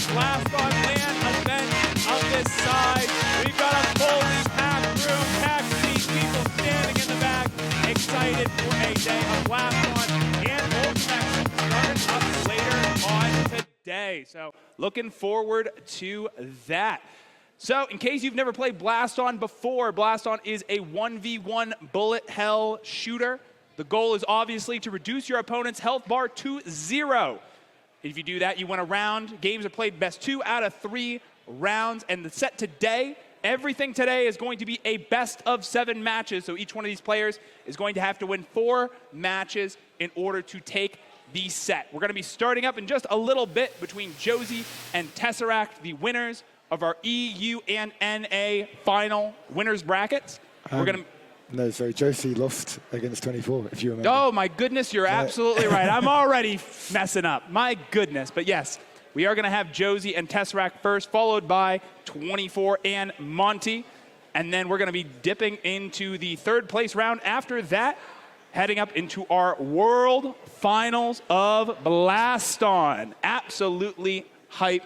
Blaston LAN event on this side. We've got a fully packed room, packed seats, people standing in the back, excited for a day of Blaston and Ultimate starting up later on today. So looking forward to that. So in case you've never played Blaston before, Blaston is a 1v1 bullet hell shooter. The goal is obviously to reduce your opponent's health bar to 0. If you do that, you win a round. Games are played best 2 out of 3 rounds. And the set today, everything today is going to be a best of 7 matches. So each one of these players is going to have to win 4 matches in order to take the set. We're going to be starting up in just a little bit between Josie and Tesseract, the winners of our EU and NA final winners brackets. We're going to... No, sorry, Josie lost against 24, if you remember. Oh, my goodness, you're absolutely right. I'm already messing up. My goodness. But yes, we are going to have Josie and Tesseract first, followed by 24 and Monty. And then we're going to be dipping into the 3rd place round after that, heading up into our World Finals of Blaston. Absolutely hype.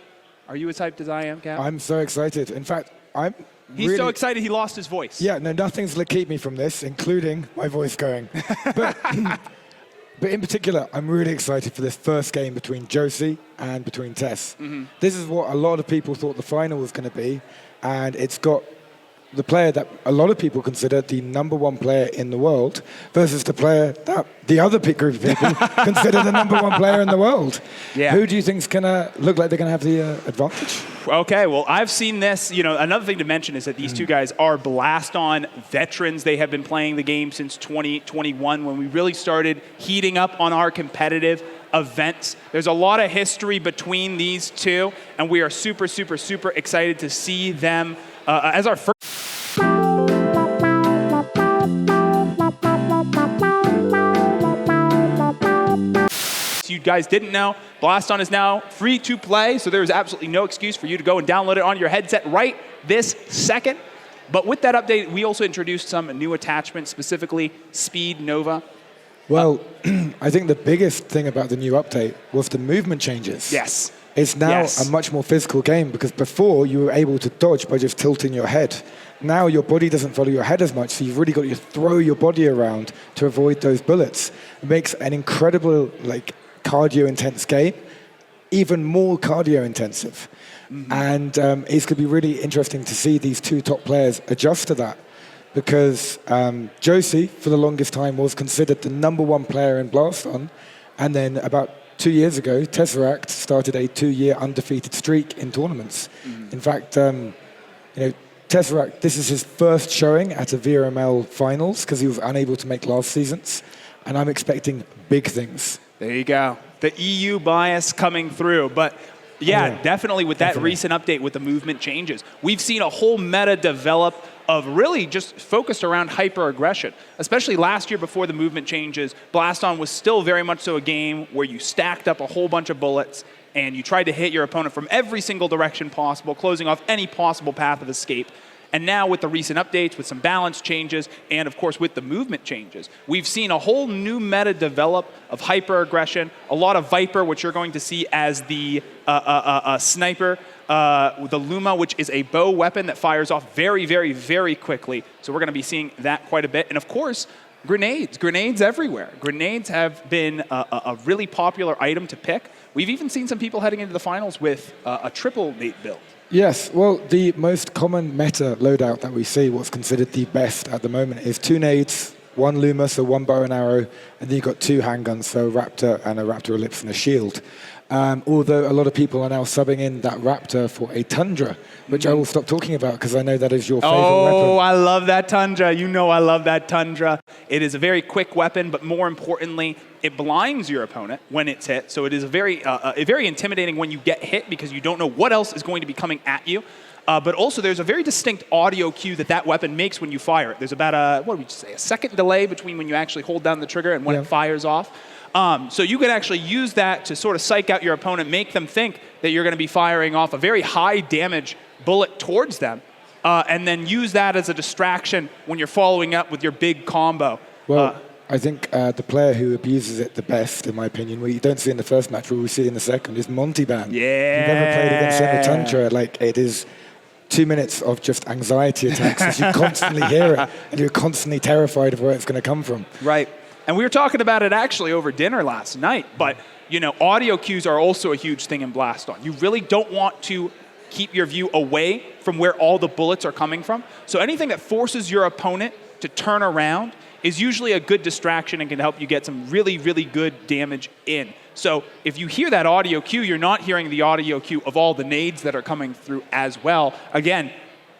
Are you as hyped as I am, Cap? I'm so excited. In fact, He's really so excited he lost his voice. Yeah, no, nothing's going to keep me from this, including my voice going. But in particular, I'm really excited for this first game between Josie and between Tess. Mm-hmm. This is what a lot of people thought the final was going to be, and it's got the player that a lot of people consider the #1 player in the world versus the player that the other group of people consider the #1 player in the world. Yeah. Who do you think is going to look like they're going to have the advantage? Okay, well, I've seen this. You know, another thing to mention is that these two guys are Blaston veterans. They have been playing the game since 2021 when we really started heating up on our competitive events. There's a lot of history between these two, and we are super, super, super excited to see them as our first. You guys didn't know, Blaston is now free to play, so there is absolutely no excuse for you to go and download it on your headset right this second. But with that update, we also introduced some new attachments, specifically Speed Nova. Well, I think the biggest thing about the new update was the movement changes. Yes. It's now a much more physical game because before you were able to dodge by just tilting your head. Now your body doesn't follow your head as much, so you've really got to throw your body around to avoid those bullets. It makes an incredible, cardio-intense game, even more cardio-intensive. Mm-hmm. And it's going to be really interesting to see these 2 top players adjust to that because Josie, for the longest time, was considered the #1 player in Blaston, and then about 2 years ago, Tesseract started a 2-year undefeated streak in tournaments. Mm-hmm. In fact, Tesseract, this is his first showing at a VRML finals because he was unable to make last season's, and I'm expecting big things. There you go. The EU bias coming through. But yeah, definitely with that recent update with the movement changes, we've seen a whole meta develop of really just focused around hyper-aggression. Especially last year before the movement changes, Blaston was still very much so a game where you stacked up a whole bunch of bullets and you tried to hit your opponent from every single direction possible, closing off any possible path of escape. And now with the recent updates, with some balance changes, and of course with the movement changes, we've seen a whole new meta develop of hyper-aggression, a lot of Viper, which you're going to see as the sniper, the Luma, which is a bow weapon that fires off very, very, very quickly. So we're going to be seeing that quite a bit. And of course, grenades everywhere. Grenades have been a really popular item to pick. We've even seen some people heading into the finals with a triple nade build. Yes, well, the most common meta loadout that we see, what's considered the best at the moment, is 2 nades, 1 Luma, so 1 bow and arrow, and then you've got 2 handguns, so a Raptor and a Raptor Ellipse and a shield. Although a lot of people are now subbing in that Raptor for a Tundra, which I will stop talking about because I know that is your favorite weapon. Oh, I love that Tundra. You know I love that Tundra. It is a very quick weapon, but more importantly, it blinds your opponent when it's hit. So it is a very intimidating when you get hit because you don't know what else is going to be coming at you. But also there's a very distinct audio cue that weapon makes when you fire it. There's about a second delay between when you actually hold down the trigger and when it fires off. So you can actually use that to sort of psych out your opponent, make them think that you're going to be firing off a very high damage bullet towards them, and then use that as a distraction when you're following up with your big combo. Well, I think the player who abuses it the best, in my opinion, what you don't see in the first match, what we see in the second, is Monty-Ban. Yeah. If you've ever played against Senna Tantra, like, it is 2 minutes of just anxiety attacks as you constantly hear it, and you're constantly terrified of where it's going to come from. Right. And we were talking about it actually over dinner last night, but audio cues are also a huge thing in Blaston. You really don't want to keep your view away from where all the bullets are coming from. So anything that forces your opponent to turn around is usually a good distraction and can help you get some really, really good damage in. So if you hear that audio cue, you're not hearing the audio cue of all the nades that are coming through as well. Again,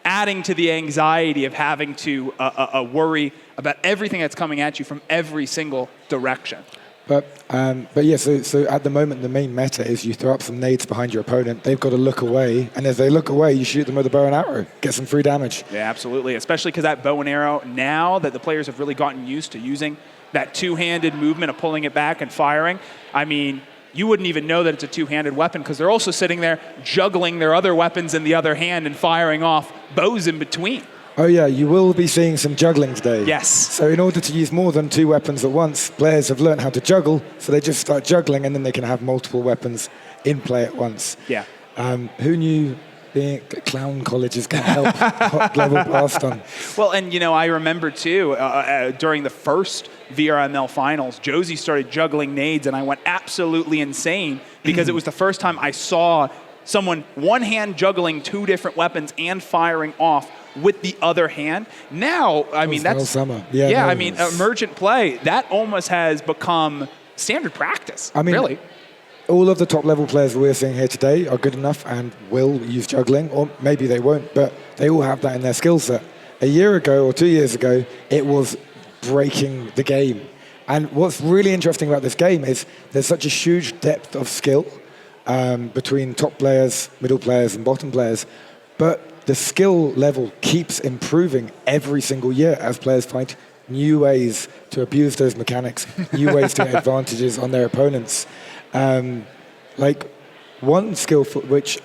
adding to the anxiety of having to worry about everything that's coming at you from every single direction. But yeah, so at the moment, the main meta is you throw up some nades behind your opponent. They've got to look away, and as they look away, you shoot them with a bow and arrow, get some free damage. Yeah, absolutely, especially because that bow and arrow, now that the players have really gotten used to using that two-handed movement of pulling it back and firing, I mean, you wouldn't even know that it's a two-handed weapon because they're also sitting there juggling their other weapons in the other hand and firing off bows in between. Oh yeah, you will be seeing some juggling today. Yes. So in order to use more than 2 weapons at once, players have learned how to juggle, so they just start juggling and then they can have multiple weapons in play at once. Yeah. Who knew being at clown colleges can help top-level Blaston? Well, and I remember too, during the first VRML finals, Josie started juggling nades and I went absolutely insane because it was the first time I saw someone one hand juggling 2 different weapons and firing off with the other hand. Now, I mean, that's summer. Yeah, I mean, emergent play, that almost has become standard practice. I mean, really. All of the top-level players we're seeing here today are good enough and will use juggling, or maybe they won't, but they all have that in their skill set. A year ago or 2 years ago, it was breaking the game. And what's really interesting about this game is there's such a huge depth of skill between top players, middle players, and bottom players, but the skill level keeps improving every single year as players find new ways to abuse those mechanics, new ways to get advantages on their opponents. Like one skill for which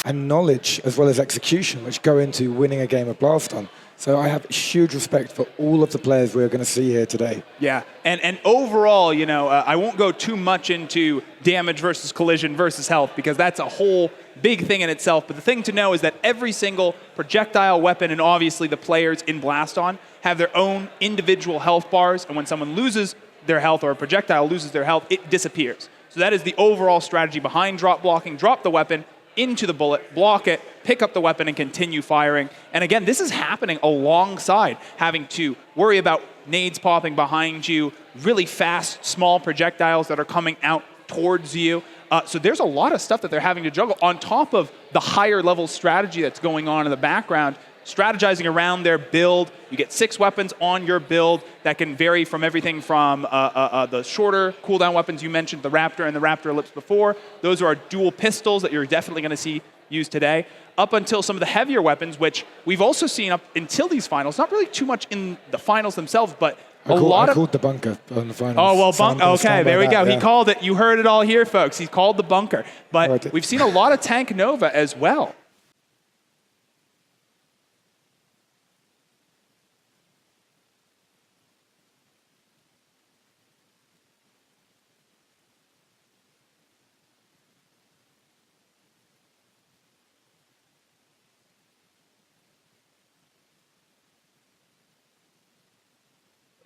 and knowledge as well as execution, which go into winning a game of Blaston. So I have huge respect for all of the players we're going to see here today. Yeah, and overall, I won't go too much into damage versus collision versus health because that's a whole big thing in itself. But the thing to know is that every single projectile weapon and obviously the players in Blaston have their own individual health bars. And when someone loses their health or a projectile loses their health, it disappears. So that is the overall strategy behind drop blocking. Drop the weapon into the bullet, block it, pick up the weapon, and continue firing. And again, this is happening alongside having to worry about nades popping behind you, really fast, small projectiles that are coming out towards you. So there's a lot of stuff that they're having to juggle on top of the higher level strategy that's going on in the background, strategizing around their build. You get 6 weapons on your build that can vary from everything from the shorter cooldown weapons you mentioned, the Raptor and the Raptor Ellipse before. Those are our dual pistols that you're definitely going to see used today, up until some of the heavier weapons, which we've also seen up until these finals. Not really too much in the finals themselves, but I called the bunker on the finals. Oh, well, okay, there we go. Yeah. He called it. You heard it all here, folks. He called the bunker. But we've seen a lot of Tank Nova as well.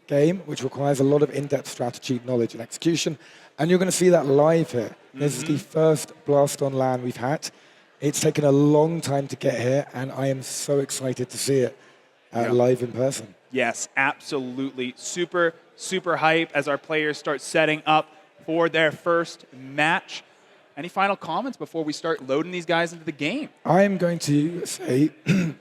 Game, which requires a lot of in-depth strategy, knowledge, and execution. And you're going to see that live here. This is the first Blaston LAN we've had. It's taken a long time to get here, and I am so excited to see it live in person. Yes, absolutely. Super, super hype as our players start setting up for their first match. Any final comments before we start loading these guys into the game? I'm going to say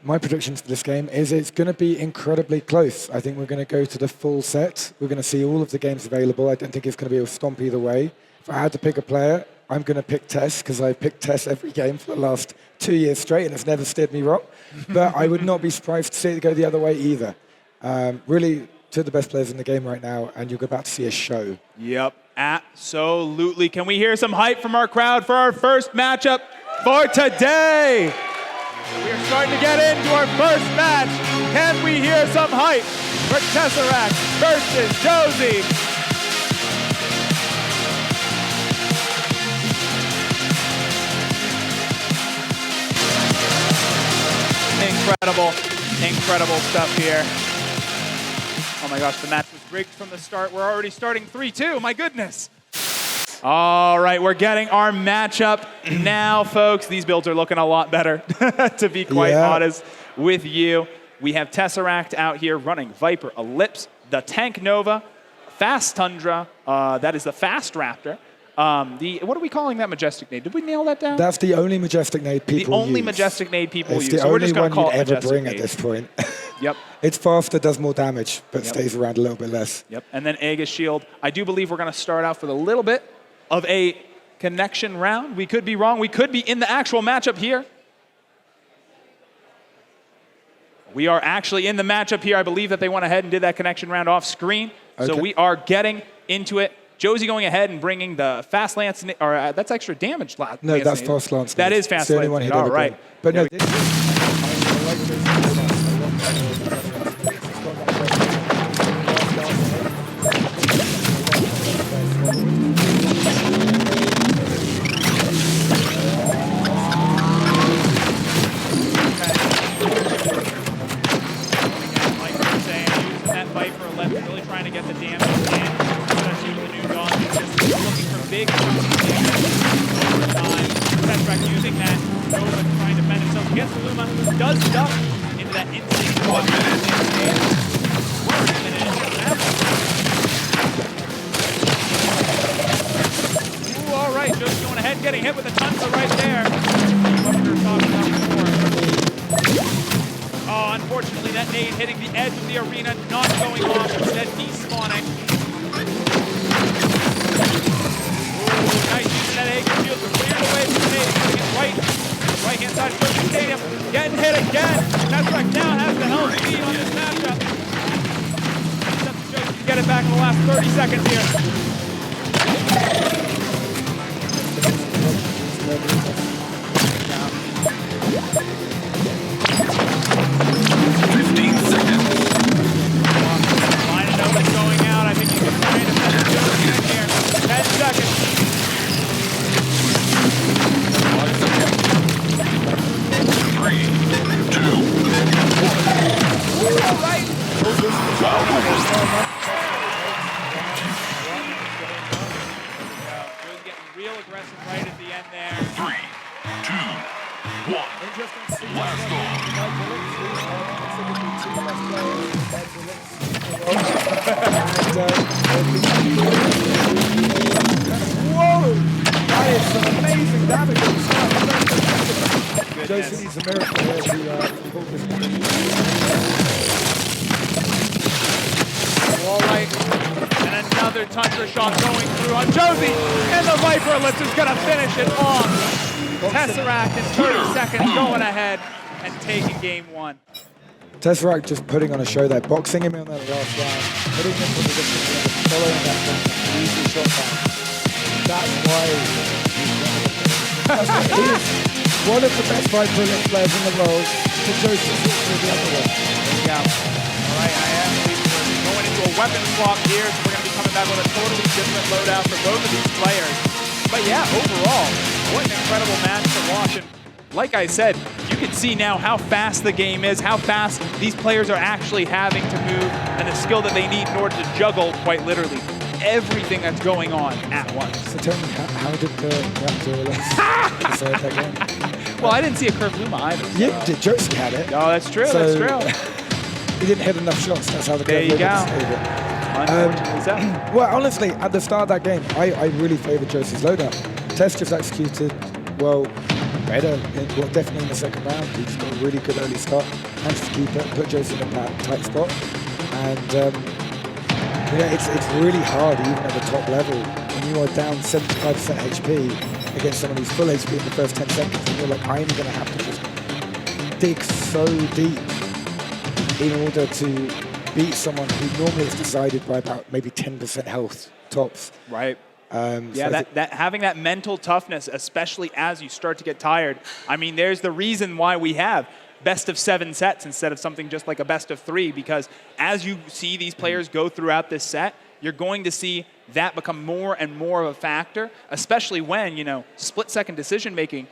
my predictions for this game is it's going to be incredibly close. I think we're going to go to the full set. We're going to see all of the games available. I don't think it's going to be a stomp either way. If I had to pick a player, I'm going to pick Tess because I've picked Tess every game for the last 2 years straight and it's never steered me wrong. But I would not be surprised to see it go the other way either. Really, 2 of the best players in the game right now, and you're about to see a show. Yep, absolutely. Can we hear some hype from our crowd for our first matchup for today? We are starting to get into our first match. Can we hear some hype for Tesseract versus Josie? Incredible stuff here. Oh my gosh, the match was rigged from the start. We're already starting 3-2, my goodness. All right, we're getting our matchup now, folks. These builds are looking a lot better, to be quite honest with you. We have Tesseract out here running Viper, Ellipse, the Tank Nova, Fast Tundra, that is the Fast Raptor. What are we calling that majestic nade? Did we nail that down? That's the only majestic nade people use. The only majestic nade people use. It's the only one you'd ever bring at this point. Yep. It's faster, does more damage, but stays around a little bit less. Yep. And then Aegis Shield. I do believe we're going to start out with a little bit of a connection round. We could be wrong. We could be in the actual matchup here. We are actually in the matchup here. I believe that they went ahead and did that connection round off screen. Okay. So we are getting into it. Josie going ahead and bringing the fast lance, or that's extra damage. No, that's fast lance. That is fast lance. All right. But no, really trying to get the damage in, especially with the new Dawn. Looking for big over time. Tesseract using that Nova trying to defend himself against the Luma. Does duck into that instinct. Ooh, all right, just going ahead, getting hit with a Tundra right there. What we were talking about before. Oh, unfortunately, that nade hitting the edge of the arena, not going off, instead despawning. Ooh, nice using that Aegis Shield to clear away from the nade, putting it right-hand side of the stadium. Getting hit again. Tesseract now has the health lead on this matchup. Josie can get it back in the last 30 seconds here. Real aggressive right at the end there. 3, 2, 1. Blast Whoa! That is some amazing damage on the start. Josie needs a miracle here to pull this one. All right. And another Tundra shot going through on Josie. And the Viper Ellipse is going to finish it off. Tesseract in 30 seconds going ahead and taking game one. Tesseract just putting on a show there, boxing him in that last round, putting him in position, following that easy shot down. That's why he is one of the best Viper Ellipse players in the world. To Joseph to the other one. Yeah. All right, I am going into a weapon swap here, so we're going to be coming back with a totally different loadout for both of these players. But yeah, overall, what an incredible match to watch. And like I said, you can see now how fast the game is, how fast these players are actually having to move, and the skill that they need in order to juggle, quite literally, everything that's going on at once. So tell me, how did the Raptor decide that game? Well, I didn't see a curved Luma either. So. Yeah, Josie had it. Oh, that's true, so, that's true. He didn't hit enough shots, that's how the There you go. Well, honestly, at the start of that game, I really favoured Josie's loadout. Tess just executed, well, better, definitely in the second round. He just got a really good early start, managed to keep it, put Josie in that tight spot. And yeah, it's really hard, even at the top level, when you are down 75% HP against someone who's full HP in the first 10 seconds, and you're like, I'm going to have to just dig so deep in order to beat someone who normally is decided by about maybe 10% health tops. Right. Yeah, that having that mental toughness, especially as you start to get tired. I mean, there's the reason why we have best of 7 sets instead of something just like a best of 3, because as you see these players go throughout this set, you're going to see that become more and more of a factor, especially when, split-second decision-making,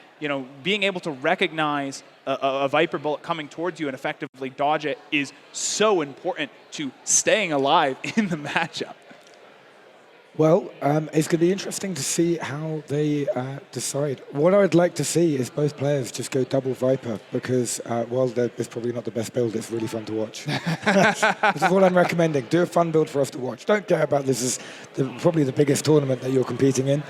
being able to recognize a Viper bullet coming towards you and effectively dodge it is so important to staying alive in the matchup. Well, it's going to be interesting to see how they decide. What I would like to see is both players just go double Viper because, while it's probably not the best build, it's really fun to watch. This is what I'm recommending. Do a fun build for us to watch. Don't care about this is probably the biggest tournament that you're competing in.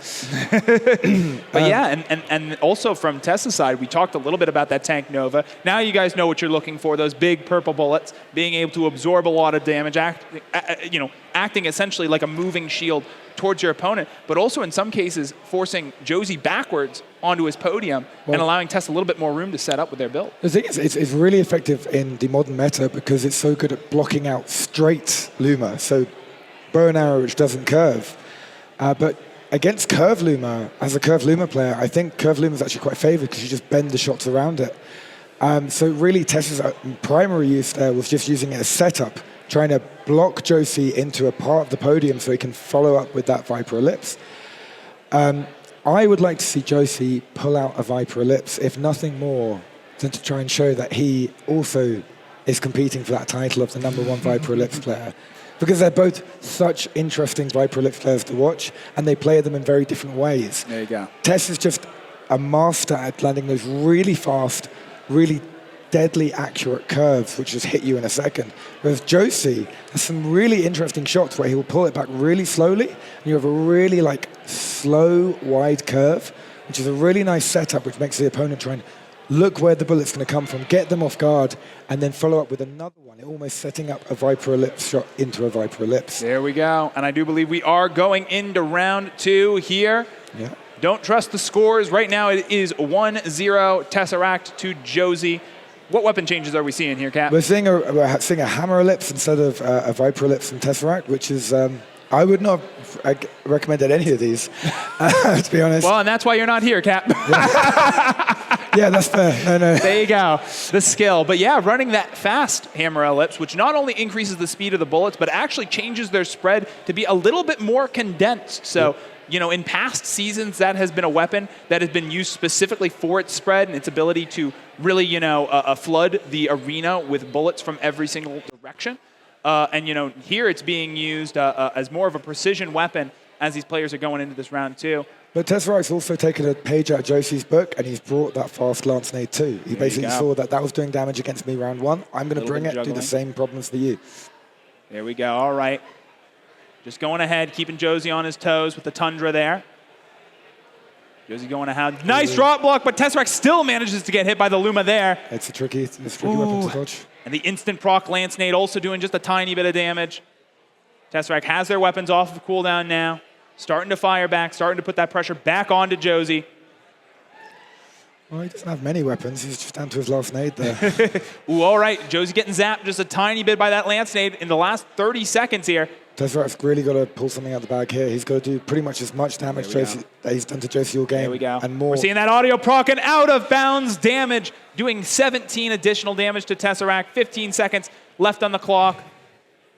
But yeah, and also from Tessa's side, we talked a little bit about that Tank Nova. Now you guys know what you're looking for, those big purple bullets, being able to absorb a lot of damage, acting essentially like a moving shield towards your opponent, but also in some cases forcing Josie backwards onto his podium and allowing Tess a little bit more room to set up with their build. The thing is, it's really effective in the modern meta because it's so good at blocking out straight Luma, so bow and arrow which doesn't curve. But against curve Luma, as a curve Luma player, I think curve Luma is actually quite favored because you just bend the shots around it. So really Tess's primary use there was just using it as setup, trying to block Josie into a part of the podium so he can follow up with that Viper Ellipse. I would like to see Josie pull out a Viper Ellipse, if nothing more than to try and show that he also is competing for that title of the #1 Viper Ellipse player. Because they're both such interesting Viper Ellipse players to watch, and they play them in very different ways. There you go. Tess is just a master at landing those really fast, really deadly accurate curves which just hit you in a second. Whereas Josie has some really interesting shots where he will pull it back really slowly and you have a really slow wide curve, which is a really nice setup which makes the opponent try and look where the bullet's going to come from, get them off guard, and then follow up with another one, almost setting up a Viper Ellipse shot into a Viper Ellipse. There we go. And I do believe we are going into round 2 here. Yeah. Don't trust the scores. Right now it is 1-0 Tesseract to Josie. What weapon changes are we seeing here, Cap? We're seeing a Hammer Ellipse instead of a Viper Ellipse from Tesseract, which is, I would not have recommended any of these, to be honest. Well, and that's why you're not here, Cap. Yeah, that's fair. No. There you go, the skill. But yeah, running that fast Hammer Ellipse, which not only increases the speed of the bullets, but actually changes their spread to be a little bit more condensed. So, in past seasons, that has been a weapon that has been used specifically for its spread and its ability to really, flood the arena with bullets from every single direction. And here it's being used as more of a precision weapon as these players are going into this round 2. But Tesseract's also taken a page out of Josie's book, and he's brought that fast lance nade too. He basically saw that was doing damage against me round 1. I'm going to bring it, do the same problems for you. There we go. All right. Just going ahead, keeping Josie on his toes with the Tundra there. Josie going ahead. Nice drop block, but Tesseract still manages to get hit by the Luma there. It's a tricky weapon to dodge. And the instant proc lance nade also doing just a tiny bit of damage. Tesseract has their weapons off of cooldown now. Starting to fire back, starting to put that pressure back onto Josie. Well, he doesn't have many weapons. He's just down to his last nade there. Ooh, all right. Josie getting zapped just a tiny bit by that lance nade in the last 30 seconds here. Tesseract's really got to pull something out of the bag here. He's got to do pretty much as much damage that he's done to Josie all game. There we go. And more. We're seeing that audio proc and out of bounds damage, doing 17 additional damage to Tesseract. 15 seconds left on the clock.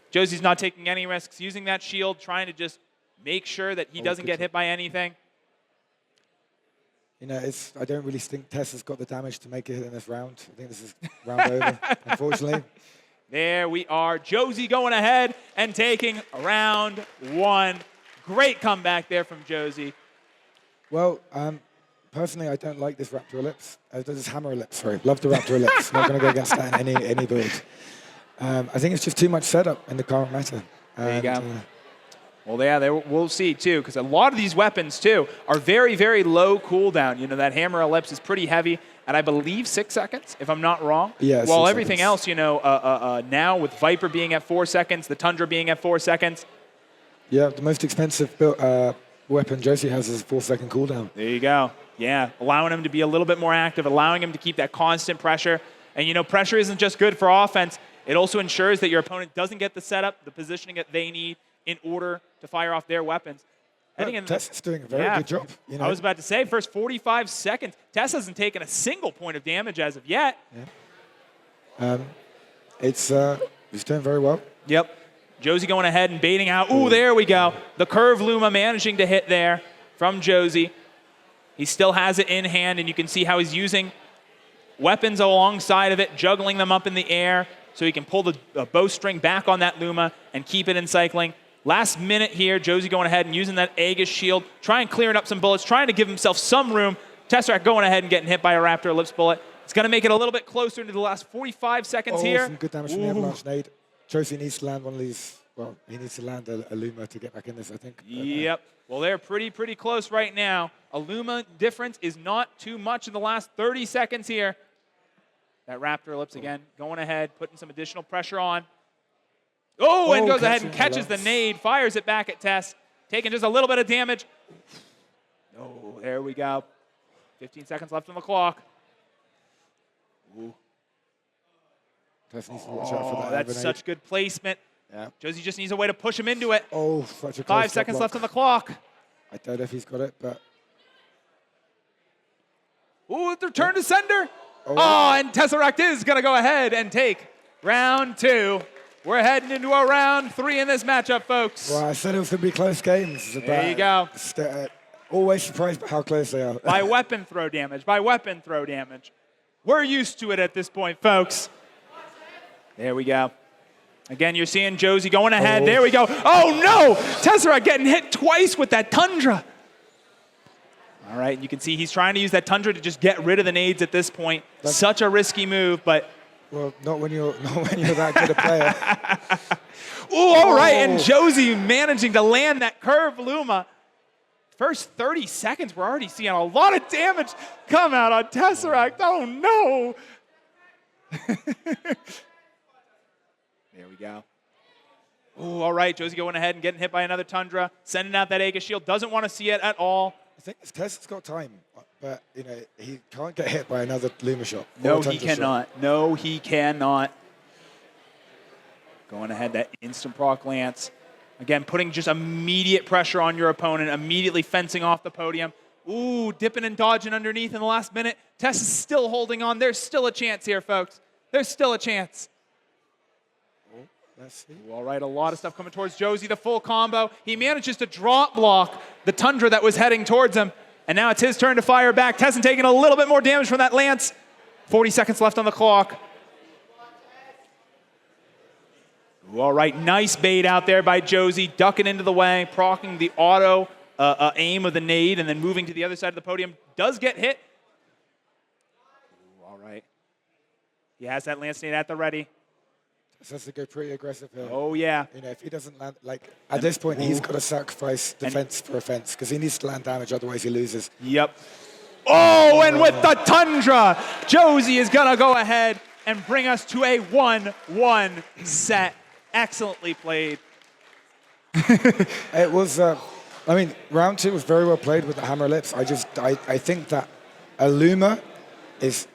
Josie's not taking any risks, using that shield, trying to just make sure that he doesn't get hit by anything. I don't really think Tess has got the damage to make it in this round. I think this is round over, unfortunately. There we are. Josie going ahead and taking round 1. Great comeback there from Josie. Well, personally, I don't like this Raptor Ellipse. This Hammer Ellipse, sorry. Love the Raptor Ellipse. Not going to go against that in any build. I think it's just too much setup in the current meta. There you go. Well, yeah, we'll see, too, because a lot of these weapons, too, are very, very low cooldown. That Hammer Ellipse is pretty heavy at, I believe, 6 seconds, if I'm not wrong. Yeah, While everything else, now with Viper being at 4 seconds, the Tundra being at 4 seconds. Yeah, the most expensive weapon Josie has is a 4-second cooldown. There you go. Yeah, allowing him to be a little bit more active, allowing him to keep that constant pressure. And, pressure isn't just good for offense. It also ensures that your opponent doesn't get the setup, the positioning that they need in order to fire off their weapons. Heading in Tessa's doing a very good job. You know? I was about to say, first 45 seconds, Tess hasn't taken a single point of damage as of yet. Yeah. He's doing very well. Yep. Josie going ahead and baiting out. Ooh, there we go. The curve Luma managing to hit there from Josie. He still has it in hand, and you can see how he's using weapons alongside of it, juggling them up in the air so he can pull the bowstring back on that Luma and keep it in cycling. Last minute here, Josie going ahead and using that Aegis shield, trying clearing up some bullets, trying to give himself some room. Tesseract going ahead and getting hit by a Raptor Ellipse bullet. It's going to make it a little bit closer into the last 45 seconds here. Some good damage from the Avalanche nade. Josie needs to land one of these. Well, he needs to land a Luma to get back in this, I think. Yep. Well, they're pretty close right now. A Luma difference is not too much in the last 30 seconds here. That Raptor Ellipse again, going ahead, putting some additional pressure on. Oh, and goes ahead and catches the nade, fires it back at Tess, taking just a little bit of damage. Oh, there we go. 15 seconds left on the clock. Ooh. Tess needs to watch out for that. That's such good placement. Yeah. Josie just needs a way to push him into it. Oh, such a close 5 seconds block. left on the clock. I don't know if he's got it, but... Ooh, the return to sender. Oh, and Tesseract is going to go ahead and take round 2. We're heading into a round 3 in this matchup, folks. Well, I said it was going to be close games. There you go. Always surprised by how close they are. By weapon throw damage, by weapon throw damage. We're used to it at this point, folks. There we go. Again, you're seeing Josie going ahead. There we go. Oh, no! Tesseract getting hit twice with that Tundra. All right, you can see he's trying to use that Tundra to just get rid of the nades at this point. Such a risky move, but... Well, not when you're that good a player. Ooh, all right, and Josie managing to land that curve Luma. First 30 seconds, we're already seeing a lot of damage come out on Tesseract. Oh, no. There we go. Ooh, all right, Josie going ahead and getting hit by another Tundra, sending out that Aegis shield. Doesn't want to see it at all. I think Tessa's got time, but he can't get hit by another Luma shot. No, he cannot. No, he cannot. Going ahead, that instant proc lance. Again, putting just immediate pressure on your opponent, immediately fencing off the podium. Ooh, dipping and dodging underneath in the last minute. Tess is still holding on. There's still a chance here, folks. There's still a chance. Let's see. Ooh, all right, a lot of stuff coming towards Josie, the full combo. He manages to drop block the Tundra that was heading towards him. And now it's his turn to fire back. Tessin taking a little bit more damage from that lance. 40 seconds left on the clock. Ooh, all right, nice bait out there by Josie, ducking into the way, proccing the auto aim of the nade, and then moving to the other side of the podium. Does get hit. Ooh, all right. He has that lance nade at the ready. Has to go pretty aggressive here. Oh, yeah. If he doesn't land, at this point, he's got to sacrifice defense for offense because he needs to land damage, otherwise he loses. Yep. Oh, and with the Tundra, Josie is going to go ahead and bring us to a 1-1 set. Excellently played. It was, round 2 was very well played with the Hammer Ellipse. I think that a Luma is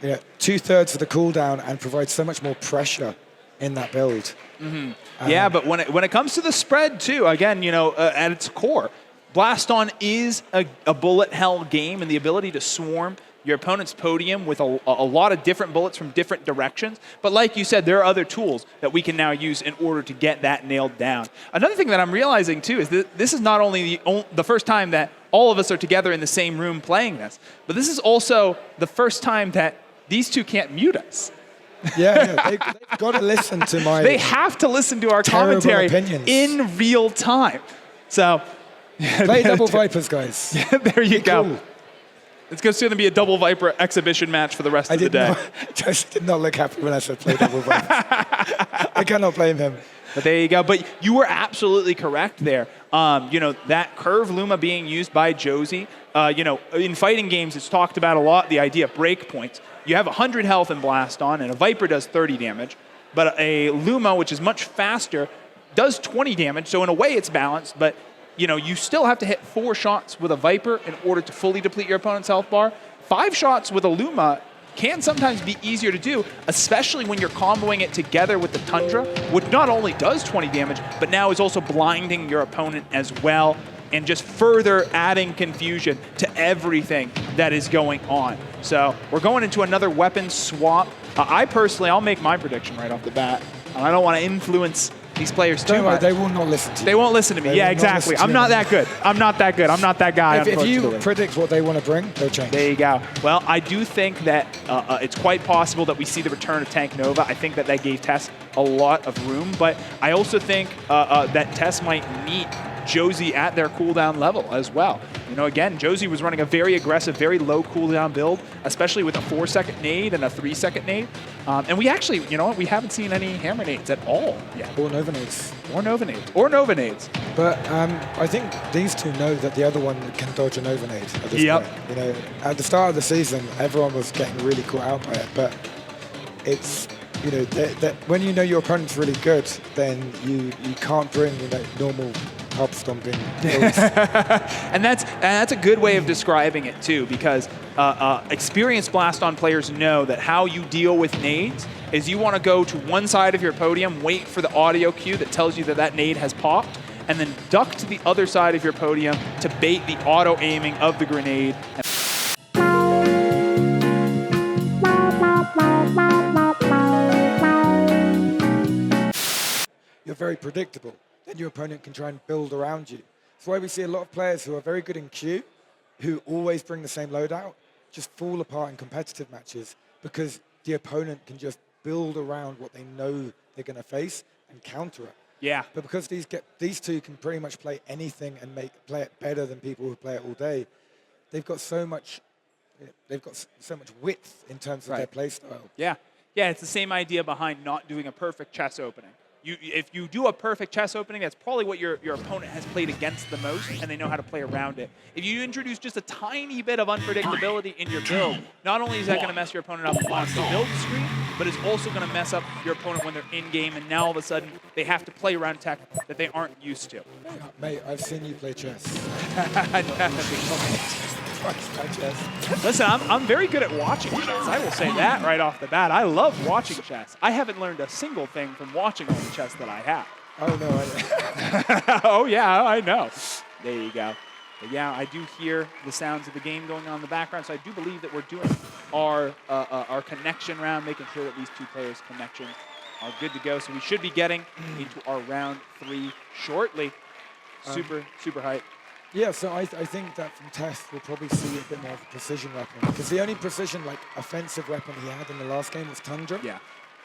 2/3 of the cooldown and provides so much more pressure in that build. Mm-hmm. Yeah, but when it comes to the spread too, again, at its core, Blaston is a bullet hell game, and the ability to swarm your opponent's podium with a lot of different bullets from different directions. But like you said, there are other tools that we can now use in order to get that nailed down. Another thing that I'm realizing too is that this is not only the first time that all of us are together in the same room playing this, but this is also the first time that these two can't mute us. Yeah, they've got to listen to my They have to listen to our commentary opinions in real time. So play double Vipers, guys. Yeah, there you go. Cool. It's going to be a double Viper exhibition match for the rest of the day. Just did not look happy when I said play double Vipers. I cannot blame him. But there you go. But you were absolutely correct there. That curve Luma being used by Josie, in fighting games, it's talked about a lot, the idea of break points. You have 100 health in Blaston, and a Viper does 30 damage. But a Luma, which is much faster, does 20 damage. So in a way, it's balanced. But you still have to hit 4 shots with a Viper in order to fully deplete your opponent's health bar. 5 shots with a Luma can sometimes be easier to do, especially when you're comboing it together with the Tundra, which not only does 20 damage, but now is also blinding your opponent as well. and just further adding confusion to everything that is going on. So we're going into another weapon swap. I personally, I'll make my prediction right off the bat. I don't want to influence these players too much. They will not listen to you. They won't listen to me. Yeah, exactly. I'm not that good. I'm not that good. I'm not that guy. If you predict what they want to bring, they'll change. There you go. Well, I do think that it's quite possible that we see the return of Tank Nova. I think that gave Tess a lot of room, but I also think that Tess might meet Josie at their cooldown level as well. You know, again, Josie was running a very aggressive, very low cooldown build, especially with a 4-second nade and a 3-second nade. And we actually, you know what, we haven't seen any hammer nades at all yet. Or Nova nades. Or Nova nades. Or Nova nades. But I think these two know that the other one can dodge a Nova nade at this point. You know, at the start of the season, everyone was getting really caught out by it, but it's, you know, when you know your opponent's really good, then you can't bring, you know, normal hub stomping builds. and that's a good way of describing it too, because experienced Blaston players know that how you deal with nades is you want to go to one side of your podium, wait for the audio cue that tells you that that nade has popped, and then duck to the other side of your podium to bait the auto aiming of the grenade. You're very predictable. Then your opponent can try and build around you. That's why we see a lot of players who are very good in queue, who always bring the same loadout, just fall apart in competitive matches because the opponent can just build around what they know they're going to face and counter it. Yeah. But because these two can pretty much play anything and play it better than people who play it all day, they've got so much width in terms of their play style. Yeah. Yeah, it's the same idea behind not doing a perfect chess opening. If you do a perfect chess opening, that's probably what your opponent has played against the most, and they know how to play around it. If you introduce just a tiny bit of unpredictability in your build, not only is that going to mess your opponent up on the build screen, but it's also going to mess up your opponent when they're in-game, and now all of a sudden they have to play around tech that they aren't used to. Mate, I've seen you play chess. Listen, I'm very good at watching chess. I will say that right off the bat. I love watching chess. I haven't learned a single thing from watching all the chess that I have. Oh, no. Oh, yeah, I know. There you go. But yeah, I do hear the sounds of the game going on in the background, so I do believe that we're doing our connection round, making sure that these two players' connections are good to go. So we should be getting into our round 3 shortly. Super hype. Yeah, so I think that from Tess we'll probably see a bit more of a precision weapon, because the only precision, like, offensive weapon he had in the last game was Tundra. Yeah.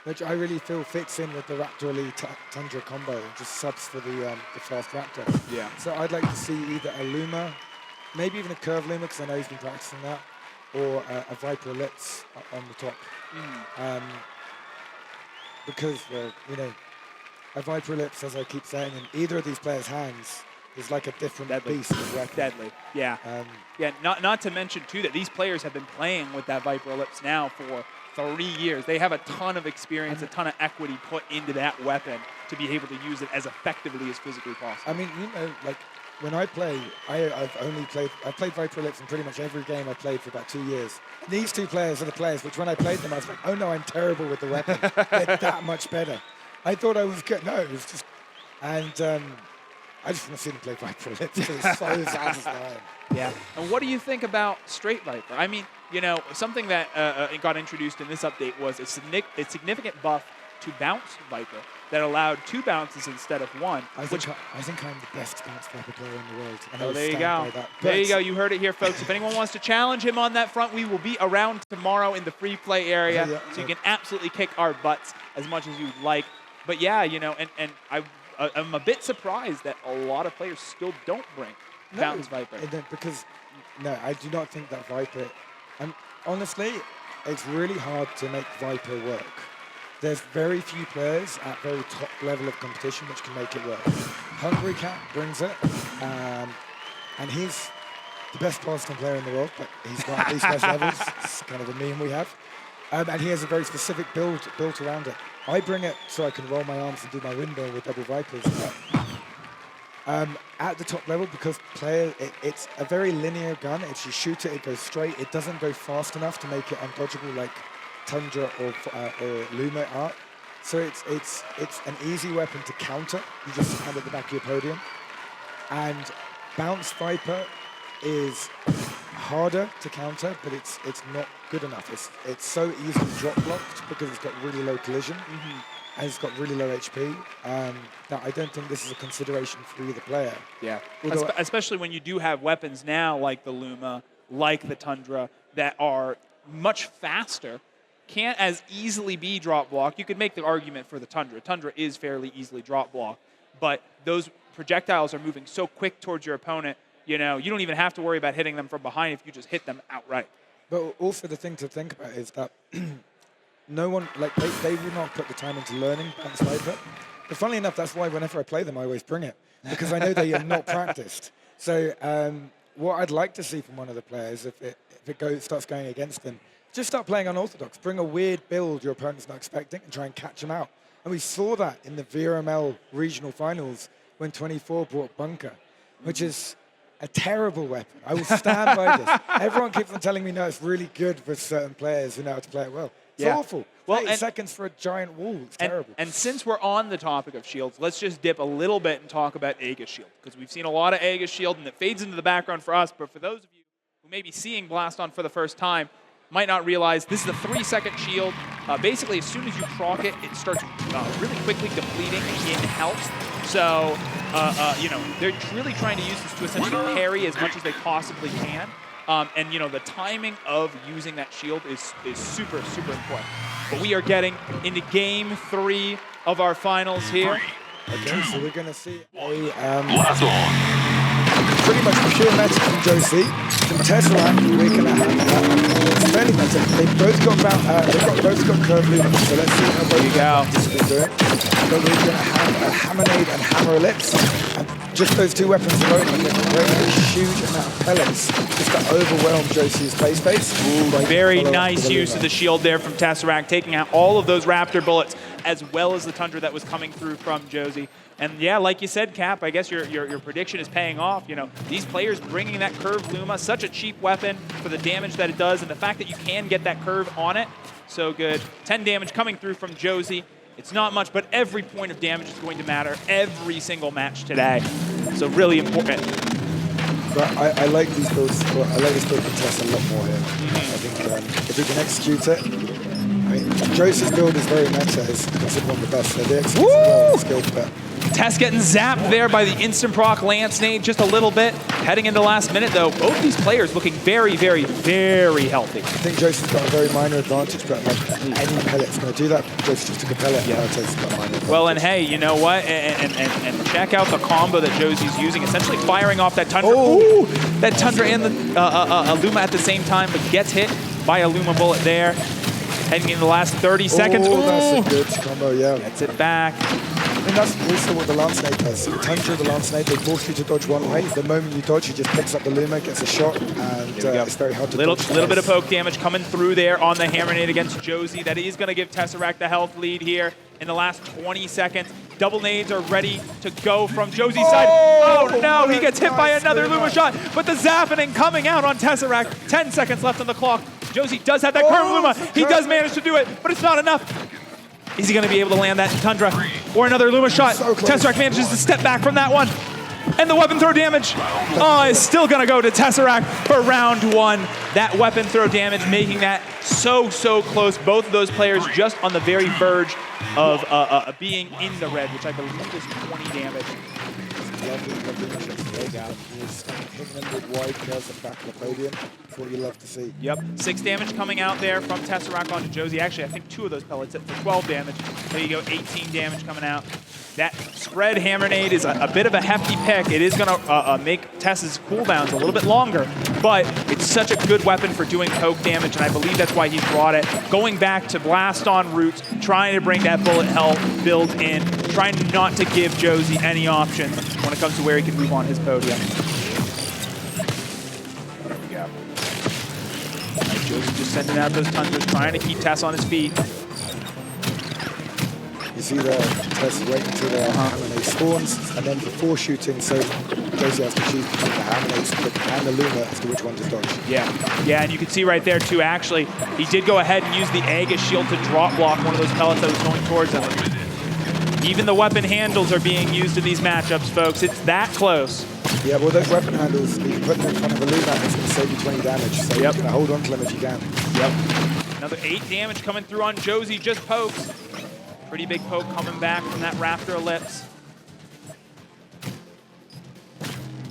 Which I really feel fits in with the Raptor Elite Tundra combo and just subs for the fast Raptor. Yeah. So I'd like to see either a Luma, maybe even a Curve Luma, because I know he's been practicing that, or a Viper Ellipse on the top. Because, well, you know, a Viper Ellipse, as I keep saying, in either of these players' hands is like a different beast of weapon. Deadly, yeah. Yeah, not to mention, too, that these players have been playing with that Viper Ellipse now for 3 years. They have a ton of experience, a ton of equity put into that weapon to be able to use it as effectively as physically possible. I mean, you know, like, when I play, I've played Viper Ellipse in pretty much every game I played for about 2 years. These two players are the players which, when I played them, I was like, oh no, I'm terrible with the weapon. They're that much better. I thought I was good. No, it was just, and I just want to see them play Viper Ellipse. It's so satisfying. Yeah. And what do you think about Straight Viper? I mean, you know, something that got introduced in this update was a significant buff to Bounce Viper that allowed 2 bounces instead of 1. I think I'm the best Bounce Viper player in the world. And oh, there you go. There you go. You heard it here, folks. If anyone wants to challenge him on that front, we will be around tomorrow in the free play area, so you can absolutely kick our butts as much as you'd like. But yeah, you know, and I'm a bit surprised that a lot of players still don't bring Bounce Viper. Because, no, I do not think that Viper... honestly, it's really hard to make Viper work. There's very few players at very top level of competition which can make it work. Hungry Cat brings it, and he's the best Boston player in the world, but he's not at these best levels. It's kind of a meme we have. And he has a very specific build built around it. I bring it so I can roll my arms and do my windmill with double Vipers. At the top level, because it's a very linear gun. If you shoot it, it goes straight. It doesn't go fast enough to make it undodgeable like Tundra or Luma are. So it's an easy weapon to counter. You just stand at the back of your podium. And Bounce Viper is harder to counter, but it's not good enough. It's so easily drop blocked because it's got really low collision and it's got really low HP that I don't think this is a consideration for either player. Yeah, Although, especially when you do have weapons now like the Luma, like the Tundra, that are much faster, can't as easily be drop blocked. You could make the argument for the Tundra. Tundra is fairly easily drop blocked, but those projectiles are moving so quick towards your opponent, you know, you don't even have to worry about hitting them from behind if you just hit them outright. But also the thing to think about is that no one, like, they will not put the time into learning Bounce Viper. But funnily enough, that's why whenever I play them, I always bring it, because I know they are not practiced. So what I'd like to see from one of the players, if it starts going against them, just start playing unorthodox. Bring a weird build your opponent's not expecting and try and catch them out. And we saw that in the VRML regional finals when 24 brought Bunker, which is a terrible weapon. I will stand by this. Everyone keeps on telling me, no, it's really good for certain players who know how to play it well. It's awful. Well, 30 seconds for a giant wall. It's terrible. And since we're on the topic of shields, let's just dip a little bit and talk about Aegis Shield, because we've seen a lot of Aegis Shield, and it fades into the background for us. But for those of you who may be seeing Blaston for the first time, might not realize this is a 3-second shield. Basically, as soon as you proc it, it starts really quickly depleting in health. So, you know, they're really trying to use this to essentially parry as much as they possibly can. And, you know, the timing of using that shield is super, super important. But we are getting into game 3 of our finals here. Okay, so we're going to see a Blaston. pretty much pure meta from Josie. From Tesseract, we're going to have it's fairly meta. They've both got curve loop, so let's see how both can do it. But we're going to have a Hammerade and Hammer Ellipse. And just those two weapons alone are going to create a huge amount of pellets just to overwhelm Josie's play space. Very nice use of the shield there from Tesseract, taking out all of those Raptor bullets, as well as the Tundra that was coming through from Josie. And yeah, like you said, Cap, I guess your prediction is paying off. You know, these players bringing that curved Luma, such a cheap weapon for the damage that it does, and the fact that you can get that curve on it, so good. 10 damage coming through from Josie. It's not much, but every point of damage is going to matter every single match today. So really important. But I like these builds. I like this build from Tess a lot more here. I think if we can execute it, I mean, Josie's build is very meta. It's considered one of the best. So they execute well, skilled, but Tess getting zapped there by the instant proc Lance Nade just a little bit. Heading into the last minute, though, both these players looking very, very, very healthy. I think Josie's got a very minor advantage, but like any pellet's going to do that. Josie just took a pellet. Yeah, Tess got a minor advantage. Well, and hey, you know what? And check out the combo that Josie's using, essentially firing off that Tundra. Ooh, that Tundra and the Luma at the same time, but gets hit by a Luma bullet there. Heading into the last 30 seconds. Oh, that's a good combo, yeah. Gets it back. I mean, that's also what the Lance Nade does. The Tundra, the Lance Nade, they force you to dodge one way. The moment you dodge, he just picks up the Luma, gets a shot, and it's very hard to dodge. Little bit of poke damage coming through there on the Hammer Nade against Josie. That is going to give Tesseract the health lead here in the last 20 seconds. Double nades are ready to go from Josie's side. Oh no, he gets hit by another Luma shot, but the zapping coming out on Tesseract. 10 seconds left on the clock. Josie does have that curve Luma. He does manage to do it, but it's not enough. Is he going to be able to land that Tundra or another Luma shot? So Tesseract manages to step back from that one. And the weapon throw damage is still going to go to Tesseract for round 1. That weapon throw damage making that so close. Both of those players just on the very verge of being in the red, which I believe is 20 damage. Hitting them with wide curves at the back of the podium. That's what you love to see. Yep, 6 damage coming out there from Tesseract onto Josie. Actually, I think 2 of those pellets hit for 12 damage. There you go, 18 damage coming out. That spread Hammer Nade is a bit of a hefty pick. It is going to make Tess's cooldowns a little bit longer, but it's such a good weapon for doing poke damage, and I believe that's why he's brought it. Going back to Blaston roots, trying to bring that bullet hell build in, trying not to give Josie any options when it comes to where he can move on his podium. There we go. Right, Josie just sending out those Tundras, trying to keep Tess on his feet. You see the Tess waiting until the Hammer Nade spawns, and then before shooting, so Josie has to choose between the Hammer Nade and the Luma as to which one to dodge. Yeah, and you can see right there too, actually, he did go ahead and use the Aegis shield to drop block one of those pellets that was going towards him. Even the weapon handles are being used in these matchups, folks. It's that close. Yeah, well, those weapon handles, you can put them in front of a Luma, it's going to save you 20 damage. So you're going to hold on to them if you can. Yep. Another 8 damage coming through on Josie, just pokes. Pretty big poke coming back from that Raptor Ellipse.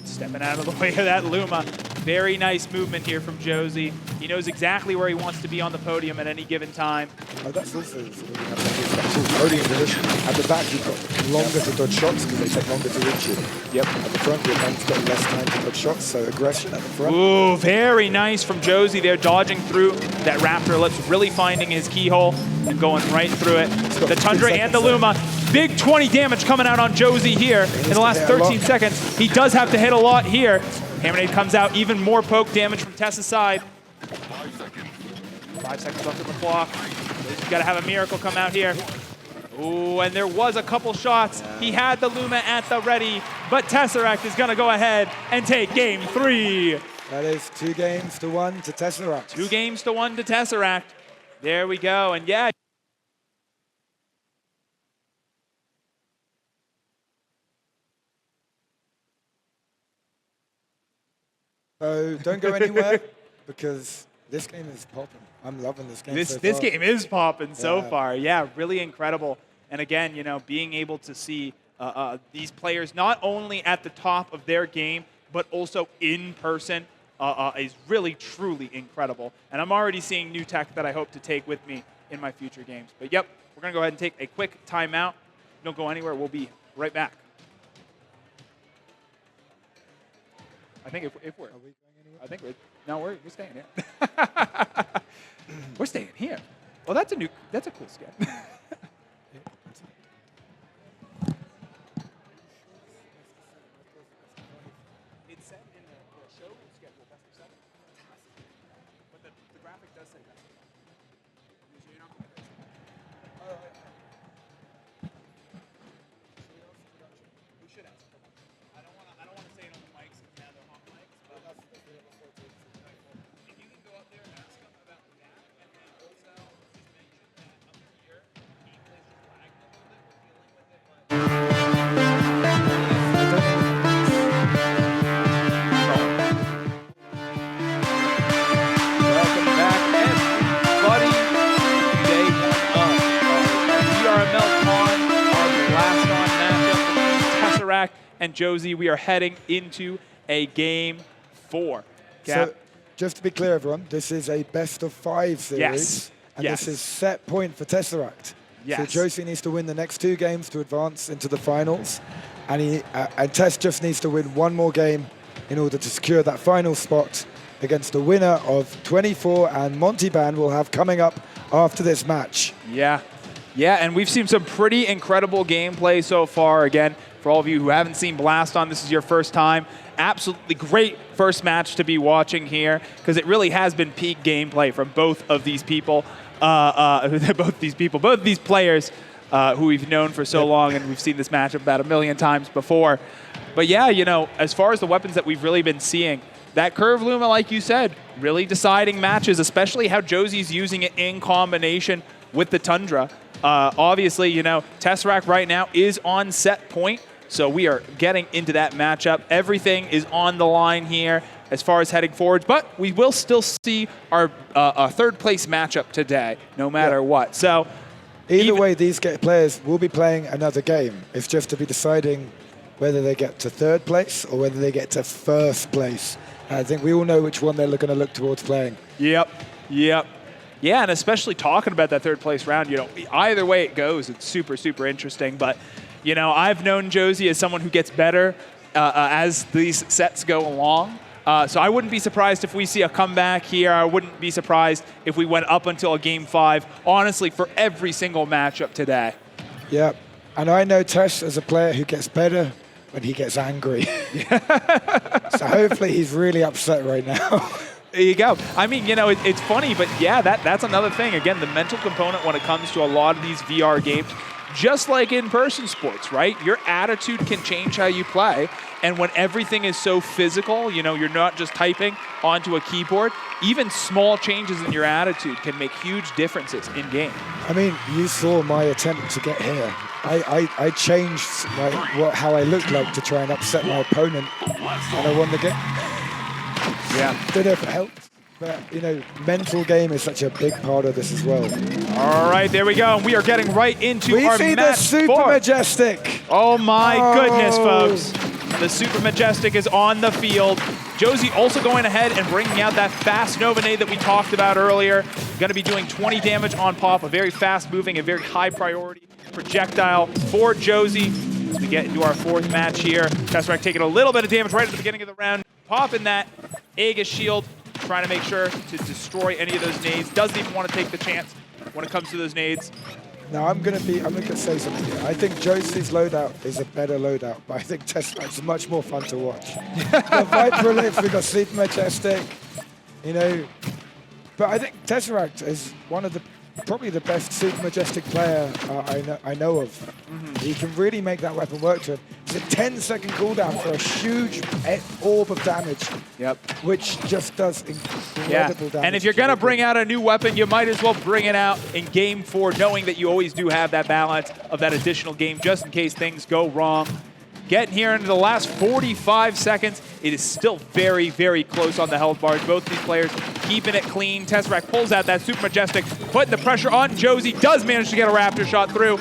Stepping out of the way of that Luma. Very nice movement here from Josie. He knows exactly where he wants to be on the podium at any given time. Oh, that's also sort of a podium position. At the back, you've got longer to dodge shots because they take longer to reach you. Yep. At the front, your opponent's got less time to dodge shots, so aggression at the front. Ooh, very nice from Josie there, dodging through that Raptor Ellipse, really finding his keyhole and going right through it. The Tundra and the Luma. Big 20 damage coming out on Josie here in the last 13 seconds. He does have to hit a lot here. Hammerade comes out, even more poke damage from Tessa's side. 5 seconds. 5 seconds left on the clock. He's got to have a miracle come out here. Ooh, and there was a couple shots. He had the Luma at the ready, but Tesseract is going to go ahead and take game 3. That is 2 games to 1 to Tesseract. 2 games to 1 to Tesseract. There we go, and yeah. So don't go anywhere because this game is popping. I'm loving this game. This game is popping so far. Yeah, really incredible. And again, you know, being able to see these players not only at the top of their game, but also in person is really, truly incredible. And I'm already seeing new tech that I hope to take with me in my future games. But yep, we're going to go ahead and take a quick timeout. Don't go anywhere. We'll be right back. I think if we're... Are we going anywhere? I think we're staying here. We're staying here. Well, that's a cool skin. It's set in the show schedule, that's for 7. But the graphic does say that. You're not going to we should have some. I don't want to say it on the mics and now they're hot mics, but if you can go up there and ask them about that, and then also just mention that up here, gameplay is just lagging a little bit. We're dealing with it, but welcome back, everybody. Day 1 of VRMLCON, our Blaston matchup between Tesseract and Josie. We are heading into a game 4. Gap. So, just to be clear, everyone, this is a best-of-5 series. Yes. And Yes. this is set point for Tesseract. Yes. So Josie needs to win the next 2 games to advance into the finals. And Tess just needs to win 1 more game in order to secure that final spot against the winner of 24 and Montyban will have coming up after this match. Yeah, and we've seen some pretty incredible gameplay so far. Again, for all of you who haven't seen Blaston, this is your first time. Absolutely great first match to be watching here because it really has been peak gameplay from both of these people. Both of these players who we've known for so long, and we've seen this matchup about 1 million times before. But yeah, you know, as far as the weapons that we've really been seeing, that Curve Luma, like you said, really deciding matches, especially how Josie's using it in combination with the Tundra. Obviously, you know, Tesseract right now is on set point, so we are getting into that matchup. Everything is on the line here as far as heading forward, but we will still see our third place matchup today, no matter what. So Either way, these players will be playing another game. It's just to be deciding whether they get to 3rd place or whether they get to 1st place. I think we all know which one they're going to look towards playing. Yep. Yeah, and especially talking about that 3rd place round, you know, either way it goes, it's super, super interesting. But, you know, I've known Josie as someone who gets better as these sets go along. So I wouldn't be surprised if we see a comeback here. I wouldn't be surprised if we went up until a game 5, honestly, for every single matchup today. Yeah, and I know Tess as a player who gets better when he gets angry. So hopefully he's really upset right now. There you go. I mean, you know, it's funny, but yeah, that's another thing. Again, the mental component when it comes to a lot of these VR games, just like in-person sports, right? Your attitude can change how you play. And when everything is so physical, you know, you're not just typing onto a keyboard, even small changes in your attitude can make huge differences in game. I mean, you saw my attempt to get here. I changed how I looked like to try and upset my opponent, and I won the game. Yeah. Don't know if it helped, but mental game is such a big part of this as well. All right, there we go. And we are getting right into We our see the match Super four. Majestic. Oh my goodness, folks. The Super Majestic is on the field. Josie also going ahead and bringing out that fast Nova Nade that we talked about earlier. Going to be doing 20 damage on Pop, a very fast moving, a very high priority projectile for Josie. As we get into our fourth match here, Tesseract taking a little bit of damage right at the beginning of the round. Popping that Aegis shield, trying to make sure to destroy any of those nades. Doesn't even want to take the chance when it comes to those nades. Now I'm gonna say something here. I think Josie's loadout is a better loadout, but I think Tesseract's much more fun to watch. The Viper Ellipse, we got Super Majestic, but I think Tesseract is one of probably the best Super Majestic player I know of. Mm-hmm. He can really make that weapon work to him. It's a 10-second cooldown for a huge orb of damage, which just does incredible damage. And if you're going to bring out a new weapon, you might as well bring it out in Game 4, knowing that you always do have that balance of that additional game just in case things go wrong. Getting here into the last 45 seconds, it is still very, very close on the health bars. Both these players keeping it clean. Tesseract pulls out that Super Majestic, putting the pressure on Josie, does manage to get a Raptor shot through.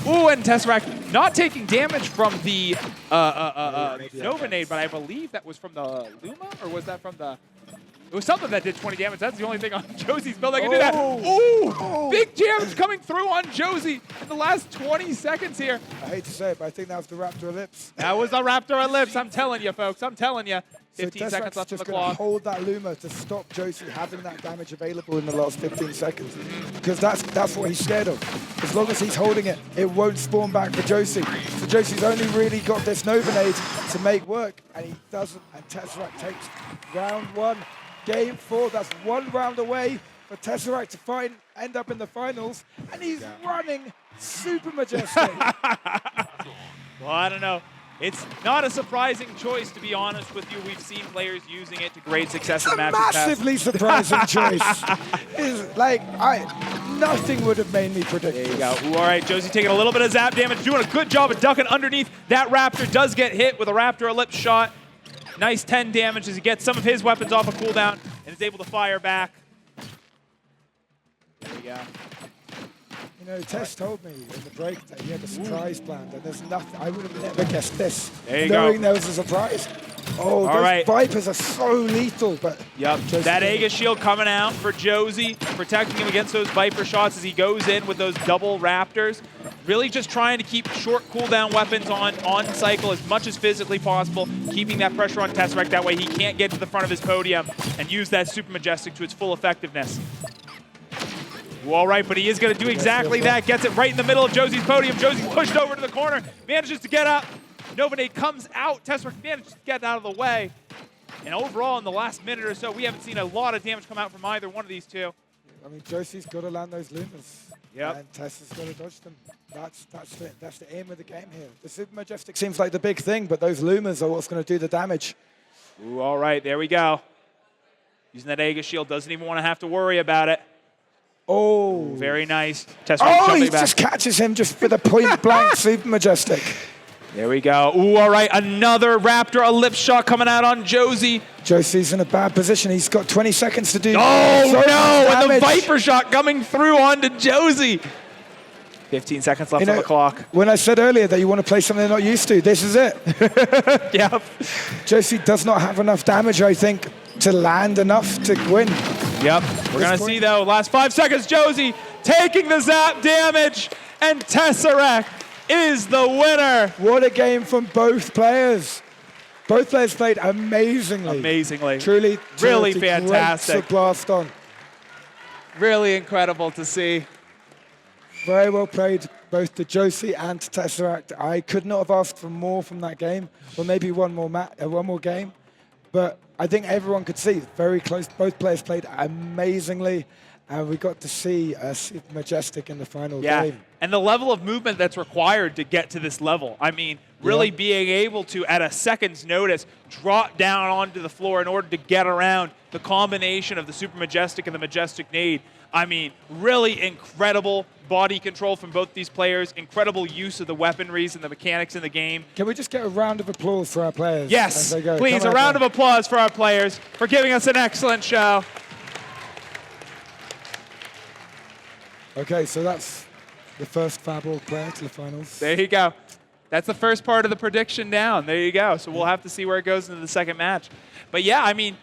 Ooh, and Tesseract not taking damage from the Nova Nade, but I believe that was from the Luma, or was that from the... It was something that did 20 damage. That's the only thing on Josie's build that can do that. Ooh! Big damage coming through on Josie in the last 20 seconds here. I hate to say it, but I think that was the Raptor Ellipse. That was the Raptor Ellipse. I'm telling you, folks. I'm telling you. 15 so seconds left on the clock. Hold that Luma to stop Josie having that damage available in the last 15 seconds. Because that's what he's scared of. As long as he's holding it, it won't spawn back for Josie. So Josie's only really got this Nova Nade to make work, and he doesn't. And Tesseract takes round 1. Game 4, that's 1 round away for Tesseract to end up in the finals, and he's running Super Majestic. Well, I don't know. It's not a surprising choice, to be honest with you. We've seen players using it to great success in matches past. Massively surprising choice. It's like, nothing would have made me predict There you go. Ooh, all right, Josie taking a little bit of zap damage, doing a good job of ducking underneath. That Raptor does get hit with a Raptor Ellipse shot. Nice 10 damage as he gets some of his weapons off a cooldown and is able to fire back. There we go. Tess told me in the break that he had a surprise planned, and there's nothing. I would have never guessed this. There you knowing go. there was a surprise. Oh, those Vipers are so lethal, but... Yep, that Aegis shield coming out for Josie, protecting him against those Viper shots as he goes in with those double Raptors. Really just trying to keep short cooldown weapons on cycle as much as physically possible, keeping that pressure on Tesseract. That way he can't get to the front of his podium and use that Super Majestic to its full effectiveness. All right, but he is going to do exactly that. Gets it right in the middle of Josie's podium. Josie's pushed over to the corner, manages to get up. Nova Nade comes out. Tesseract manages to get out of the way. And overall, in the last minute or so, we haven't seen a lot of damage come out from either one of these two. I mean, Josie's got to land those Lumas. Yep. And Tess has got to dodge them. That's the aim of the game here. The Super Majestic seems like the big thing, but those Lumas are what's going to do the damage. Ooh, all right, there we go. Using that Aegis shield, doesn't even want to have to worry about it. Oh. Ooh, very nice. Tesseract he just catches him just with a point-blank Super Majestic. There we go. Ooh, all right, another Raptor Ellipse shot coming out on Josie. Josie's in a bad position. He's got 20 seconds to do Oh, no, and the Viper shot coming through onto Josie. 15 seconds left on the clock. When I said earlier that you want to play something they're not used to, this is it. Yep. Josie does not have enough damage, I think, to land enough to win. Yep. We're going to see, though, last 5 seconds, Josie taking the zap damage, and Tesseract is the winner. What a game from both players. Both players played amazingly. Amazingly. Truly really fantastic. Great to Blaston. Really incredible to see. Very well played, both to Josie and to Tesseract. I could not have asked for more from that game, or maybe one more game. But I think everyone could see, very close. Both players played amazingly, and we got to see Super Majestic in the final game. And the level of movement that's required to get to this level. I mean, really being able to, at a second's notice, drop down onto the floor in order to get around the combination of the Super Majestic and the Majestic Nade. I mean, really incredible body control from both these players, incredible use of the weaponries and the mechanics in the game. Can we just get a round of applause for our players? Yes, as they go? please, Come a on, round man. of applause for our players for giving us an excellent show. Okay, so that's the first Fab.org player to the finals. There you go. That's the first part of the prediction down. There you go. So we'll have to see where it goes into the second match. But yeah, I mean,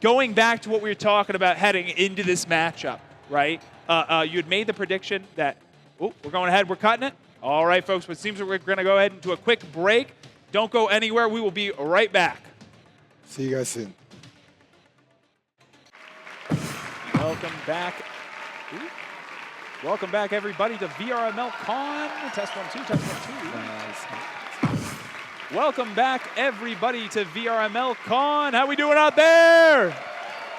going back to what we were talking about heading into this matchup, right? You had made the prediction that, oh, we're going ahead, we're cutting it. All right, folks, it seems like we're going to go ahead into a quick break. Don't go anywhere. We will be right back. See you guys soon. Welcome back. Ooh. Welcome back, everybody, to VRMLCON. Test 1, 2, test 1, 2. Welcome back, everybody, to VRMLCON. How we doing out there?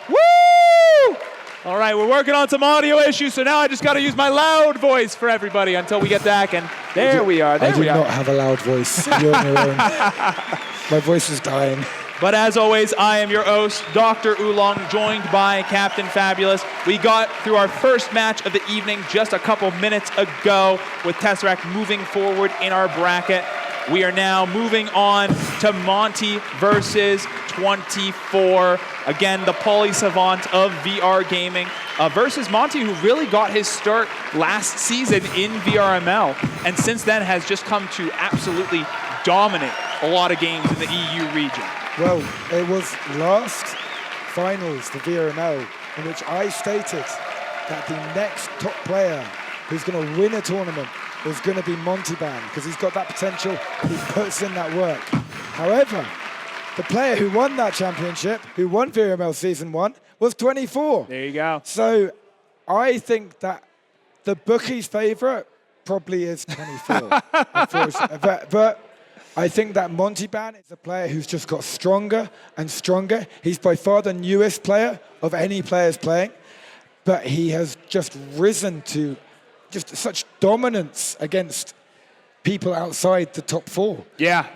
Woo! All right, we're working on some audio issues, so now I just got to use my loud voice for everybody until we get back. And there we are. There I do we are. not have a loud voice. You're on your own. My voice is dying. But as always, I am your host, Dr. Oolong, joined by Captain Fabulous. We got through our first match of the evening just a couple minutes ago with Tesseract moving forward in our bracket. We are now moving on to Monty versus 24. Again, the Poly Savant of VR gaming versus Monty, who really got his start last season in VRML, and since then has just come to absolutely dominate a lot of games in the EU region. Well, it was last finals, the VRML, in which I stated that the next top player who's going to win a tournament was going to be Montyban, because he's got that potential, he puts in that work. However, the player who won that championship, who won VRML Season 1, was 24. There you go. So I think that the bookie's favorite probably is 24. Unfortunately. But I think that Montyban is a player who's just got stronger and stronger. He's by far the newest player of any players playing, but he has just risen to just such dominance against people outside the top 4. Yeah.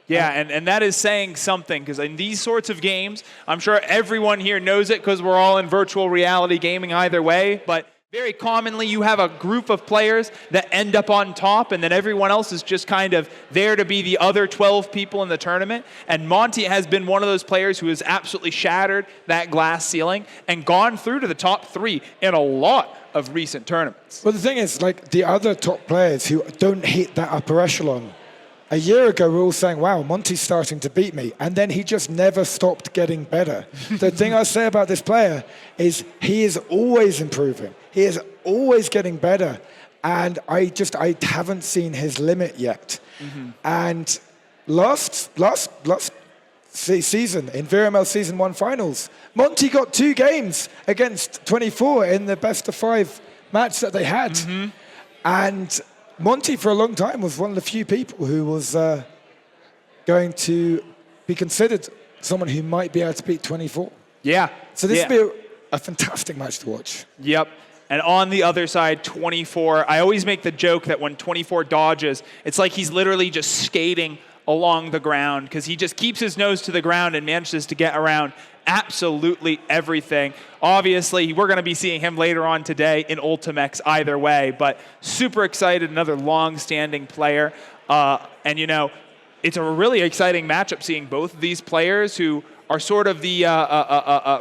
Yeah, and that is saying something, because in these sorts of games, I'm sure everyone here knows it because we're all in virtual reality gaming either way, but very commonly you have a group of players that end up on top, and then everyone else is just kind of there to be the other 12 people in the tournament. And Monty has been one of those players who has absolutely shattered that glass ceiling and gone through to the top 3 in a lot of recent tournaments. Well, the thing is, like, the other top players who don't hit that upper echelon, a year ago we were all saying, wow, Monty's starting to beat me, and then he just never stopped getting better. The thing I say about this player is he is always improving. He is always getting better, and I haven't seen his limit yet. Mm-hmm. And last season, in VRML Season 1 finals, Monty got 2 games against 24 in the best of 5 match that they had. Mm-hmm. And Monty, for a long time, was one of the few people who was going to be considered someone who might be able to beat 24. Yeah. So this would be a fantastic match to watch. Yep. And on the other side, 24, I always make the joke that when 24 dodges, it's like he's literally just skating along the ground, because he just keeps his nose to the ground and manages to get around absolutely everything. Obviously, we're going to be seeing him later on today in Ultimex either way, but super excited, another long-standing player. And, you know, it's a really exciting matchup seeing both of these players who are sort of the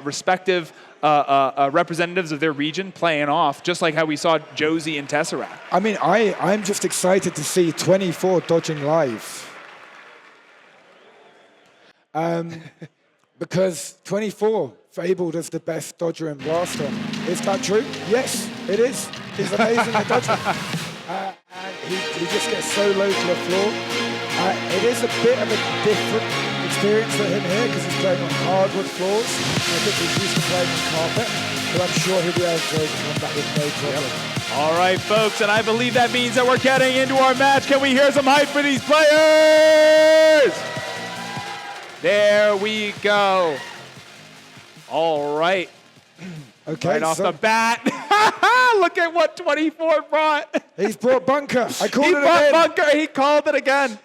respective representatives of their region playing off, just like how we saw Josie and Tesseract. I mean, I'm just excited to see 24 dodging live. Because 24 fabled as the best dodger in Blaston. Is that true? Yes, it is. He's amazing at dodging. And he just gets so low to the floor. It is a bit of a different experience for him here because he's playing on hardwood floors. I think he's used to playing on carpet, but I'm sure he'll be able to come back with no problem. Yep. All right, folks, and I believe that means that we're getting into our match. Can we hear some hype for these players? There we go. All right. Okay, right off the bat. Look at what 24 brought. He's brought Bunker. I called he it brought again. Bunker. He called it again.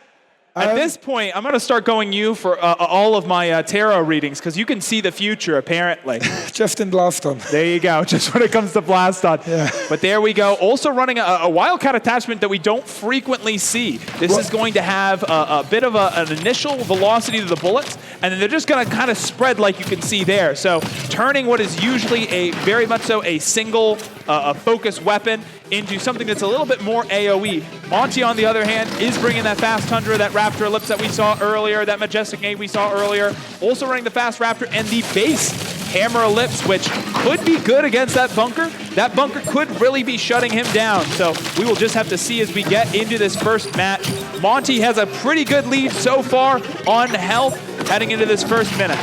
At this point, I'm going to start going you for all of my tarot readings because you can see the future, apparently. Just in Blaston. There you go, just when it comes to Blaston. Yeah. But there we go. Also running a Wildcat attachment that we don't frequently see. This is going to have a bit of an initial velocity to the bullets, and then they're just going to kind of spread like you can see there. So turning what is usually a very much so a single focus weapon into something that's a little bit more AoE. Monty, on the other hand, is bringing that fast Tundra, that Raptor Ellipse that we saw earlier, that Majestic Nade we saw earlier. Also running the fast Raptor and the base Hammer Ellipse, which could be good against that bunker. That bunker could really be shutting him down. So we will just have to see as we get into this first match. Monty has a pretty good lead so far on health heading into this first minute.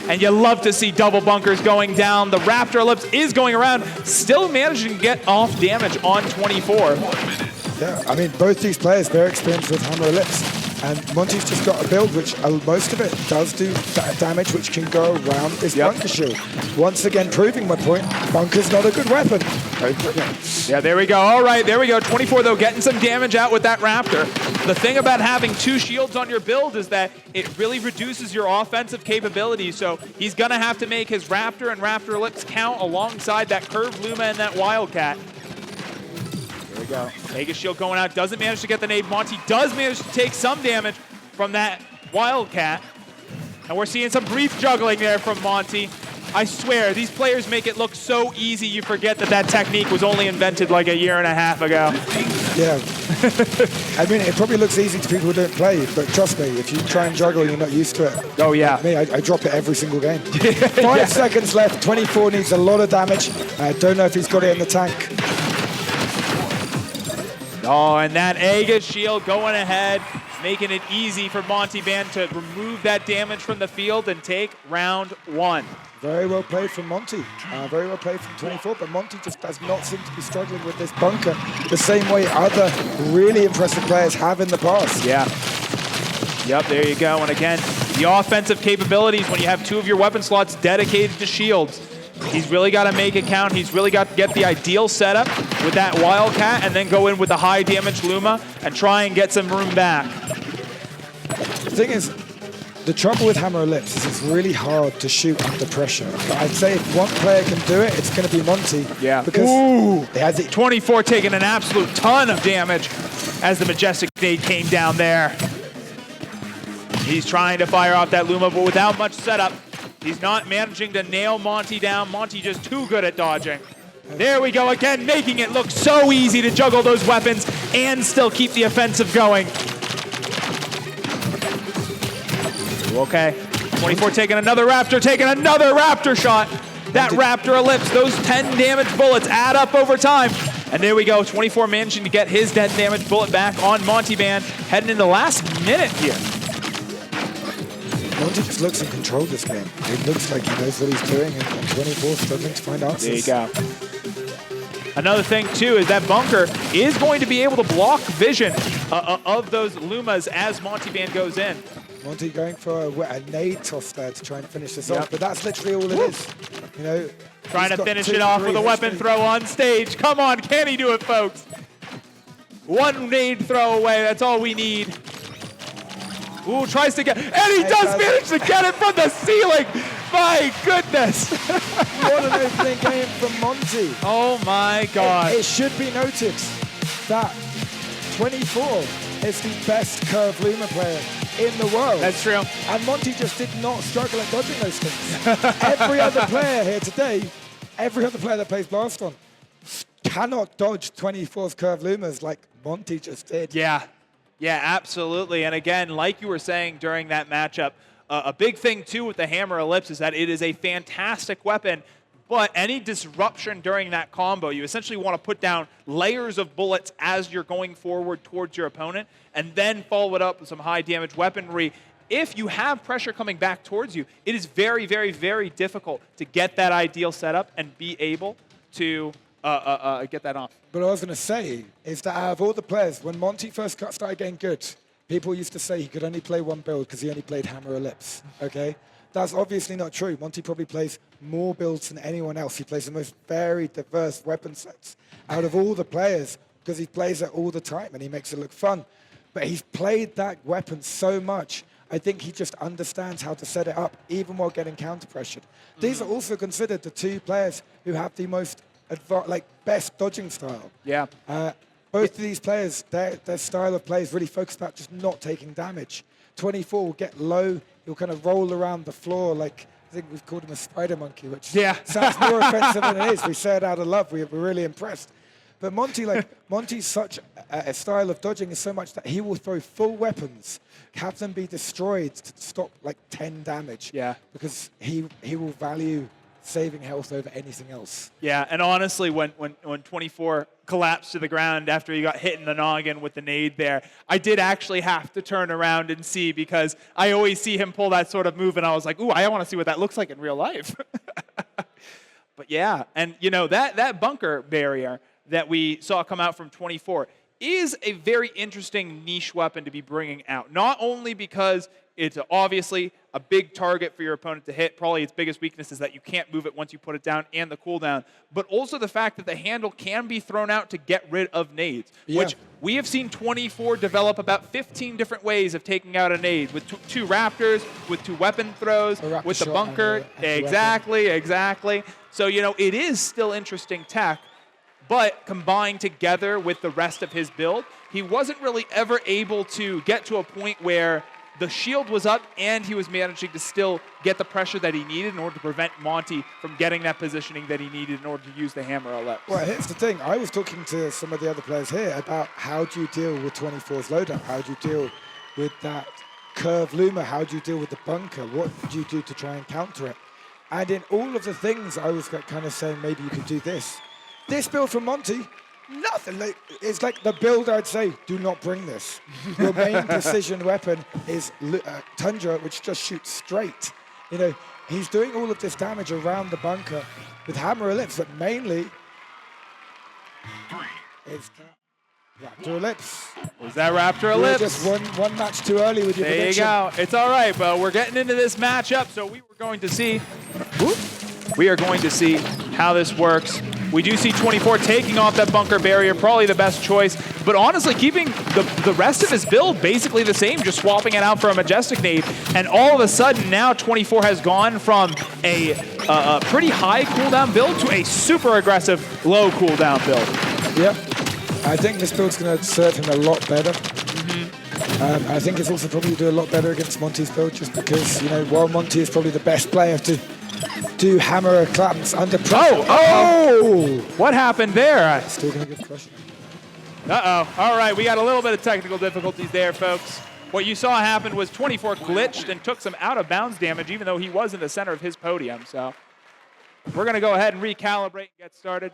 And you love to see double bunkers going down. The Raptor Ellipse is going around, still managing to get off damage on 24. Yeah, I mean, both these players, very experienced with Hammer Ellipse. And Monty's just got a build which most of it does do damage, which can go around this bunker shield. Once again, proving my point, bunker's not a good weapon. Yeah, there we go. All right, there we go. 24, though, getting some damage out with that Raptor. The thing about having two shields on your build is that it really reduces your offensive capabilities. So he's going to have to make his Raptor and Raptor Ellipse count alongside that Curved Luma and that Wildcat. There we go. Mega Shield going out. Doesn't manage to get the nade. Monty does manage to take some damage from that Wildcat. And we're seeing some brief juggling there from Monty. I swear, these players make it look so easy you forget that that technique was only invented like a year and a half ago. Yeah. I mean, it probably looks easy to people who don't play, but trust me, if you try and juggle, you're not used to it. Oh, yeah. Like me, I drop it every single game. 5 seconds left. 24 needs a lot of damage. I don't know if he's got it in the tank. Oh, and that Aegis shield going ahead, making it easy for Monty Band to remove that damage from the field and take round one. Very well played from Monty. Very well played from 24, but Monty just does not seem to be struggling with this bunker the same way other really impressive players have in the past. Yeah. Yep, there you go. And again, the offensive capabilities when you have two of your weapon slots dedicated to shields. He's really got to make it count. He's really got to get the ideal setup with that Wildcat and then go in with the high damage Luma and try and get some room back. The thing is, the trouble with Hammer Ellipse is it's really hard to shoot under pressure. But I'd say if one player can do it, it's going to be Monty. Yeah. Because Ooh. he has it. 24 taking an absolute ton of damage as the Majestic Nade came down there. He's trying to fire off that Luma, but without much setup. He's not managing to nail Monty down. Monty just too good at dodging. There we go again, making it look so easy to juggle those weapons and still keep the offensive going. Okay, 24 taking another Raptor shot. That Raptor Ellipse, those 10 damage bullets add up over time. And there we go, 24 managing to get his 10 damage bullet back on Monty Band, heading into the last minute here. Monty just looks in control of this game. It looks like he knows what he's doing, and 24 struggling to find answers. There you go. Another thing, too, is that bunker is going to be able to block vision of those Lumas as Monty Band goes in. Monty going for a nade toss there to try and finish this off, but that's literally all it is. You know, trying to finish it off with a weapon throw on stage. Come on, can he do it, folks? One nade throw away, that's all we need. Ooh, tries to get, and he does manage to get it from the ceiling. My goodness. What an opening game from Monty. Oh my God. It should be noted that 24 is the best curved Luma player in the world. That's true. And Monty just did not struggle at dodging those things. Every other player here today, every other player that plays Blaston cannot dodge 24's curved Lumas like Monty just did. Yeah. Yeah, absolutely. And again, like you were saying during that matchup, a big thing too with the Hammer Ellipse is that it is a fantastic weapon, but any disruption during that combo, you essentially want to put down layers of bullets as you're going forward towards your opponent, and then follow it up with some high damage weaponry. If you have pressure coming back towards you, it is very, very, very difficult to get that ideal setup and be able to get that off. But what I was going to say is that out of all the players, when Monty first started getting good, people used to say he could only play one build because he only played Hammer Ellipse, okay? That's obviously not true. Monty probably plays more builds than anyone else. He plays the most varied, diverse weapon sets out of all the players because he plays it all the time and he makes it look fun. but he's played that weapon so much. I think he just understands how to set it up, even while getting counter-pressured. These are also considered the two players who have the most best dodging style. Yeah. Both of these players, their style of play is really focused about just not taking damage. 24 will get low, he'll kind of roll around the floor like, I think we've called him a spider monkey, which sounds more offensive than it is. We say it out of love, we're really impressed. But Monty's such a style of dodging is so much that he will throw full weapons, have them be destroyed to stop like 10 damage. Yeah. Because he will value saving health over anything else. Yeah, and honestly, when 24 collapsed to the ground after he got hit in the noggin with the nade there, I did actually have to turn around and see, because I always see him pull that sort of move, and I was like, ooh, I want to see what that looks like in real life. But yeah, and you know, that bunker barrier that we saw come out from 24 is a very interesting niche weapon to be bringing out. Not only because it's obviously a big target for your opponent to hit, probably its biggest weakness is that you can't move it once you put it down, and the cooldown, but also the fact that the handle can be thrown out to get rid of nades, which we have seen 24 develop about 15 different ways of taking out a nade, with two raptors, with two weapon throws, with the bunker. Exactly. So, you know, it is still interesting tech. But combined together with the rest of his build, he wasn't really ever able to get to a point where the shield was up and he was managing to still get the pressure that he needed in order to prevent Monty from getting that positioning that he needed in order to use the hammer ellipse. Well, here's the thing. I was talking to some of the other players here about how do you deal with 24's loadout? How do you deal with that curve loomer? How do you deal with the bunker? What do you do to try and counter it? And in all of the things, I was kind of saying maybe you could do this. This build from Monty, nothing. It's like the build I'd say, do not bring this. Your main precision weapon is Tundra, which just shoots straight. You know, he's doing all of this damage around the bunker with hammer ellipse, but mainly it's Raptor ellipse. Was that Raptor ellipse? You're just one match too early with your prediction. There you go. It's all right, but we're getting into this matchup, so we are going to see how this works. We do see 24 taking off that bunker barrier, probably the best choice, but honestly keeping the rest of his build basically the same, just swapping it out for a Majestic nade, and all of a sudden now 24 has gone from a pretty high cooldown build to a super aggressive low cooldown build. Yeah, I think this build's going to serve him a lot better. I think it's also probably do a lot better against Monty's build, just because, you know, while Monty is probably the best player to do hammer clamps under pressure. Oh! What happened there? Still going to get crushed. Uh-oh. All right, we got a little bit of technical difficulties there, folks. What you saw happen was 24 glitched and took some out-of-bounds damage, even though he was in the center of his podium. So we're going to go ahead and recalibrate and get started.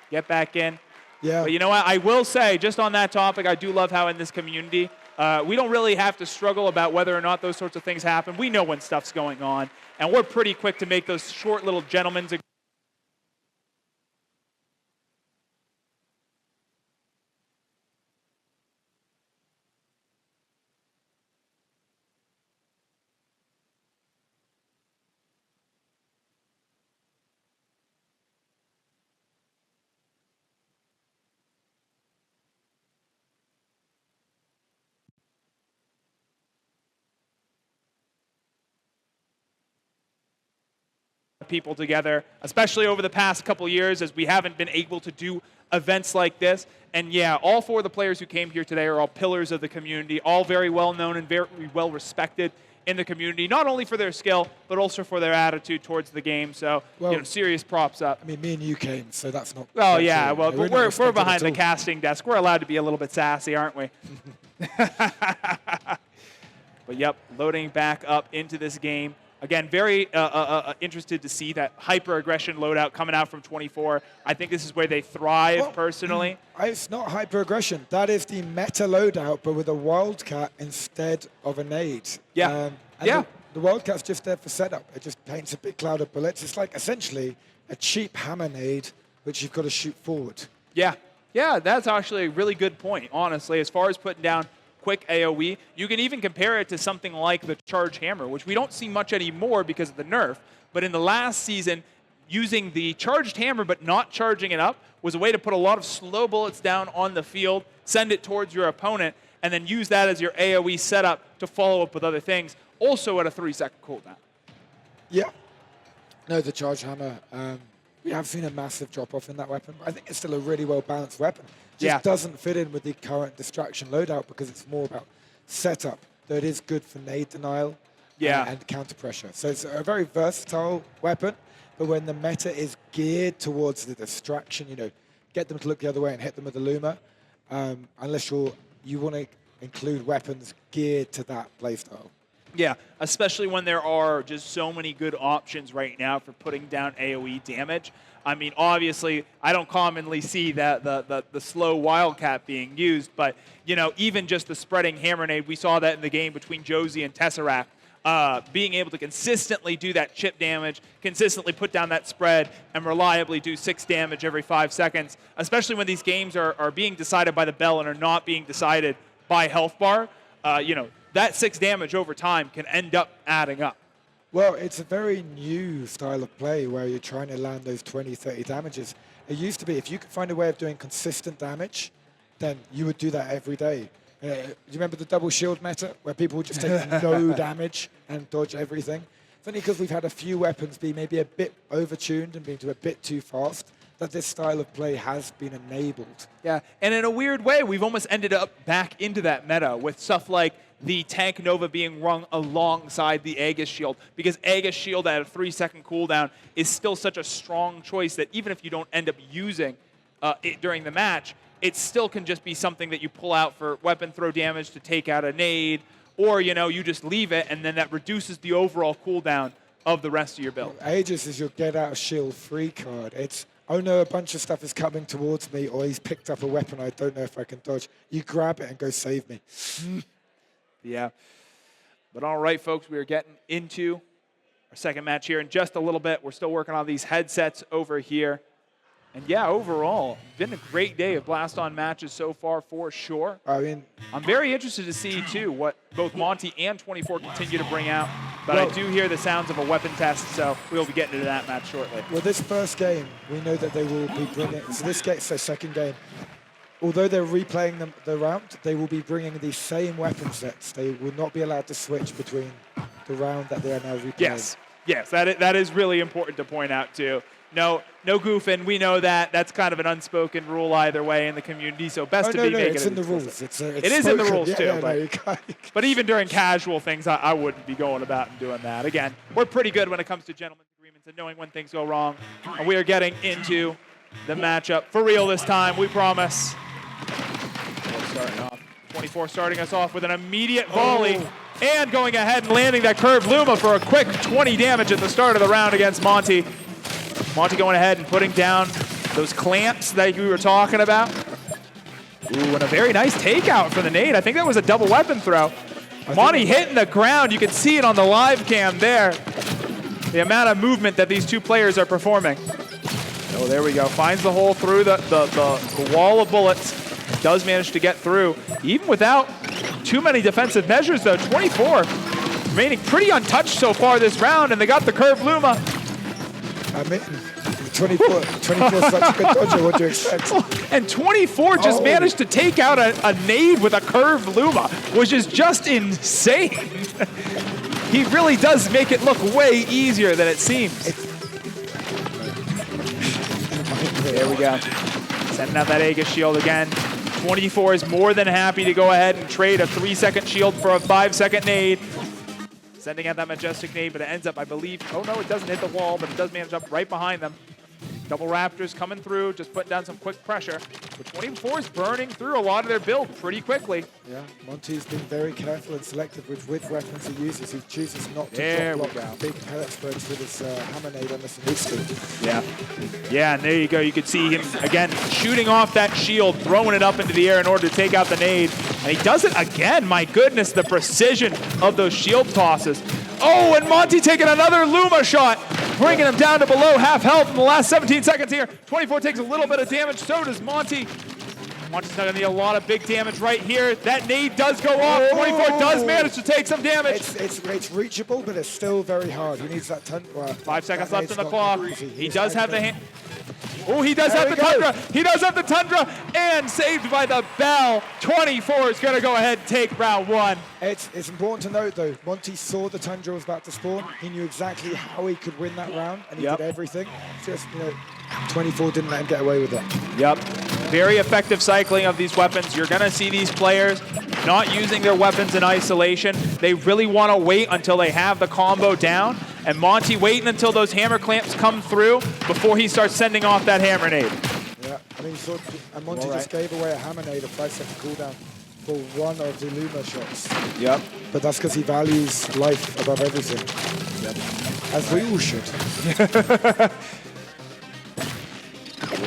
Get back in. Yeah. But you know what? I will say, just on that topic, I do love how in this community, we don't really have to struggle about whether or not those sorts of things happen. We know when stuff's going on, and we're pretty quick to make those short little gentlemen's people together, especially over the past couple years, as we haven't been able to do events like this. And yeah, all four of the players who came here today are all pillars of the community, all very well known and very well respected in the community, not only for their skill, but also for their attitude towards the game. So, well, you know, serious props up. I mean, me and you came, so that's not... Oh, yeah, well, we're behind the casting desk. We're allowed to be a little bit sassy, aren't we? But yep, loading back up into this game. Again, very interested to see that hyper-aggression loadout coming out from 24. I think this is where they thrive, personally. It's not hyper-aggression. That is the meta loadout, but with a Wildcat instead of a nade. Yeah. The Wildcat's just there for setup. It just paints a big cloud of bullets. It's like essentially a cheap hammer nade, which you've got to shoot forward. Yeah, that's actually a really good point, honestly, as far as putting down quick AoE. You can even compare it to something like the Charge Hammer, which we don't see much anymore because of the nerf. But in the last season, using the Charged Hammer but not charging it up was a way to put a lot of slow bullets down on the field, send it towards your opponent, and then use that as your AoE setup to follow up with other things, also at a 3-second cooldown. Yeah. No, the Charge Hammer, we have seen a massive drop-off in that weapon, but I think it's still a really well-balanced weapon. Just doesn't fit in with the current distraction loadout because it's more about setup, though it is good for nade denial and counter pressure. So it's a very versatile weapon, but when the meta is geared towards the distraction, get them to look the other way and hit them with the Luma, unless you want to include weapons geared to that playstyle. Yeah, especially when there are just so many good options right now for putting down AoE damage. I mean, obviously, I don't commonly see the slow Wildcat being used, but, even just the spreading Hammer Nade, we saw that in the game between Josie and Tesseract. Being able to consistently do that chip damage, consistently put down that spread, and reliably do 6 damage every 5 seconds, especially when these games are being decided by the bell and are not being decided by health bar, that 6 damage over time can end up adding up. Well, it's a very new style of play where you're trying to land those 20, 30 damages. It used to be, if you could find a way of doing consistent damage, then you would do that every day. Do you remember the double shield meta, where people would just take no damage and dodge everything? It's only because we've had a few weapons be maybe a bit overtuned and being a bit too fast that this style of play has been enabled. Yeah, and in a weird way, we've almost ended up back into that meta with stuff like the Tank Nova being rung alongside the Aegis Shield, because Aegis Shield at a 3-second cooldown is still such a strong choice that even if you don't end up using it during the match, it still can just be something that you pull out for weapon throw damage to take out a nade, or you just leave it, and then that reduces the overall cooldown of the rest of your build. Aegis is your get out of shield free card. It's, oh no, a bunch of stuff is coming towards me, or he's picked up a weapon I don't know if I can dodge. You grab it and go save me. Yeah. But all right, folks, we are getting into our second match here in just a little bit. We're still working on these headsets over here. And yeah, overall, been a great day of Blaston matches so far for sure. I mean, I'm very interested to see, too, what both Monty and 24 continue to bring out. But I do hear the sounds of a weapon test, so we'll be getting into that match shortly. Well, this first game, we know that they will be bringing, so this game's their second game. Although they're replaying the round, they will be bringing the same weapon sets. They will not be allowed to switch between the round that they are now replaying. Yes, that is really important to point out, too. No goofing. We know that. That's kind of an unspoken rule either way in the community, so best to be making it. It's in the rules. It is in the rules, too. But even during casual things, I wouldn't be going about and doing that. Again, we're pretty good when it comes to gentlemen's agreements and knowing when things go wrong. And we are getting into the matchup for real this time, we promise. 24 starting us off with an immediate volley and going ahead and landing that curved Luma for a quick 20 damage at the start of the round against Monty. Monty going ahead and putting down those clamps that we were talking about. Ooh, and a very nice takeout for the nade. I think that was a double weapon throw. Monty hitting the ground. You can see it on the live cam there. The amount of movement that these two players are performing. Oh, there we go. Finds the hole through the wall of bullets. Does manage to get through, even without too many defensive measures, though. 24 remaining pretty untouched so far this round, and they got the curved Luma. I mean, 24 is such a good dodger. What do you expect? And 24 just managed to take out a nade with a curved Luma, which is just insane. He really does make it look way easier than it seems. There we go. Sending out that Aegis shield again. 24 is more than happy to go ahead and trade a 3-second shield for a 5-second nade. Sending out that majestic nade, but it ends up, I believe, oh no, it doesn't hit the wall, but it does manage up right behind them. Double Raptors coming through, just putting down some quick pressure. But 24 is burning through a lot of their build pretty quickly. Yeah, Monty's been very careful and selective with which weapons he uses. He chooses not to drop big pellet spreads with his hammer nade unless he needs to. Yeah, and there you go. You could see him, again, shooting off that shield, throwing it up into the air in order to take out the nade. And he does it again. My goodness, the precision of those shield tosses. Oh, and Monty taking another Luma shot, bringing him down to below half health in the last 17 seconds here. 24 takes a little bit of damage, so does Monty. Monty's not gonna need a lot of big damage right here. That nade does go off. 24 does manage to take some damage. It's reachable, but it's still very hard. He needs that 10. 5 seconds left on the clock. He does have the hand. Oh, he does have There the we go. Tundra. He does have the Tundra, and saved by the bell. 24 is going to go ahead and take round one. It's important to note, though, Monty saw the Tundra was about to spawn. He knew exactly how he could win that round, and he Yep. did everything. Just, 24 didn't let him get away with it. Yep. Very effective cycling of these weapons. You're going to see these players not using their weapons in isolation. They really want to wait until they have the combo down. And Monty waiting until those hammer clamps come through before he starts sending off that hammer nade. Yeah, I mean, and Monty just gave away a hammer nade, a 5-second cooldown for one of the Luma shots. Yep. But that's because he values life above everything. Yep. As we all should.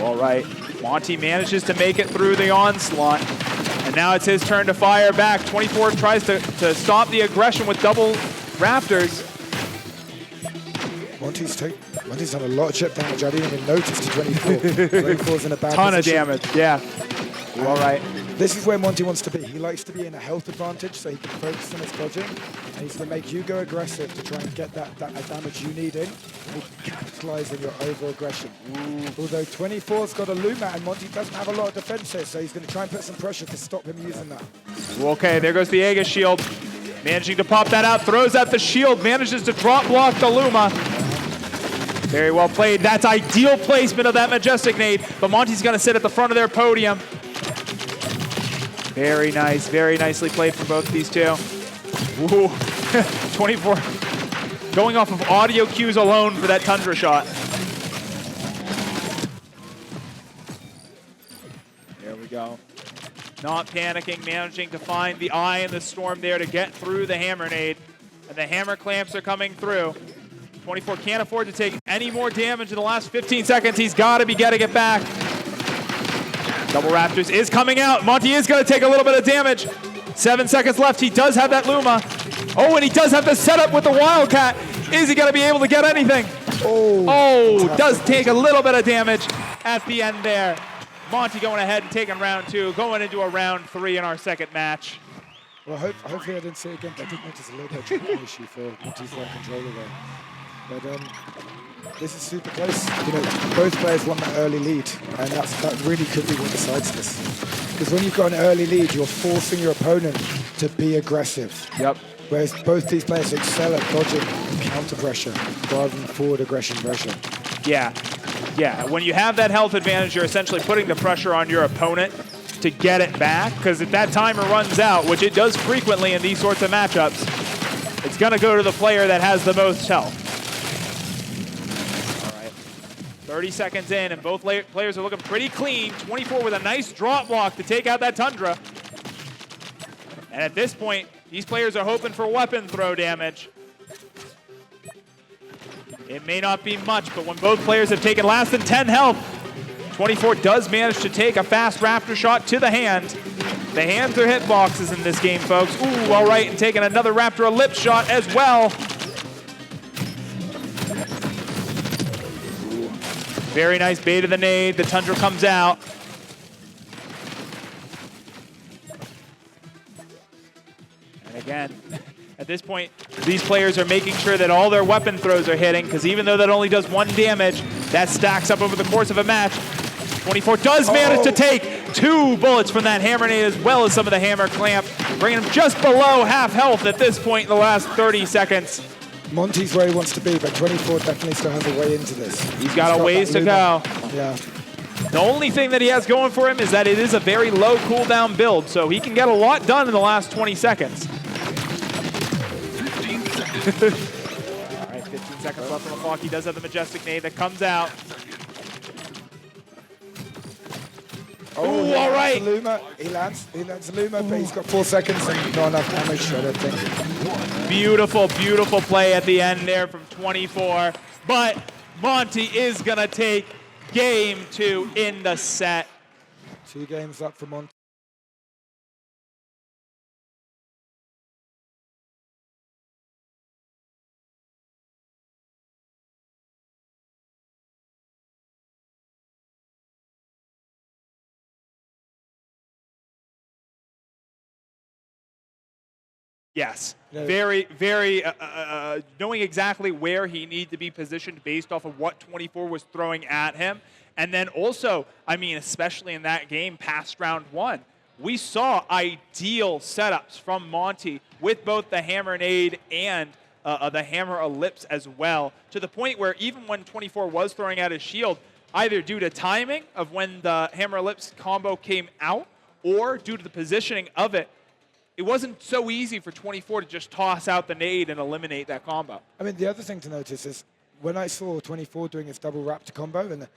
All right. Monty manages to make it through the onslaught. And now it's his turn to fire back. 24 tries to stop the aggression with double raptors. Monty's done a lot of chip damage. I didn't even notice to 24. 24's in a bad Ton of position. damage, yeah. All right. This is where Monty wants to be. He likes to be in a health advantage so he can focus on his dodging. And he's going to make you go aggressive to try and get that damage you need in. And he can capitalize on your over-aggression. Although 24's got a Luma and Monty doesn't have a lot of defense here, so he's going to try and put some pressure to stop him using that. Okay, there goes the Aegis shield. Managing to pop that out, throws out the shield, manages to drop block the Luma. Very well played. That's ideal placement of that Majestic Nade, but Monty's going to sit at the front of their podium. Very nice, very nicely played from both these two. Ooh, 24. Going off of audio cues alone for that Tundra shot. There we go. Not panicking, managing to find the eye in the storm there to get through the hammer nade. And the hammer clamps are coming through. 24 can't afford to take any more damage in the last 15 seconds. He's got to be getting it back. Double Raptors is coming out. Monty is going to take a little bit of damage. 7 seconds left. He does have that Luma. Oh, and he does have the setup with the Wildcat. Is he going to be able to get anything? Oh, does take a little bit of damage at the end there. Monty going ahead and taking round two, going into a round three in our second match. Well, hopefully I didn't say it again, but I did notice a little bit of tripping issue for Monty's right controller there. But this is super close. Both players want that early lead, and that really could be what decides this. Because when you've got an early lead, you're forcing your opponent to be aggressive. Yep. Whereas both these players excel at dodging counter pressure rather than forward aggression pressure. Yeah. Yeah, when you have that health advantage, you're essentially putting the pressure on your opponent to get it back, because if that timer runs out, which it does frequently in these sorts of matchups, it's going to go to the player that has the most health. All right, 30 seconds in, and both players are looking pretty clean. 24 with a nice drop block to take out that Tundra. And at this point, these players are hoping for weapon throw damage. It may not be much, but when both players have taken less than 10 health, 24 does manage to take a fast Raptor shot to the hand. The hands are hitboxes in this game, folks. Ooh, all right, and taking another Raptor lip shot as well. Ooh. Very nice bait of the nade. The Tundra comes out. And again, at this point, these players are making sure that all their weapon throws are hitting, because even though that only does 1 damage, that stacks up over the course of a match. 24 does manage to take 2 bullets from that hammer nade as well as some of the hammer clamp, bringing him just below half health at this point in the last 30 seconds. Monty's where he wants to be, but 24 definitely still has a way into this. He's got a ways to go. Yeah. The only thing that he has going for him is that it is a very low cooldown build, so he can get a lot done in the last 20 seconds. 15 seconds. All right, 15 seconds left on the clock. He does have the Majestic Nade that comes out. Oh, all right. He lands the Luma, but he's got 4 seconds and not enough damage, I don't think. Beautiful, beautiful play at the end there from 24. But Monty is going to take game 2 in the set. 2 games up for Monty. Yes, very, very, knowing exactly where he needed to be positioned based off of what 24 was throwing at him, And then also, I mean, especially in that game past round 1, we saw ideal setups from Monty with both the Hammer Nade and the Hammer Ellipse as well, to the point where even when 24 was throwing out his shield, either due to timing of when the Hammer Ellipse combo came out or due to the positioning of it, it wasn't so easy for 24 to just toss out the nade and eliminate that combo. I mean, the other thing to notice is when I saw 24 doing his double raptor combo and the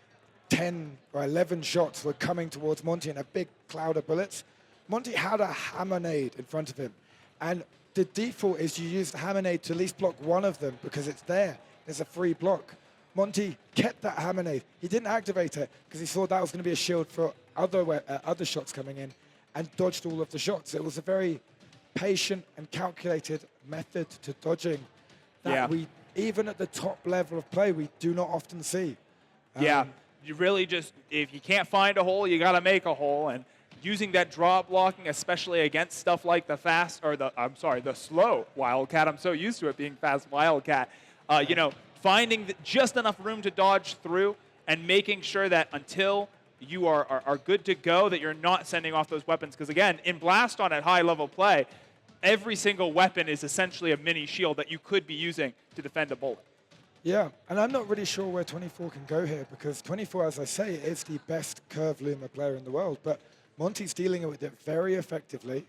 10 or 11 shots were coming towards Monty in a big cloud of bullets, Monty had a hammer nade in front of him. And the default is you use the hammer nade to at least block one of them because it's there. There's a free block. Monty kept that hammer nade. He didn't activate it because he thought that was going to be a shield for other shots coming in, and dodged all of the shots. It was a very patient and calculated method to dodging that we, even at the top level of play, we do not often see. You really just, if you can't find a hole, you got to make a hole. And using that draw blocking, especially against stuff like the slow Wildcat. I'm so used to it being fast Wildcat. You know, finding just enough room to dodge through and making sure that until you are good to go, that you're not sending off those weapons. Because again, in Blaston at high level play, every single weapon is essentially a mini shield that you could be using to defend a bullet. Yeah, and I'm not really sure where 24 can go here, because 24, as I say, is the best curve loomer player in the world, but Monty's dealing with it very effectively.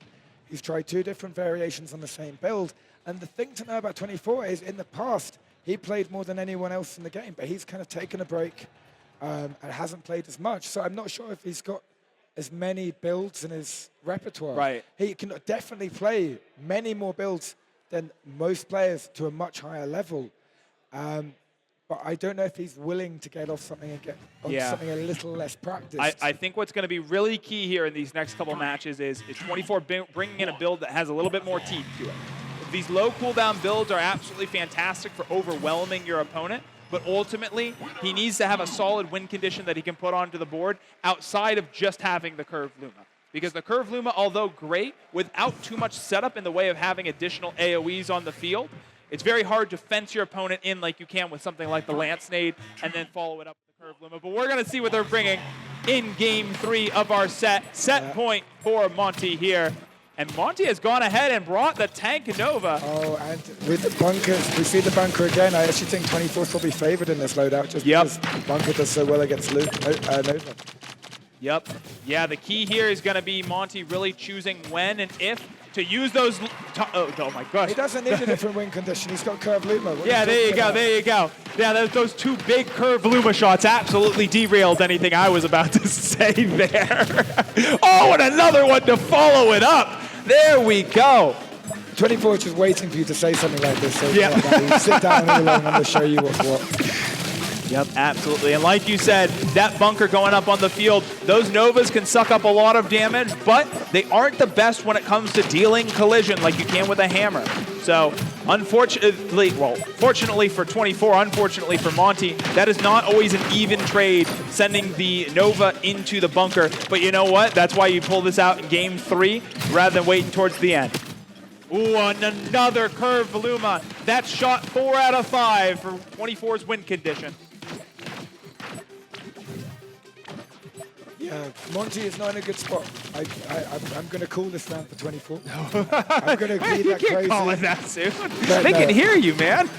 He's tried 2 different variations on the same build, and the thing to know about 24 is in the past, he played more than anyone else in the game, but he's kind of taken a break and hasn't played as much, so I'm not sure if he's got as many builds in his repertoire. Right. He can definitely play many more builds than most players to a much higher level. But I don't know if he's willing to get off something and get onto something a little less practiced. I think what's going to be really key here in these next couple matches is 24 bringing in a build that has a little bit more teeth to it. These low cooldown builds are absolutely fantastic for overwhelming your opponent, but ultimately, he needs to have a solid win condition that he can put onto the board outside of just having the Curved Luma. Because the Curved Luma, although great, without too much setup in the way of having additional AoEs on the field, it's very hard to fence your opponent in like you can with something like the Lance Nade and then follow it up with the Curved Luma. But we're going to see what they're bringing in Game 3 of our set. Set point for Monty here. And Monty has gone ahead and brought the Tank Nova. Oh, and with the bunkers, we see the bunker again. I actually think 24 is probably favored in this loadout just because bunker does so well against Nova. Yep. Yeah, the key here is going to be Monty really choosing when and if to use those. Oh my gosh. He doesn't need a different win condition. He's got Curved Luma. Yeah, there you go. There you go. Yeah, those 2 big Curved Luma shots absolutely derailed anything I was about to say there. Oh, and another one to follow it up. There we go. 24 is just waiting for you to say something like this. So you sit down and I'm going to show you what's what. Yep, absolutely. And like you said, that bunker going up on the field, those Novas can suck up a lot of damage, but they aren't the best when it comes to dealing collision like you can with a hammer. So, fortunately for 24, unfortunately for Monty, that is not always an even trade, sending the Nova into the bunker. But you know what? That's why you pull this out in Game 3 rather than waiting towards the end. Ooh, and another Curved Luma. That's shot 4 out of 5 for 24's win condition. Yeah, Monty is not in a good spot. I'm going to call this round for 24. I'm going to be that crazy. You can't call it that soon. They can hear you, man.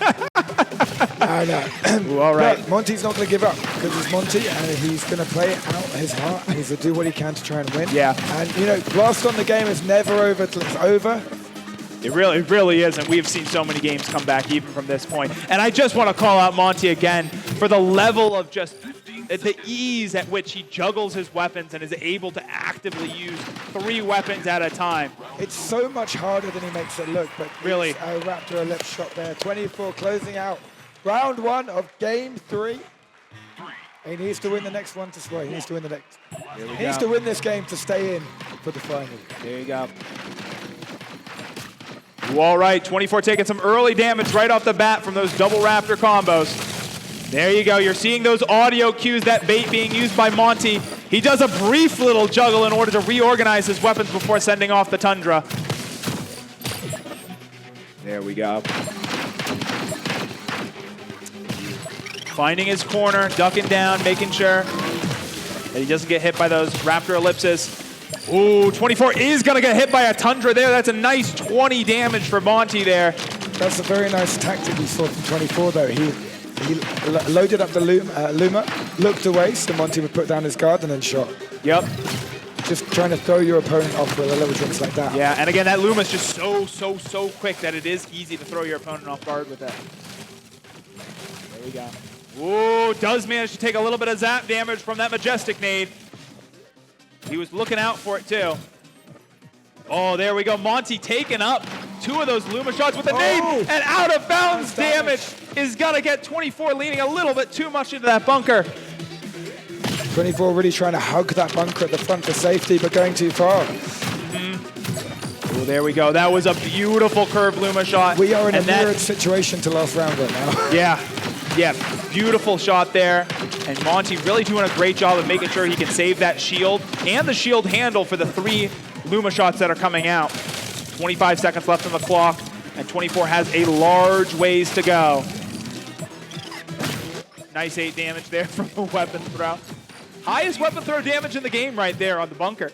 I know. Ooh, all right. But Monty's not going to give up because he's Monty and he's going to play it out his heart and he's going to do what he can to try and win. Yeah. And, you know, Blast on the game is never over till it's over. It really is, and we've seen so many games come back even from this point. And I just want to call out Monty again for the level of just the ease at which he juggles his weapons and is able to actively use 3 weapons at a time. It's so much harder than he makes it look, but really, a Raptor Ellipse shot there. 24 closing out round 1 of Game 3. He needs to win the next one to sway. He needs to win the next. He needs to win this game to stay in for the final. There you go. All right, 24 taking some early damage right off the bat from those double Raptor combos. There you go. You're seeing those audio cues, that bait being used by Monty. He does a brief little juggle in order to reorganize his weapons before sending off the Tundra. There we go. Finding his corner, ducking down, making sure that he doesn't get hit by those Raptor ellipses. Ooh, 24 is going to get hit by a Tundra there. That's a nice 20 damage for Monty there. That's a very nice tactic we saw from 24, though. He loaded up the Luma, looked away, so Monty would put down his guard and then shot. Yep. Just trying to throw your opponent off with a little drinks like that. Yeah, and again, that Luma's just so quick that it is easy to throw your opponent off guard with that. There we go. Ooh, does manage to take a little bit of zap damage from that Majestic nade. He was looking out for it, too. Oh, there we go. Monty taking up 2 of those Luma shots with a nade, and out of bounds damage is going to get 24 leaning a little bit too much into that bunker. 24 really trying to hug that bunker at the front for safety, but going too far. Oh, there we go. That was a beautiful curved Luma shot. We are in a mirrored situation to last round right now. Yeah, beautiful shot there. And Monty really doing a great job of making sure he can save that shield and the shield handle for the 3 Luma shots that are coming out. 25 seconds left on the clock, and 24 has a large ways to go. Nice 8 damage there from the weapon throw. Highest weapon throw damage in the game right there on the bunker.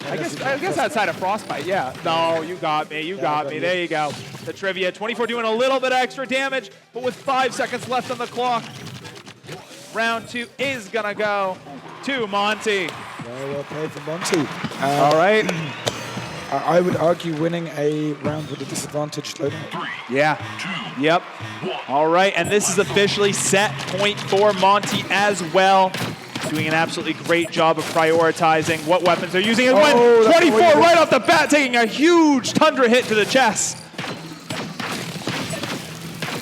I guess outside of Frostbite, yeah. No, you got me, you got me. There you go. The trivia, 24 doing a little bit extra damage, but with 5 seconds left on the clock. Round 2 is gonna go to Monty. Very well played for Monty. All right. I would argue winning a round with a disadvantaged loadout. Yeah. Yep. All right, and this is officially set point for Monty as well. Doing an absolutely great job of prioritizing what weapons they're using. And when 24 right off the bat, taking a huge Tundra hit to the chest.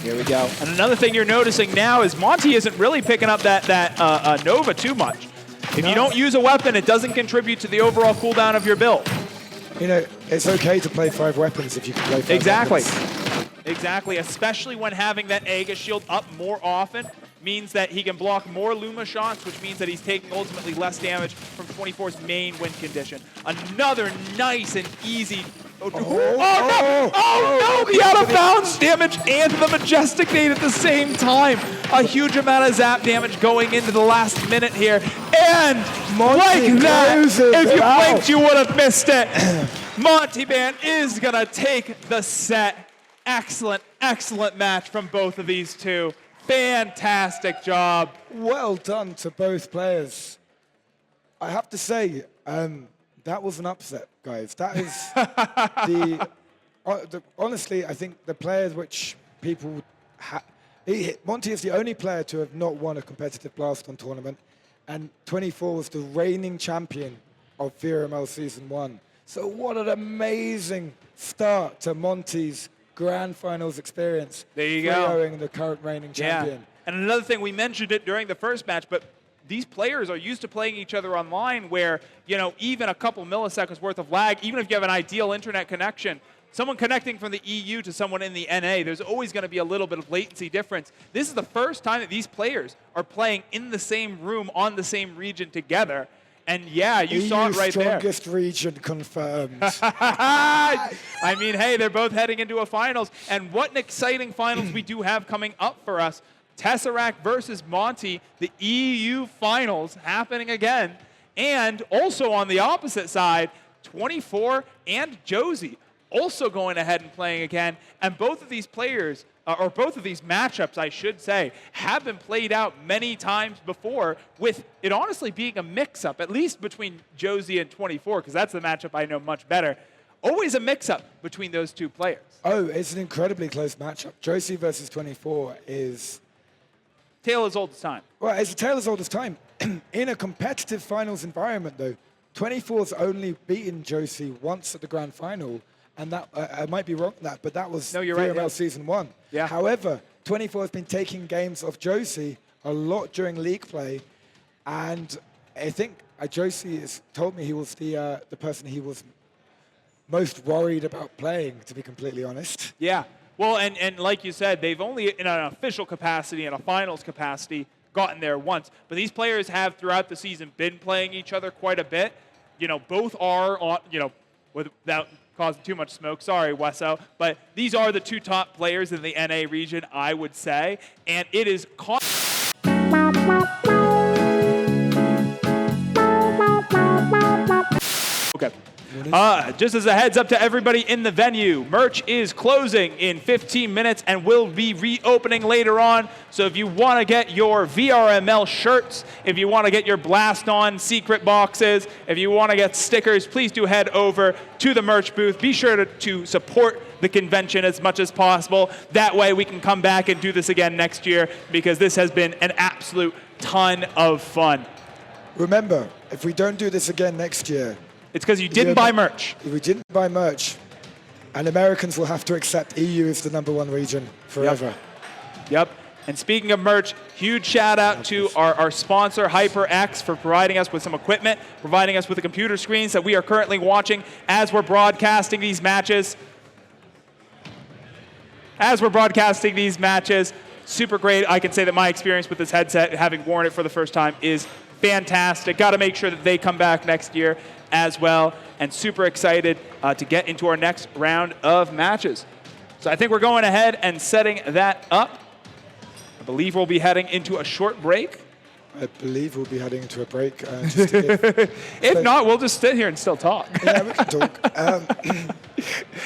Here we go. And another thing you're noticing now is Monty isn't really picking up that Nova too much. If you don't use a weapon, it doesn't contribute to the overall cooldown of your build. You know, it's okay to play 5 weapons if you can play 5 weapons. Exactly, especially when having that Aegis shield up more often means that he can block more Luma shots, which means that he's taking ultimately less damage from 24's main win condition. Another nice and easy... Oh, no! The out of bounds damage and the Majestic nade at the same time. A huge amount of zap damage going into the last minute here. And like that, if you blinked, you would have missed it. Monty Band is going to take the set. Excellent, excellent match from both of these two. Fantastic job. Well done to both players. I have to say, that was an upset, guys. That is honestly, I think the players which people Monty is the only player to have not won a competitive Blaston tournament, and 24 was the reigning champion of VRML Season 1. So what an amazing start to Monty's Grand Finals experience. There you go. 3-0ing the current reigning champion. Yeah. And another thing, we mentioned it during the first match, but these players are used to playing each other online where, you know, even a couple milliseconds worth of lag, even if you have an ideal internet connection, someone connecting from the EU to someone in the NA, there's always going to be a little bit of latency difference. This is the first time that these players are playing in the same room on the same region together. And yeah, you saw it right there. Strongest region confirmed. I mean, hey, they're both heading into a finals. And what an exciting finals we do have coming up for us. Tesseract versus Monty, the EU finals happening again. And also on the opposite side, 24 and Josie also going ahead and playing again. And both of these players, or both of these matchups, I should say, have been played out many times before, with it honestly being a mix-up, at least between Josie and 24, because that's the matchup I know much better. Always a mix-up between those two players. Oh, it's an incredibly close matchup. Josie versus 24 is... Tale as old as time. Well, it's a tale as old as time. In a competitive finals environment, though, 24's only beaten Josie once at the grand final, and that I might be wrong on that, but that was VRML Season 1. Yeah. However, 24 has been taking games of Josie a lot during league play, and I think Josie has told me he was the person he was most worried about playing, to be completely honest. Yeah. Well, and like you said, they've only, in an official capacity and a finals capacity, gotten there once. But these players have, throughout the season, been playing each other quite a bit. You know, both are, on, you know, without causing too much smoke. Sorry, Wesso. But these are the two top players in the NA region, I would say. And it is... Okay. Just as a heads up to everybody in the venue, merch is closing in 15 minutes and will be reopening later on. So if you want to get your VRML shirts, if you want to get your Blaston secret boxes, if you want to get stickers, please do head over to the merch booth. Be sure to support the convention as much as possible. That way we can come back and do this again next year, because this has been an absolute ton of fun. Remember, if we don't do this again next year, it's because you didn't buy merch. If we didn't buy merch, and Americans will have to accept EU as the #1 region forever. Yep. And speaking of merch, huge shout out to our sponsor, HyperX, for providing us with some equipment, providing us with the computer screens that we are currently watching as we're broadcasting these matches. Super great. I can say that my experience with this headset, having worn it for the first time, is fantastic. Got to make sure that they come back next year as well, and super excited to get into our next round of matches. So I think we're going ahead and setting that up. I believe we'll be heading into a short break. I believe we'll be heading into a break. If not, we'll just sit here and still talk. Yeah, we can talk.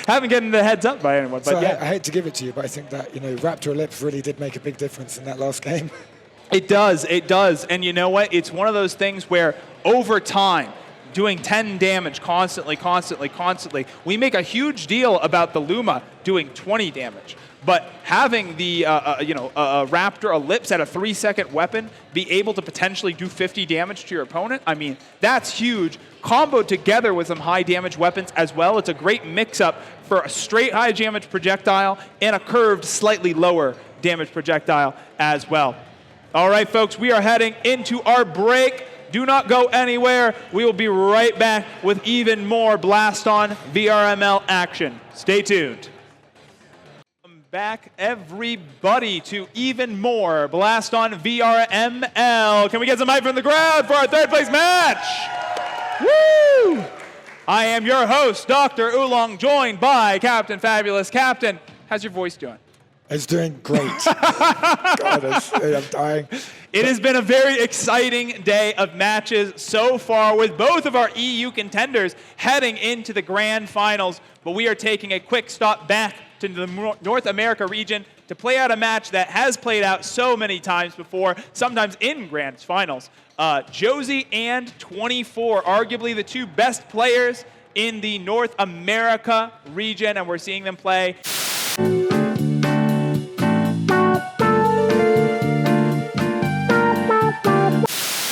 Haven't gotten the heads up by anyone, but so yeah. I hate to give it to you, but I think that Raptor Ellipse really did make a big difference in that last game. It does. And you know what? It's one of those things where over time, doing 10 damage constantly, we make a huge deal about the Luma doing 20 damage. But having the Raptor Ellipse at a 3-second weapon be able to potentially do 50 damage to your opponent, I mean, that's huge. Comboed together with some high damage weapons as well, it's a great mix-up for a straight high damage projectile and a curved, slightly lower damage projectile as well. All right, folks, we are heading into our break. Do not go anywhere. We will be right back with even more Blaston VRML action. Stay tuned. Welcome back, everybody, to even more Blaston VRML. Can we get some hype from the crowd for our third place match? Woo! I am your host, Dr. Oolong, joined by Captain Fabulous. Captain, how's your voice doing? It's doing great. God, I'm dying. It has been a very exciting day of matches so far, with both of our EU contenders heading into the grand finals. But we are taking a quick stop back to the North America region to play out a match that has played out so many times before, sometimes in grand finals. Josie and 24, arguably the two best players in the North America region, and we're seeing them play.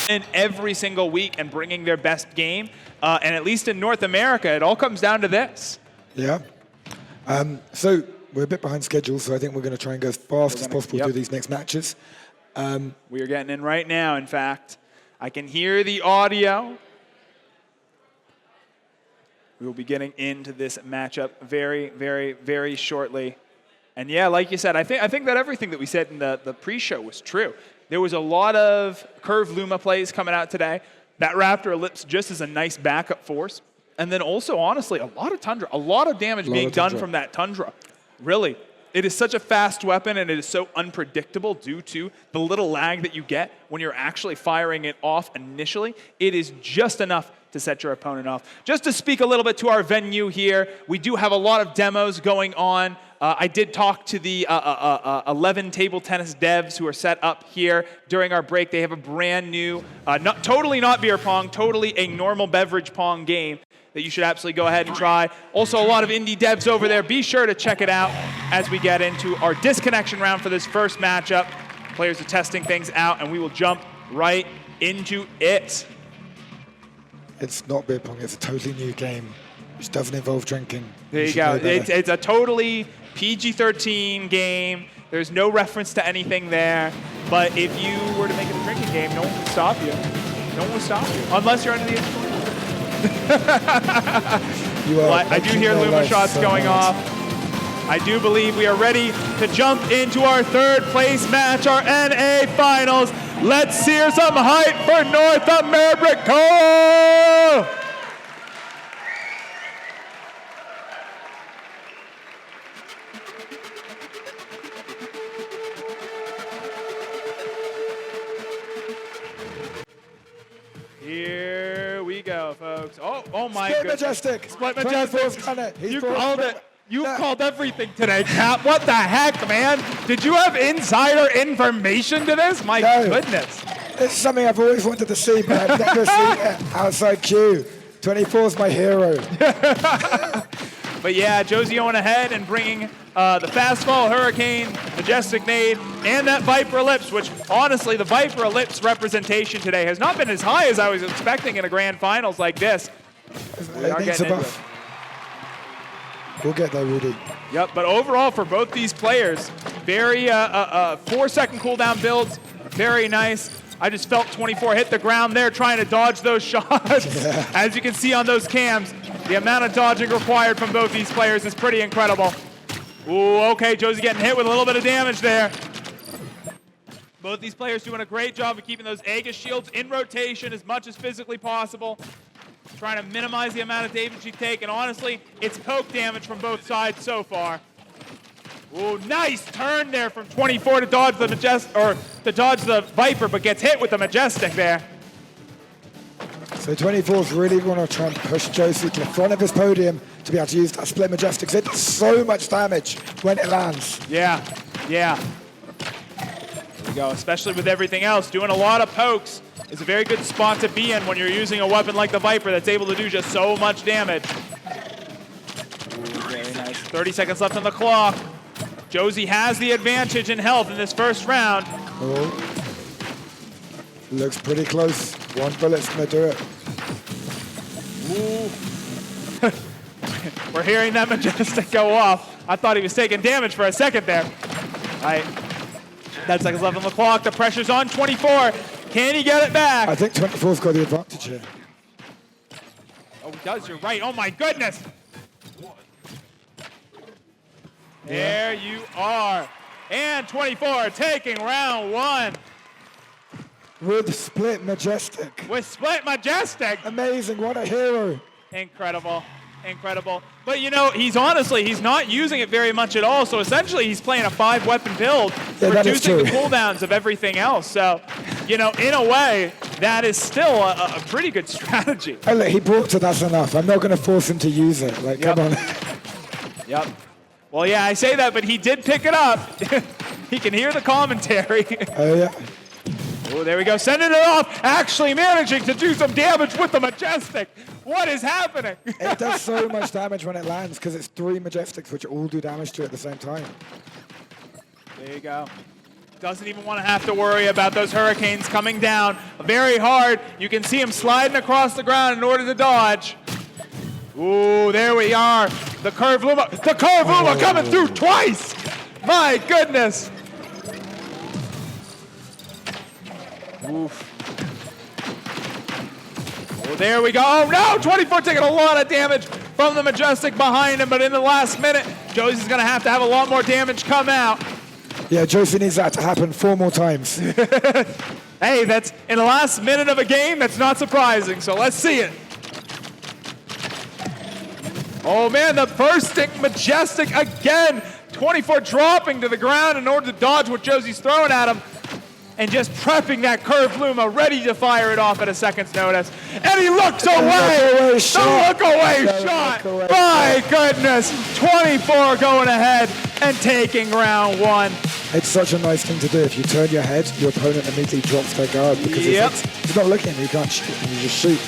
In every single week and bringing their best game. And at least in North America, it all comes down to this. Yeah. So we're a bit behind schedule, so I think we're going to try and go as fast as possible through these next matches. We are getting in right now, in fact. I can hear the audio. We will be getting into this matchup very, very, very shortly. And yeah, like you said, I think that everything that we said in the pre-show was true. There was a lot of curved Luma plays coming out today. That Raptor Ellipse just is a nice backup force. And then also, honestly, a lot of Tundra. A lot of damage being done from that Tundra. Really. It is such a fast weapon, and it is so unpredictable due to the little lag that you get when you're actually firing it off initially. It is just enough to set your opponent off. Just to speak a little bit to our venue here, we do have a lot of demos going on. I did talk to the 11 table tennis devs who are set up here during our break. They have a brand new, totally not beer pong, totally a normal beverage pong game that you should absolutely go ahead and try. Also, a lot of indie devs over there. Be sure to check it out as we get into our disconnection round for this first matchup. Players are testing things out, and we will jump right into it. It's not beer pong. It's a totally new game, which doesn't involve drinking. There you go. It's a totally PG-13 game. There's no reference to anything there. But if you were to make it a drinking game, no one would stop you. No one would stop you, unless you're under the influence. I do hear Luma shots going off. I do believe we are ready to jump into our third place match, our NA Finals. Let's hear some hype for North America! Oh my Split goodness. Majestic. Split 24's Majestic. done it. He's You brought called split- it. You Yeah. called everything today, Cap. What the heck, man? Did you have insider information to this? My No. goodness. It's something I've always wanted to see, but I've never seen it outside Q. 24's my hero. But yeah, Josie Owen ahead and bringing the Fastball Hurricane, Majestic Nade, and that Viper Ellipse, which honestly, the Viper Ellipse representation today has not been as high as I was expecting in a grand finals like this. We are It needs a getting into buff. We'll get there, Rudy. Yep, but overall for both these players, very 4-second cooldown builds, very nice. I just felt 24 hit the ground there trying to dodge those shots. Yeah. As you can see on those cams, the amount of dodging required from both these players is pretty incredible. Ooh, okay, Josie getting hit with a little bit of damage there. Both these players doing a great job of keeping those Aegis shields in rotation as much as physically possible. Trying to minimize the amount of damage you take, and honestly, it's poke damage from both sides so far. Ooh, nice turn there from 24 to dodge the to dodge the Viper, but gets hit with the Majestic there. So 24's really going to try and push Josie to the front of his podium to be able to use that split Majestic. It does so much damage when it lands. Yeah, yeah. There we go, especially with everything else. Doing a lot of pokes is a very good spot to be in when you're using a weapon like the Viper that's able to do just so much damage. Ooh, very nice. 30 seconds left on the clock. Josie has the advantage in health in this first round. Oh. Looks pretty close. One bullet's going to do it. Ooh. We're hearing that Majestic go off. I thought he was taking damage for a second there. All right. 10 seconds left on the clock. The pressure's on 24. Can he get it back? I think 24's got the advantage here. Oh, he does. You're right. Oh, my goodness. There you are. And 24 taking round one With split Majestic. with Split Majestic. Amazing, what a hero. Incredible. Incredible. But, you know, he's not using it very much at all. So, essentially, he's playing a 5-weapon build, Yeah, that is reducing the true. cooldowns of everything else. So, you know, in a way, that is still a pretty good strategy. Oh, look, he brought it, that's enough. I'm not going to force him to use it. Like, Yep. come on. Yep. Well, yeah, I say that, but he did pick it up. He can hear the commentary. Oh, yeah. Oh, there we go. Sending it off. Actually managing to do some damage with the Majestic. What is happening? It does so much damage when it lands because it's 3 Majestics which all do damage to it at the same time. There you go. Doesn't even want to have to worry about those Hurricanes coming down very hard. You can see him sliding across the ground in order to dodge. Ooh, there we are. The Curve Luma. The Curve Luma coming through twice. My goodness. Oof. Oh, there we go. Oh, no. 24 taking a lot of damage from the Majestic behind him, but in the last minute, Josie's going to have a lot more damage come out. Yeah, Josie needs that to happen 4 more times. Hey, that's in the last minute of a game. That's not surprising, so let's see it. Oh, man, the bursting Majestic again. 24 dropping to the ground in order to dodge what Josie's throwing at him. And just prepping that Curve Luma, ready to fire it off at a second's notice. And he looks away! look-away shot. The look-away The shot! look-away My goodness! 24 going ahead and taking round one. It's such a nice thing to do. If you turn your head, your opponent immediately drops their guard because Yep. he's not looking, you can't shoot, and you just shoot.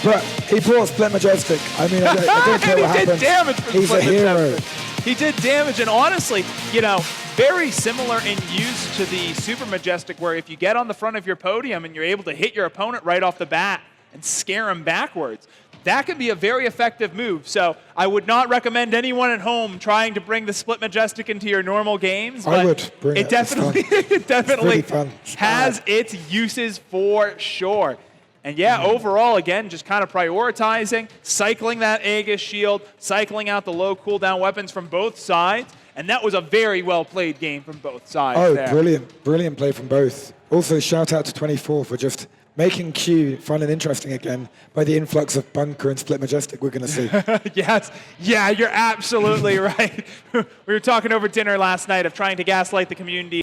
But he brought Split Majestic. I mean, I don't care And what he did happens. damage for He's a Split hero. Majestic. He did damage, and honestly, you know, very similar in use to the Super Majestic, where if you get on the front of your podium and you're able to hit your opponent right off the bat and scare him backwards, that can be a very effective move. So I would not recommend anyone at home trying to bring the Split Majestic into your normal games. I But would bring it. It's fun. it definitely really fun. It's has bad. its uses for sure. And yeah, overall, again, just kind of prioritizing, cycling that Aegis shield, cycling out the low cooldown weapons from both sides. And that was a very well-played game from both sides Oh, there. brilliant. Brilliant play from both. Also, shout out to 24 for just making Q fun and interesting again by the influx of Bunker and Split Majestic we're going to see. Yes. Yeah, you're absolutely right. We were talking over dinner last night of trying to gaslight the community.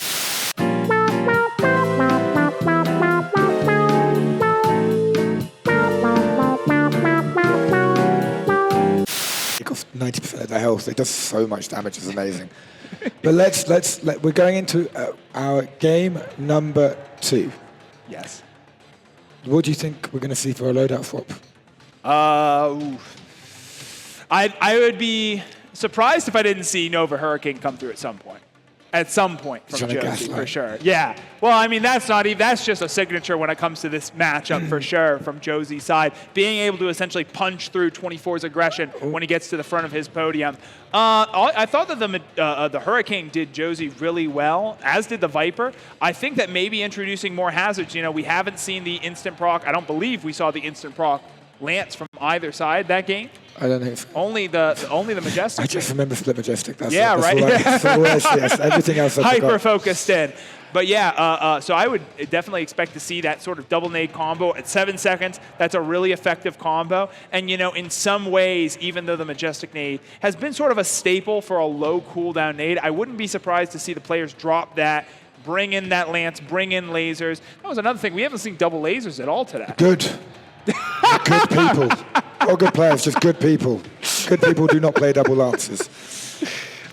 90% of their health. It does so much damage. It's amazing. But we're going into our game number 2. Yes. What do you think we're going to see for a loadout swap? I would be surprised if I didn't see Nova Hurricane come through at some point. At some point from Josie, for sure. Yeah. Well, I mean, that's just a signature when it comes to this matchup, for sure, from Josie's side. Being able to essentially punch through 24's aggression when he gets to the front of his podium. I thought that the Hurricane did Josie really well, as did the Viper. I think that maybe introducing more hazards, we haven't seen the instant proc. I don't believe we saw the instant proc Lance from either side that game. I don't think so. Only the Majestic. I just remember Split Majestic. That's right. Yes, everything else I hyper focused in. But yeah, so I would definitely expect to see that sort of double nade combo at 7 seconds. That's a really effective combo. And in some ways, even though the Majestic nade has been sort of a staple for a low cooldown nade, I wouldn't be surprised to see the players drop that, bring in that Lance, bring in lasers. That was another thing. We haven't seen double lasers at all today. Good. Good people. All good players, just good people. Good people do not play double lances.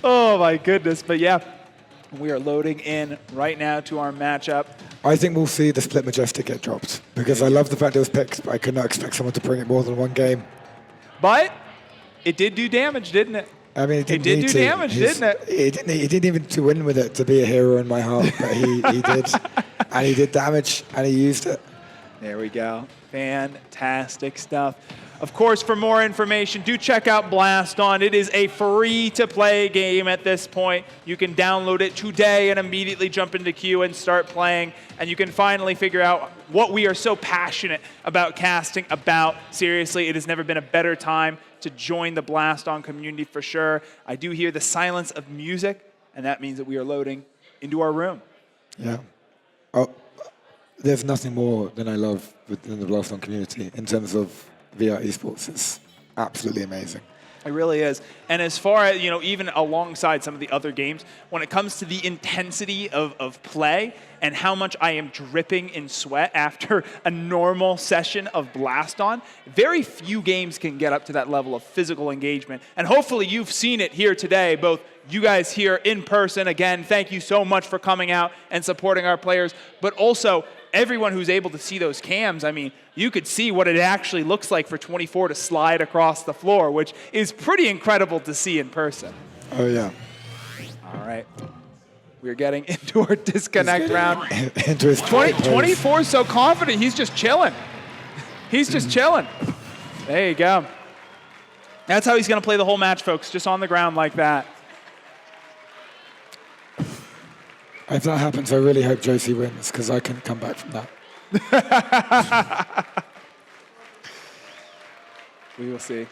Oh my goodness. But yeah, we are loading in right now to our matchup. I think we'll see the Split Majestic get dropped because I love the fact it was picked, but I could not expect someone to bring it more than one game. But it did do damage, didn't it? I mean, it did do damage, didn't it? He didn't even to win with it to be a hero in my heart, but he did. And he did damage, and he used it. There we go. Fantastic stuff. Of course, for more information, do check out Blaston. It is a free-to-play game at this point. You can download it today and immediately jump into queue and start playing. And you can finally figure out what we are so passionate about casting about. Seriously, it has never been a better time to join the Blaston community for sure. I do hear the silence of music, and that means that we are loading into our room. Yeah. Oh, there's nothing more than I love within the Blaston community in terms of VR esports. It's absolutely amazing. It really is. And as far as, even alongside some of the other games, when it comes to the intensity of play and how much I am dripping in sweat after a normal session of Blaston, very few games can get up to that level of physical engagement. And hopefully you've seen it here today, both you guys here in person. Again, thank you so much for coming out and supporting our players, but also everyone who's able to see those cams. I mean, you could see what it actually looks like for 24 to slide across the floor, which is pretty incredible to see in person. Oh, yeah. All right. We're getting into our disconnect round. Into his 24 is so confident. He's just chilling. He's just chilling. There you go. That's how he's going to play the whole match, folks, just on the ground like that. If that happens, I really hope Josie wins because I can come back from that. We will see.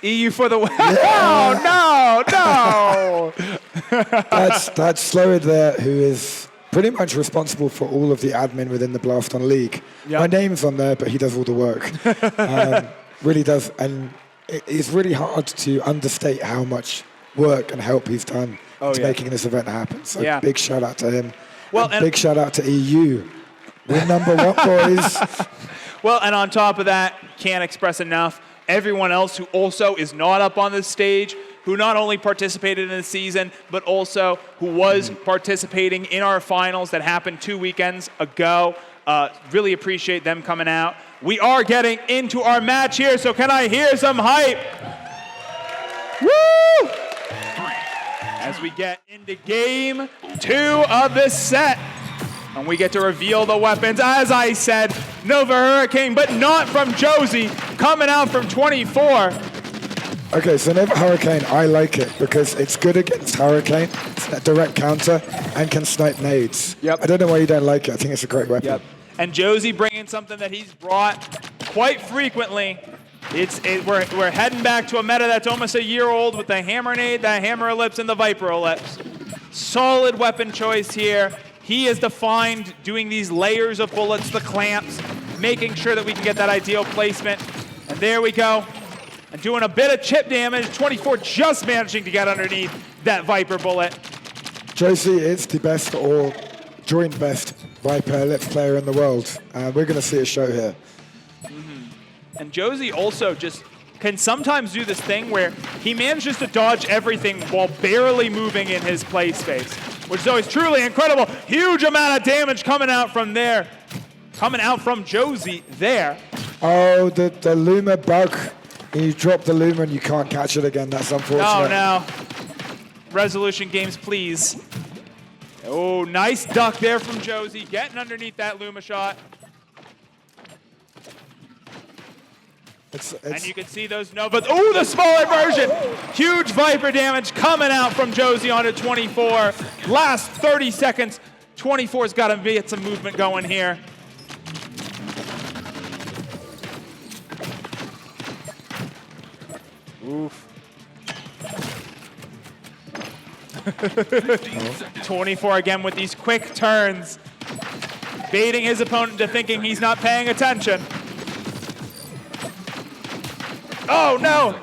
EU for the win. Yeah. Oh, no. That's Sloyd there, who is pretty much responsible for all of the admin within the Blaston League. Yep. My name's on there, but he does all the work. Really does. And it's really hard to understate how much work and help he's done to making this event happen. So big shout out to him. Well, and big shout out to EU. We're #1, boys. Well, and on top of that, can't express enough everyone else who also is not up on this stage, who not only participated in the season, but also who was participating in our finals that happened 2 weekends ago. Really appreciate them coming out. We are getting into our match here, so can I hear some hype? Woo! As we get into game 2 of this set. And we get to reveal the weapons. As I said, Nova Hurricane, but not from Josie, coming out from 24. Okay, so Nova Hurricane, I like it because it's good against Hurricane. It's a direct counter and can snipe nades. Yep. I don't know why you don't like it. I think it's a great weapon. Yep. And Josie bringing something that he's brought quite frequently. We're heading back to a meta that's almost a year old with the Hammer Nade, the Hammer Ellipse, and the Viper Ellipse. Solid weapon choice here. He has defined doing these layers of bullets, the clamps, making sure that we can get that ideal placement. And there we go. And doing a bit of chip damage. 24 just managing to get underneath that Viper bullet. Josie is the best or joint best Viper Ellipse player in the world. We're going to see a show here. And Josie also just can sometimes do this thing where he manages to dodge everything while barely moving in his play space, which is always truly incredible. Huge amount of damage coming out from there. Coming out from Josie there. Oh, the Luma bug. You drop the Luma and you can't catch it again. That's unfortunate. Oh, no. Resolution games, please. Oh, nice duck there from Josie. Getting underneath that Luma shot. And you can see those Novas. Oh, the smaller version. Huge Viper damage coming out from Josie onto 24. Last 30 seconds. 24's got to get some movement going here. Oof. 24 again with these quick turns. Baiting his opponent into thinking he's not paying attention. Oh, no.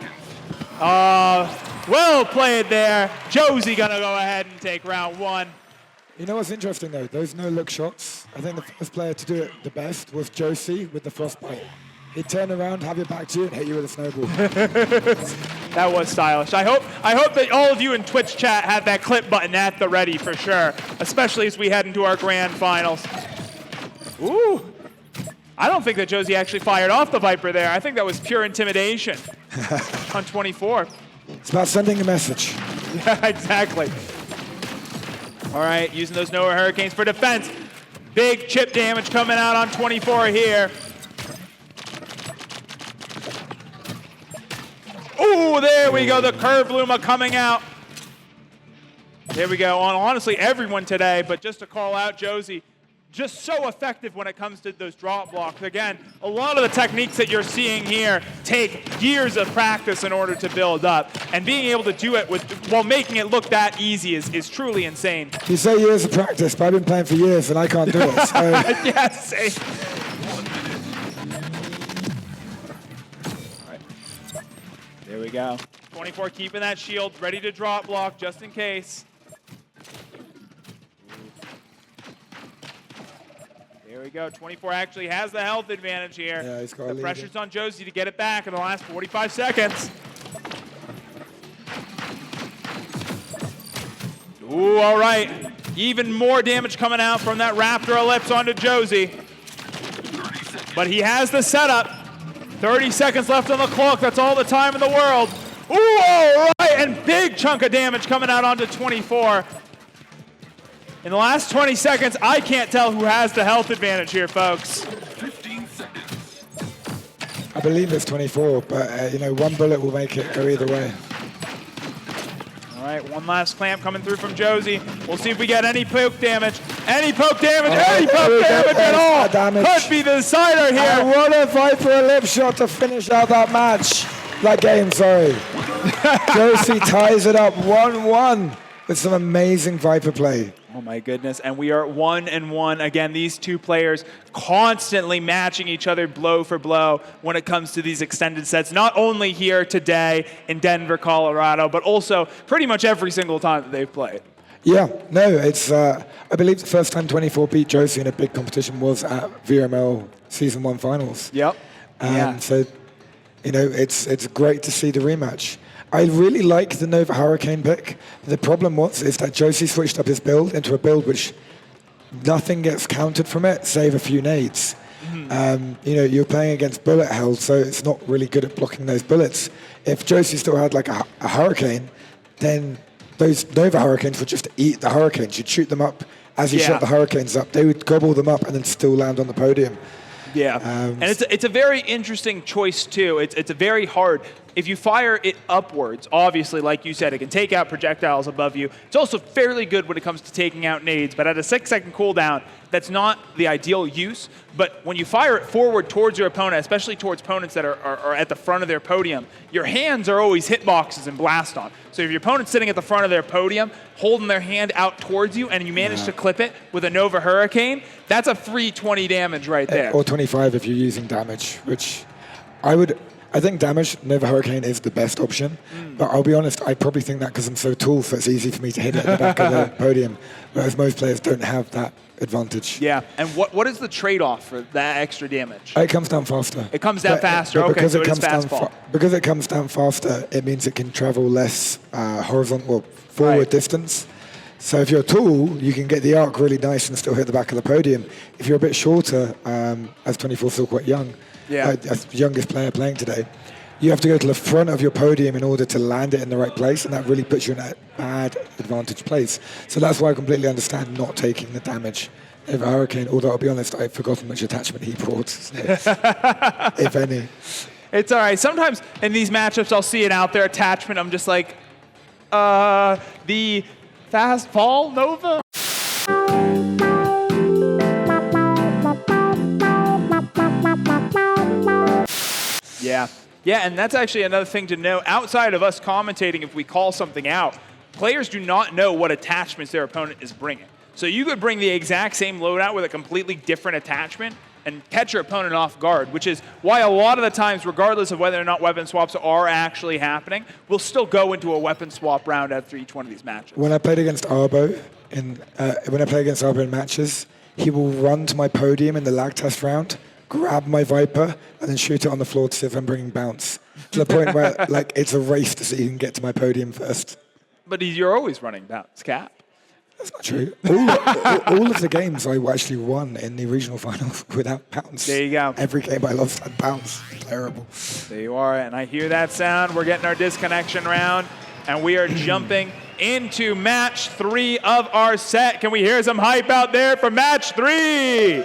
Well played there. Josie gonna go ahead and take round one. You know what's interesting, though? Those no-look shots, I think the first player to do it the best was Josie with the frostbite. He'd turn around, have your back to you, and hit you with a snowball. That was stylish. I hope that all of you in Twitch chat had that clip button at the ready for sure, especially as we head into our grand finals. Ooh. I don't think that Josie actually fired off the Viper there. I think that was pure intimidation on 24. It's about sending a message. Yeah, exactly. All right, using those Nova Hurricanes for defense. Big chip damage coming out on 24 here. Ooh, there we go. The curved Luma coming out. There we go. On honestly everyone today, but just to call out Josie, just so effective when it comes to those drop blocks. Again, a lot of the techniques that you're seeing here take years of practice in order to build up. And being able to do it while making it look that easy is truly insane. You say years of practice, but I've been playing for years and I can't do it. So. Yes, same. All right. There we go. 24 keeping that shield, ready to drop block just in case. There we go. 24 actually has the health advantage here. Yeah, he's got the pressure's on Josie to get it back in the last 45 seconds. Ooh, all right. Even more damage coming out from that Raptor Ellipse onto Josie. But he has the setup. 30 seconds left on the clock. That's all the time in the world. Ooh, all right. And big chunk of damage coming out onto 24. In the last 20 seconds, I can't tell who has the health advantage here, folks. 15 seconds. I believe it's 24, but one bullet will make it go either way. All right, one last clamp coming through from Josie. We'll see if we get any poke damage. Any poke damage, any poke damage at all. Could be the decider here. And what a Viper Ellipse shot to finish out that match. That game, sorry. Josie ties it up 1-1 with some amazing Viper play. Oh my goodness, and we are 1-1. Again, these two players constantly matching each other blow for blow when it comes to these extended sets, not only here today in Denver, Colorado, but also pretty much every single time that they've played. Yeah, no, it's, I believe the first time 24 beat Josie in a big competition was at VRML Season 1 Finals. Yep. So, it's great to see the rematch. I really like the Nova Hurricane pick. The problem is that Josie switched up his build into a build which nothing gets countered from it, save a few nades. You're playing against bullet hell, so it's not really good at blocking those bullets. If Josie still had like a Hurricane, then those Nova Hurricanes would just eat the Hurricanes. You'd shoot them up as you shot the Hurricanes up. They would gobble them up and then still land on the podium. Yeah, and it's a very interesting choice too. It's a very hard. If you fire it upwards, obviously, like you said, it can take out projectiles above you. It's also fairly good when it comes to taking out nades, but at a 6-second cooldown, that's not the ideal use. But when you fire it forward towards your opponent, especially towards opponents that are at the front of their podium, your hands are always hitboxes in Blaston. So if your opponent's sitting at the front of their podium, holding their hand out towards you, and you manage to clip it with a Nova Hurricane, that's a free 20 damage right there. Or 25 if you're using damage, which I would I think damage, Nova Hurricane is the best option. But I'll be honest, I probably think that because I'm so tall, so it's easy for me to hit it at the back of the podium, whereas most players don't have that advantage. Yeah, and what is the trade-off for that extra damage? It comes down faster. It comes down faster, okay, so it is fastball. Because it comes down faster, it means it can travel less horizontal, forward distance. So if you're tall, you can get the arc really nice and still hit the back of the podium. If you're a bit shorter, as 24 still quite young, as the youngest player playing today, you have to go to the front of your podium in order to land it in the right place, and that really puts you in a bad advantage place. So that's why I completely understand not taking the damage of Hurricane, although I'll be honest, I've forgotten which attachment he brought, so, if any. It's all right. Sometimes in these matchups, I'll see an out there attachment. I'm just like, the fastball Nova? Yeah. Yeah, and that's actually another thing to know. Outside of us commentating, if we call something out, players do not know what attachments their opponent is bringing. So you could bring the exact same loadout with a completely different attachment and catch your opponent off guard, which is why a lot of the times, regardless of whether or not weapon swaps are actually happening, we'll still go into a weapon swap round after each one of these matches. When I played against Arbo in matches, he will run to my podium in the lag test round, grab my Viper, and then shoot it on the floor to see if I'm bringing bounce. To the point where like it's a race to see who can get to my podium first. But you're always running bounce, Cap. That's not true. All of the games I actually won in the regional finals without bounce. There you go. Every game I lost had bounce. Terrible. There you are, and I hear that sound. We're getting our disconnection round, and we are jumping into match 3 of our set. Can we hear some hype out there for match 3?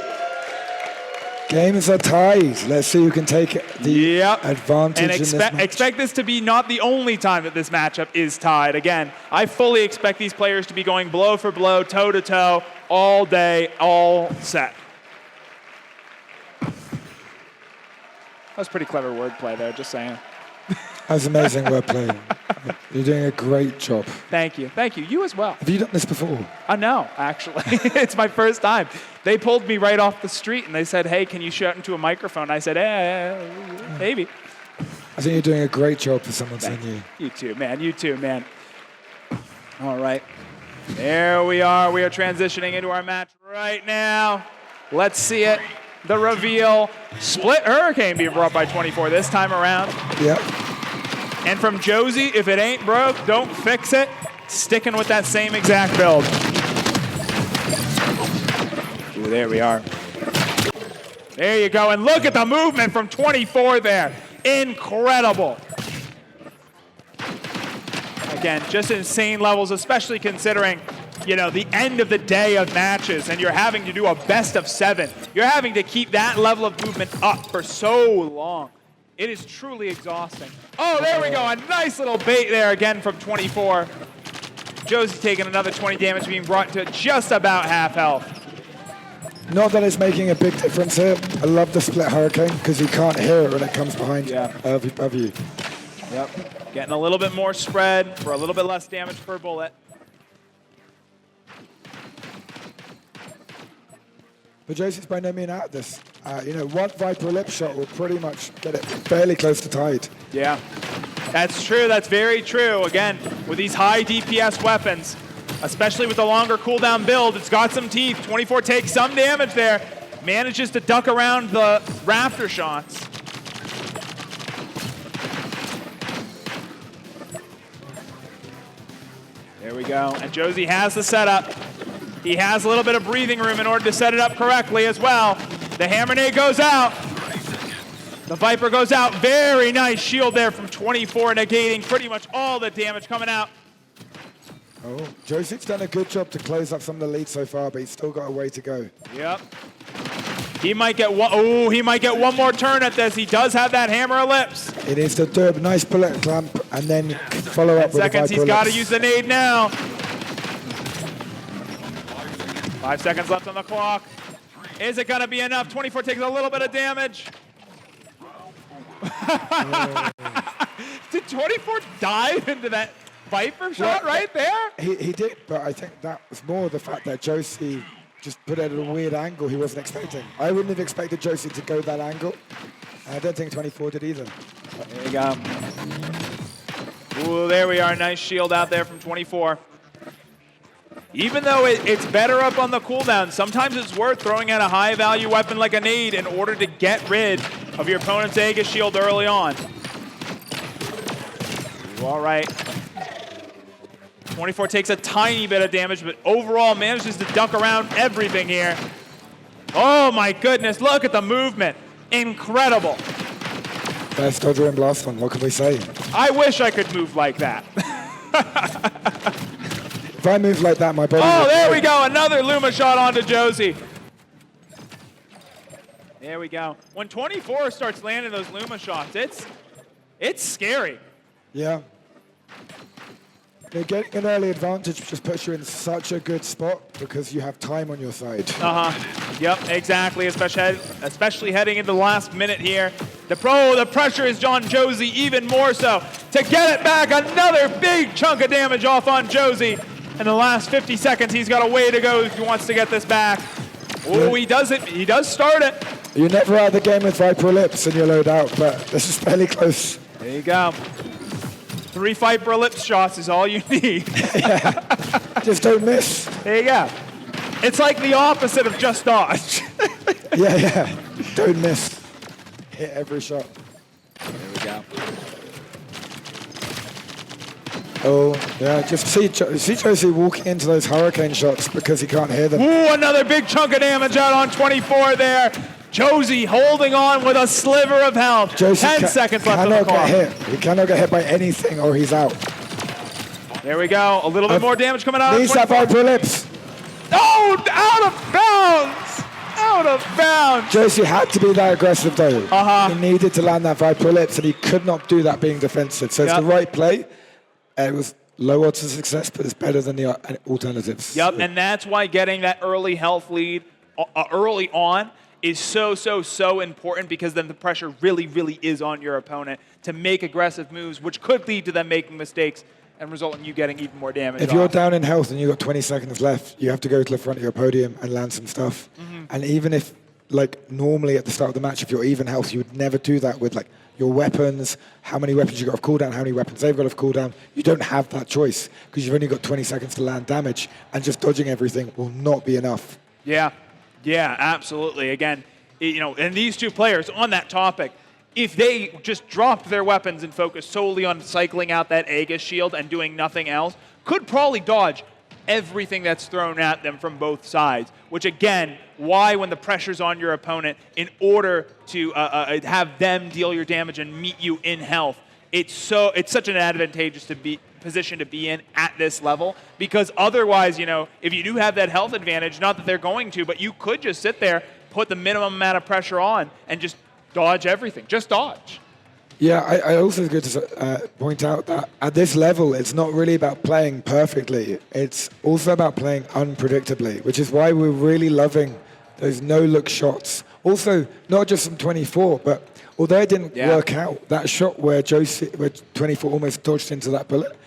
Games are tied. Let's see who can take the advantage and in this match. expect this to be not the only time that this matchup is tied. Again, I fully expect these players to be going blow for blow, toe to toe, all day, all set. That was pretty clever wordplay there, just saying. That's amazing wordplay. You're doing a great job. Thank you. Thank you. You as well. Have you done this before? No, actually. It's my first time. They pulled me right off the street and they said, hey, can you shout into a microphone? I said, maybe. I think you're doing a great job for someone saying you. You too, man. You too, man. All right. There we are. We are transitioning into our match right now. Let's see it. The reveal. Split Hurricane being brought by 24 this time around. Yep. And from Josie, if it ain't broke, don't fix it. Sticking with that same exact build. Ooh, there we are. There you go. And look at the movement from 24 there. Incredible. Again, just insane levels, especially considering, you know, the end of the day of matches and you're having to do a best of 7. You're having to keep that level of movement up for so long. It is truly exhausting. Oh, there we go. A nice little bait there again from 24. Josie taking another 20 damage, being brought to just about half health. Not that it's making a big difference here. I love the split Hurricane because you can't hear it when it comes behind above you. Yep. Getting a little bit more spread for a little bit less damage per bullet. But Josie's by no means out of this. One Viper lip shot will pretty much get it fairly close to tied. Yeah, that's true. That's very true. Again, with these high DPS weapons, especially with the longer cooldown build, it's got some teeth. 24 takes some damage there. Manages to duck around the rafter shots. There we go. And Josie has the setup. He has a little bit of breathing room in order to set it up correctly as well. The hammer nade goes out. The Viper goes out. Very nice shield there from 24, negating pretty much all the damage coming out. Oh, Josie's done a good job to close up some of the lead so far, but he's still got a way to go. Yep. He might get one. Oh, he might get one more turn at this. He does have that hammer ellipse. He needs to do a nice bullet clamp and then follow up with the Viper ellipse. He's got to use the nade now. 5 seconds left on the clock. Is it going to be enough? 24 takes a little bit of damage. Did 24 dive into that Viper shot right there? He did, but I think that was more the fact that Josie just put it at a weird angle he wasn't expecting. I wouldn't have expected Josie to go that angle. I don't think 24 did either. There you go. Ooh, there we are. Nice shield out there from 24. Even though it's better up on the cooldown, sometimes it's worth throwing out a high-value weapon like a nade in order to get rid of your opponent's Aegis shield early on. Ooh, all right. 24 takes a tiny bit of damage, but overall manages to duck around everything here. Oh my goodness, look at the movement. Incredible. Best dodger in Blaston, what can we say? I wish I could move like that. If I move like that, my body... Oh, there we go. Another Luma shot onto Josie. There we go. When 24 starts landing those Luma shots, it's scary. Yeah. Getting an early advantage just puts you in such a good spot because you have time on your side. Yep, exactly. Especially heading into the last minute here. The pressure is on Josie even more so. To get it back, another big chunk of damage off on Josie. In the last 50 seconds, he's got a way to go if he wants to get this back. Oh, he does it. He does start it. You're never out of the game with Viper Ellipse and you load out, but this is fairly close. There you go. 3 Viper Ellipse shots is all you need. Yeah. Just don't miss. There you go. It's like the opposite of just dodge. Yeah. Don't miss. Hit every shot. There we go. Oh, yeah, just see Josie walking into those hurricane shots because he can't hear them. Ooh, another big chunk of damage out on 24 there. Josie holding on with a sliver of health. Josie 10 seconds left on the clock. He cannot get hit by anything or he's out. There we go. A little bit more damage coming out. Needs that Viper Ellipse. Oh, out of bounds. Out of bounds. Josie had to be that aggressive though. He needed to land that Viper Ellipse and he could not do that being defensive. So it's the right play. It was low odds of success, but it's better than the alternatives. Yep, and that's why getting that early health lead early on is so important because then the pressure really is on your opponent to make aggressive moves, which could lead to them making mistakes and result in you getting even more damage. If you're down in health and you've got 20 seconds left, you have to go to the front of your podium and land some stuff. And even if, like, normally at the start of the match, if you're even health, you would never do that with, like, your weapons, how many weapons you got off cooldown, how many weapons they've got off cooldown. You don't have that choice because you've only got 20 seconds to land damage, and just dodging everything will not be enough. Yeah, absolutely. Again, and these two players on that topic, if they just dropped their weapons and focused solely on cycling out that Aegis shield and doing nothing else, could probably dodge everything that's thrown at them from both sides, which again, why when the pressure's on your opponent, in order to have them deal your damage and meet you in health, it's such an advantageous position to be in at this level, because otherwise, if you do have that health advantage, not that they're going to, but you could just sit there, put the minimum amount of pressure on, and just dodge everything. Just dodge. Yeah, I also good to point out that at this level, it's not really about playing perfectly. It's also about playing unpredictably, which is why we're really loving those no-look shots. Also, not just from 24, but although it didn't work out, that shot where 24 almost dodged into that bullet,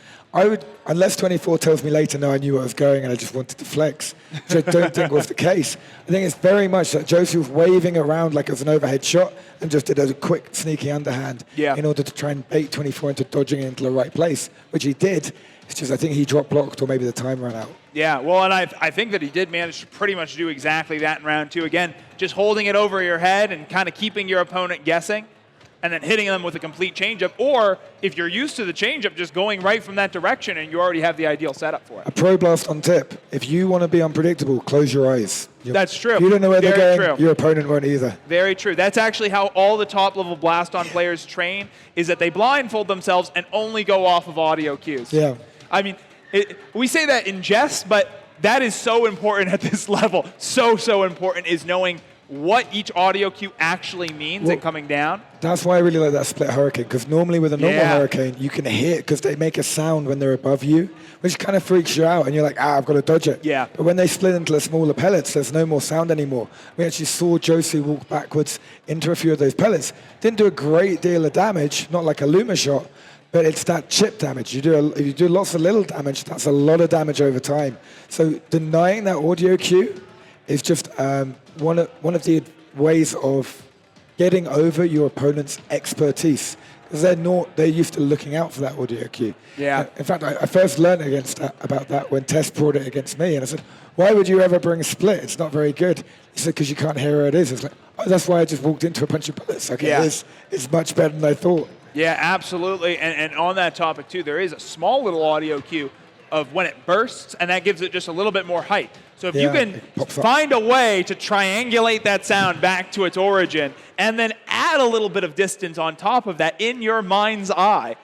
unless 24 tells me later, no, I knew where I was going and I just wanted to flex, which I don't think was the case. I think it's very much that Josie was waving around like it was an overhead shot and just did a quick, sneaky underhand in order to try and bait 24 into dodging into the right place, which he did. It's just I think he drop blocked or maybe the time ran out. Yeah, well, and I think that he did manage to pretty much do exactly that in round 2. Again, just holding it over your head and kind of keeping your opponent guessing, and then hitting them with a complete changeup, or if you're used to the changeup, just going right from that direction and you already have the ideal setup for it. A pro blast on tip. If you want to be unpredictable, close your eyes. That's true. If you don't know where they're going, true. Your opponent won't either. Very true. That's actually how all the top-level Blaston players train, is that they blindfold themselves and only go off of audio cues. Yeah. I mean, we say that in jest, but that is so important at this level. So important is knowing what each audio cue actually means and coming down. That's why I really like that split hurricane, because normally with a normal hurricane, you can hit because they make a sound when they're above you, which kind of freaks you out, and you're like, I've got to dodge it. Yeah. But when they split into the smaller pellets, there's no more sound anymore. We actually saw Josie walk backwards into a few of those pellets. Didn't do a great deal of damage, not like a Luma shot, but it's that chip damage. If you do lots of little damage, that's a lot of damage over time. So denying that audio cue is just one of the ways of getting over your opponent's expertise. because they're used to looking out for that audio cue. Yeah. In fact, I first learned about that when Tess brought it against me, and I said, "Why would you ever bring a split? It's not very good." He said, "Because you can't hear where it is." It's like, "Oh, that's why I just walked into a bunch of bullets." Okay, Yeah. it's much better than I thought. Yeah, absolutely. And on that topic, too, there is a small little audio cue of when it bursts, and that gives it just a little bit more height. So if you Yeah, can it pops up. find a way to triangulate that sound back to its origin and then add a little bit of distance on top of that in your mind's eye,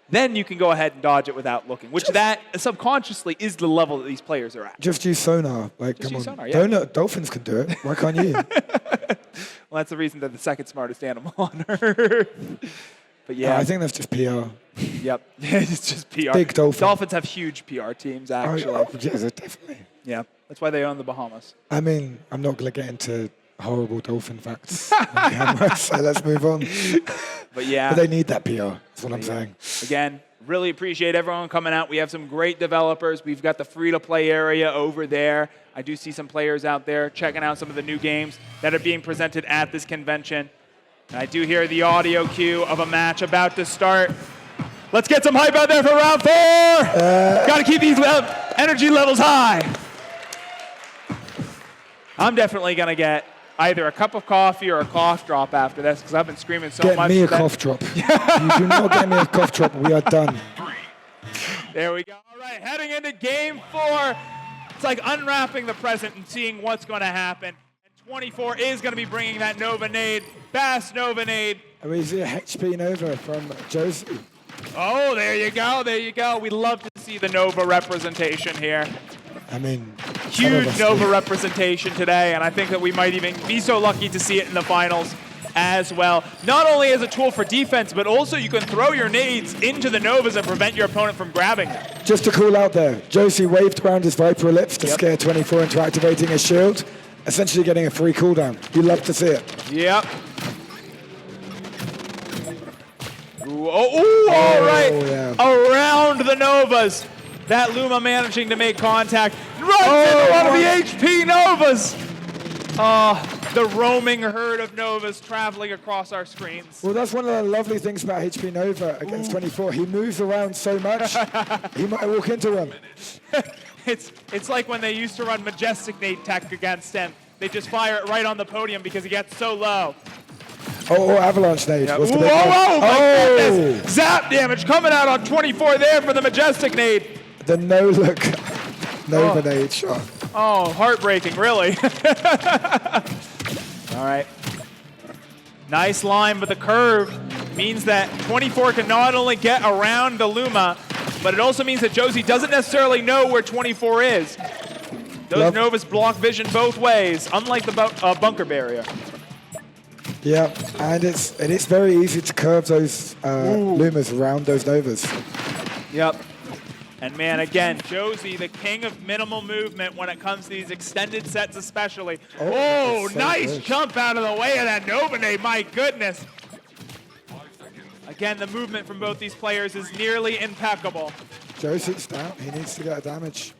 then you can go ahead and dodge it without looking, which that subconsciously is the level that these players are at. Just use sonar. Like, Just come use on. sonar, yeah. Dolphins can do it. Why can't you? Well, that's the reason they're the second smartest animal on Earth. But yeah, I think that's just PR. yep, it's just PR. Big dolphin. Dolphins have huge PR teams, actually. Oh, yes, definitely. Yeah, that's why they own the Bahamas. I mean, I'm not going to get into horrible dolphin facts on camera, so let's move on. But yeah, But they need that PR. That's what I'm saying. again, really appreciate everyone coming out. We have some great developers. We've got the free-to-play area over there. I do see some players out there checking out some of the new games that are being presented at this convention. And I do hear the audio cue of a match about to start. Let's get some hype out there for round 4. Got to keep these energy levels high. I'm definitely going to get either a cup of coffee or a cough drop after this because I've been screaming so Get much. me a that- cough drop. You do not get me a cough drop. We are done. There we go. All right, heading into game 4. It's like unwrapping the present and seeing what's going to happen. And 24 is going to be bringing that Nova nade, Bass Nova nade. And we see a HP Nova from Josie. Oh, there you go, there you go. We love to see the Nova representation here. I mean, Huge Nova representation today, and I think that we might even be so lucky to see it in the finals as well. Not only as a tool for defense, but also you can throw your nades into the Novas and prevent your opponent from grabbing them. Just to call out there, Josie waved around his Viper Ellipse to Yep. scare 24 into activating his shield, essentially getting a free cooldown. You love to see it. Yep. Ooh, all right. yeah. Around the Novas. That Luma managing to make contact. Runs into one of the HP Novas. The roaming herd of Novas traveling across our screens. Well, that's one of the lovely things about HP Nova against 24. He moves around so much, he might walk into one. It's like when they used to run Majestic Nade tech against him. They just fire it right on the podium because he gets so low. Oh, Avalanche Nade. Whoa, What's the big whoa, one? my Oh, goodness. Zap damage coming out on 24 there for the Majestic Nade. the no-look Nova Nade shot. Oh, heartbreaking, really. All right. Nice line, but the curve means that 24 can not only get around the Luma, but it also means that Josie doesn't necessarily know where 24 is. Those Novas block vision both ways, unlike the bunker barrier. Yeah, and it's very easy to curve those Lumas around those Novas. Yep. And man, again, Josie, the king of minimal movement when it comes to these extended sets especially. Oh, that's so nice good. jump out of the way of that Nova nade, my goodness. Again, the movement from both these players is nearly impeccable. Josie's down. He needs to get a damage.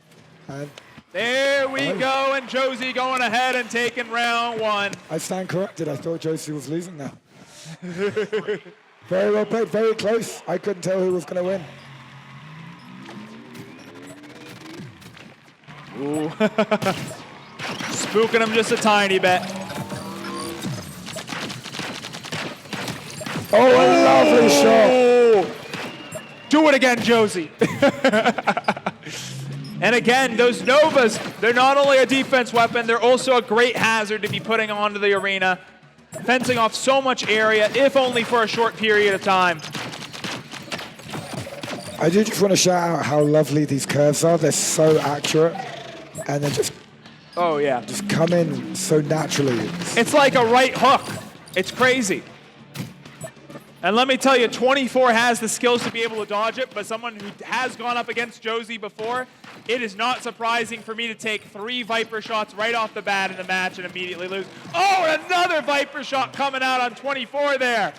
And There we go, and Josie going ahead and taking round 1. I stand corrected. I thought Josie was losing now. Very well played. Very close. I couldn't tell who was going to win. Ooh. Spooking him just a tiny bit. Oh, a lovely shot. Do it again, Josie. And again, those Novas, they're not only a defense weapon, they're also a great hazard to be putting onto the arena, fencing off so much area, if only for a short period of time. I do just want to shout out how lovely these curves are. They're so accurate. And they just Oh, yeah. come in so naturally. It's like a right hook. It's crazy. And let me tell you, 24 has the skills to be able to dodge it, but someone who has gone up against Josie before, it is not surprising for me to take 3 Viper shots right off the bat in the match and immediately lose. Oh, and another Viper shot coming out on 24 there.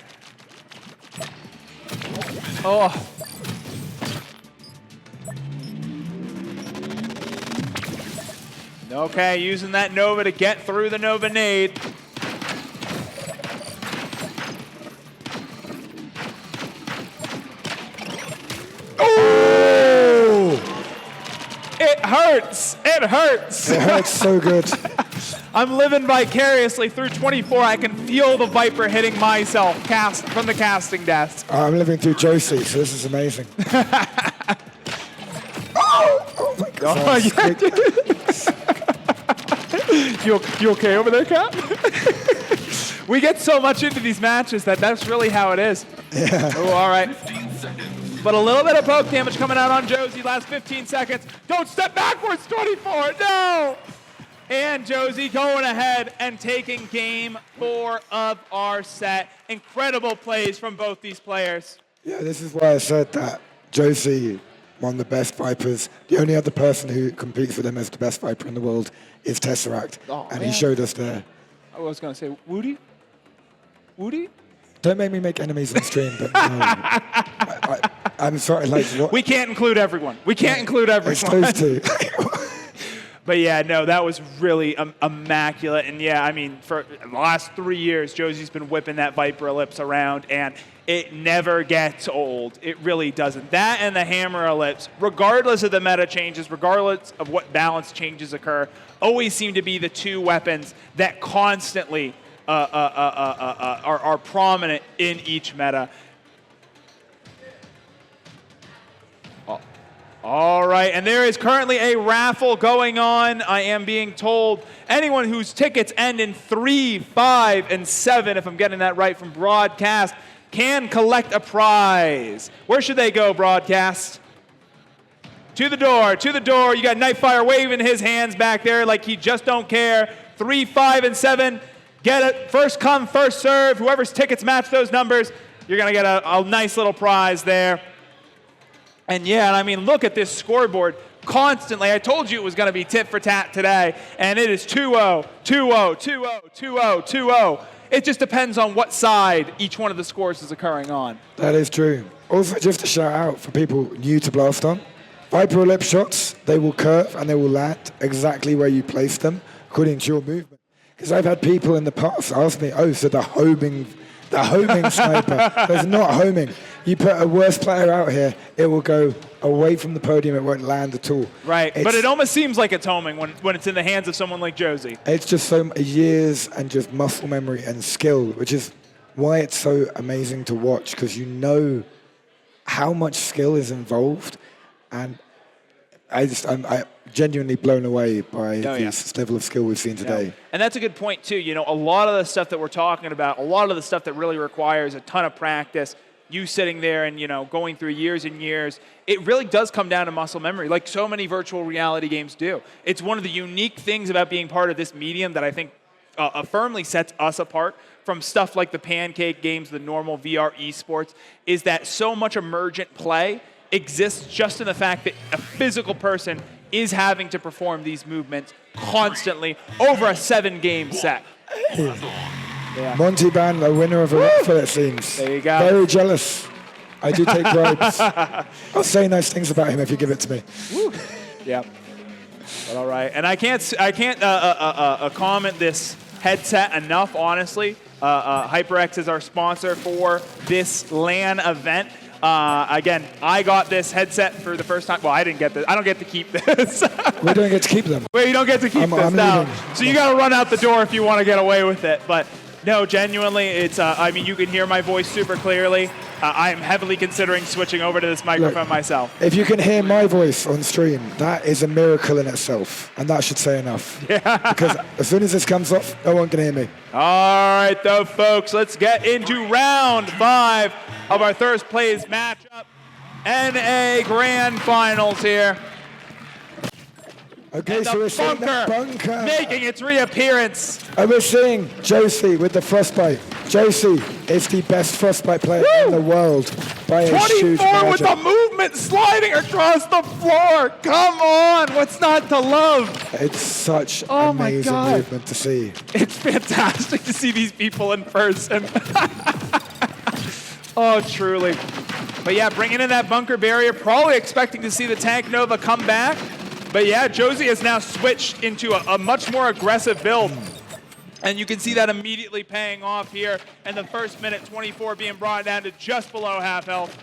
Oh. Okay, using that Nova to get through the Nova nade. It hurts. It hurts. It hurts so good. I'm living vicariously through 24. I can feel the Viper hitting myself from the casting desk. I'm living through Josie, so this is amazing. Oh my God. Oh, yeah. You okay over there, Cap? We get so much into these matches that's really how it is. Yeah. Oh, all right. But a little bit of poke damage coming out on Josie. Last 15 seconds. Don't step backwards, 24. No! And Josie going ahead and taking game 4 of our set. Incredible plays from both these players. Yeah, this is why I said that Josie, one of the best Vipers, the only other person who competes with him as the best Viper in the world is Tesseract. Oh, and man. he showed us there. I was going to say, Woody? Woody? Don't make me make enemies on stream, but no. I'm sorry, like what? We can't include everyone. We can't include It's everyone. those two. But yeah, no, that was really immaculate. And yeah, I mean, for the last 3 years, Josie's been whipping that Viper Ellipse around, and it never gets old. It really doesn't. That and the Hammer Ellipse, regardless of the meta changes, regardless of what balance changes occur, always seem to be the two weapons that constantly are prominent in each meta. All right, and there is currently a raffle going on. I am being told anyone whose tickets end in 3, 5, and 7, if I'm getting that right from broadcast, can collect a prize. Where should they go, broadcast? To the door, to the door. You got Nightfire waving his hands back there like he just don't care. 3, 5, and 7. Get it. First come, first serve. Whoever's tickets match those numbers, you're going to get a nice little prize there. And yeah, I mean, look at this scoreboard constantly. I told you it was going to be tit for tat today, and it is 2-0, 2-0, 2-0, 2-0, 2-0. It just depends on what side each one of the scores is occurring on. That is true. Also, just a shout out for people new to Blaston. Viper Ellipse shots, they will curve and they will land exactly where you place them according to your movement. Because I've had people in the past ask me, oh, so the homing sniper. There's not homing. You put a worse player out here, it will go away from the podium, it won't land at all. Right, but it almost seems like it's homing when it's in the hands of someone like Josie. It's just so years and just muscle memory and skill, which is why it's so amazing to watch, because you know how much skill is involved, and I'm genuinely blown away by this level of skill we've seen today. Yeah. And that's a good point, too. You know, a lot of the stuff that we're talking about, a lot of the stuff that really requires a ton of practice, you sitting there and, you know, going through years and years, it really does come down to muscle memory, like so many virtual reality games do. It's one of the unique things about being part of this medium that I think firmly sets us apart from stuff like the pancake games, the normal VR esports, is that so much emergent play exists just in the fact that a physical person is having to perform these movements constantly over a 7-game set. Yeah. Monty Ban, the winner of a raffle, it seems. There you go. Very jealous. I do take bribes. I'll say nice things about him if you give it to me. Woo. Yeah. But all right, and I can't comment this headset enough. Honestly, HyperX is our sponsor for this LAN event. Again, I got this headset for the first time. Well, I didn't get this. I don't get to keep this. We don't get to keep them. Well, you don't get to keep this now. So you got to run out the door if you want to get away with it. But no, genuinely, it's. I mean, you can hear my voice super clearly. I am heavily considering switching over to this microphone myself. If you can hear my voice on stream, that is a miracle in itself, and that should say enough. Yeah. Because as soon as this comes off, no one can hear me. All right, though, folks, let's get into round 5 of our first place matchup, NA Grand Finals here. Okay, and so we're seeing the bunker making its reappearance. And we're seeing Josie with the frostbite. Josie is the best frostbite player in the world by a huge 24 with the movement sliding across the floor. Come on, what's not to love? It's such amazing movement to see. It's fantastic to see these people in person. Oh, truly. But yeah, bringing in that bunker barrier, probably expecting to see the Tank Nova come back. But yeah, Josie has now switched into a much more aggressive build. And you can see that immediately paying off here in the first minute, 24 being brought down to just below half health.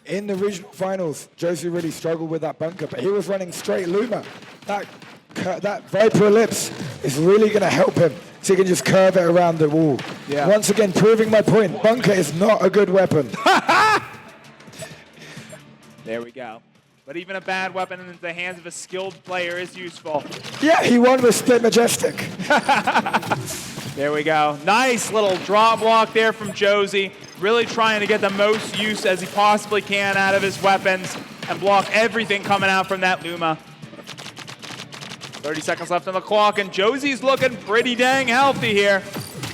In the regional finals, Josie really struggled with that bunker, but he was running straight Luma. That Viper Ellipse is really going to help him, so he can just curve it around the wall. Yeah. Once again, proving my point, bunker is not a good weapon. There we go. But even a bad weapon in the hands of a skilled player is useful. Yeah, he won with Split Majestic. There we go. Nice little draw block there from Josie. Really trying to get the most use as he possibly can out of his weapons and block everything coming out from that Luma. 30 seconds left on the clock, and Josie's looking pretty dang healthy here.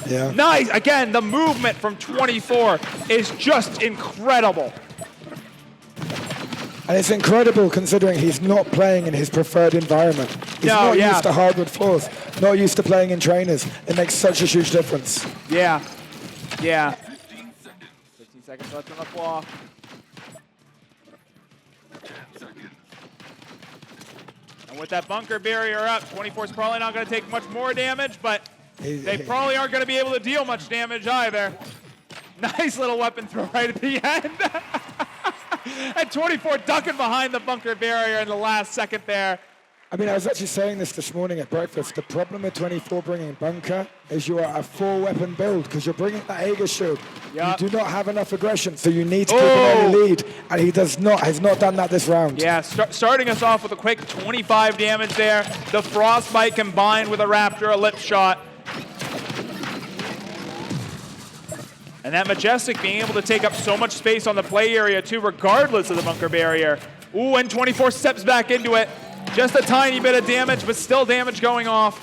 Yeah. Nice. Again, the movement from 24 is just incredible. And it's incredible considering he's not playing in his preferred environment. He's not used to hardwood floors, not used to playing in trainers. It makes such a huge difference. Yeah. 15 seconds left on the clock. And with that bunker barrier up, 24's probably not going to take much more damage, but they probably aren't going to be able to deal much damage either. Nice little weapon throw right at the end. And 24 ducking behind the bunker barrier in the last second there. I mean, I was actually saying this morning at breakfast. The problem with 24 bringing bunker is you are a 4-weapon build because you're bringing that Aegis shield. Yep. You do not have enough aggression, so you need to keep an early lead, and he has not done that this round. Yeah, starting us off with a quick 25 damage there. The Frostbite combined with a Raptor Ellipse shot. And that Majestic being able to take up so much space on the play area too, regardless of the bunker barrier. Ooh, and 24 steps back into it. Just a tiny bit of damage, but still damage going off.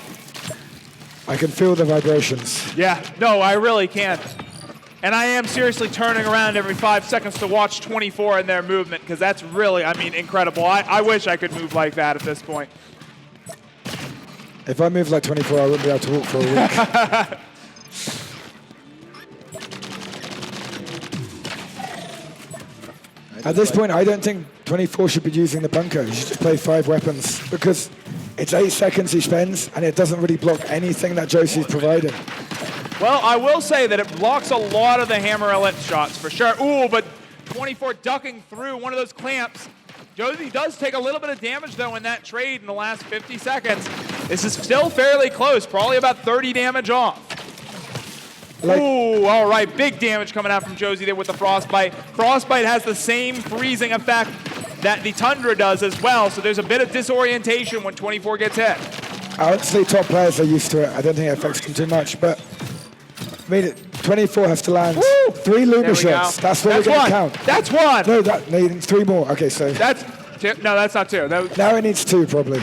I can feel the vibrations. Yeah, no, I really can't. And I am seriously turning around every 5 seconds to watch 24 in their movement, because that's really, I mean, incredible. I wish I could move like that at this point. If I moved like 24, I wouldn't be able to walk for a week. At this point, I don't think 24 should be using the bunker. He should just play 5 weapons because it's 8 seconds he spends and it doesn't really block anything that Josie's providing. Well, I will say that it blocks a lot of the hammer ellipse shots for sure. Ooh, but 24 ducking through one of those clamps. Josie does take a little bit of damage though in that trade in the last 50 seconds. This is still fairly close, probably about 30 damage off. Ooh, all right, big damage coming out from Josie there with the Frostbite. Frostbite has the same freezing effect that the Tundra does as well, so there's a bit of disorientation when 24 gets hit. Honestly, top players are used to it. I don't think it affects them too much, but I mean, 24 has to land 3 Luma shots. That's what we're going to count. That's one. No, that needs 3 more. Okay, so. That's two. No, that's not 2. Now it needs 2, probably.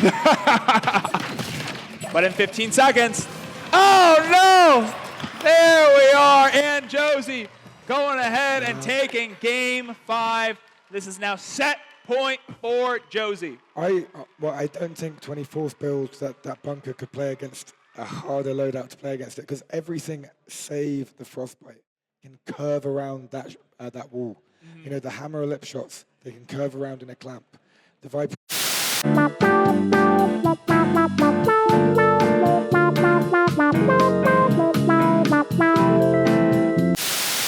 But in 15 seconds. Oh, no! There we are, and Josie going ahead and taking game 5. This is now set point for Josie. I don't think 24's build that bunker could play against a harder loadout to play against it because everything save the Frostbite can curve around that wall. Mm-hmm. You know, the hammer ellipse shots, they can curve around in a clamp. The Viper.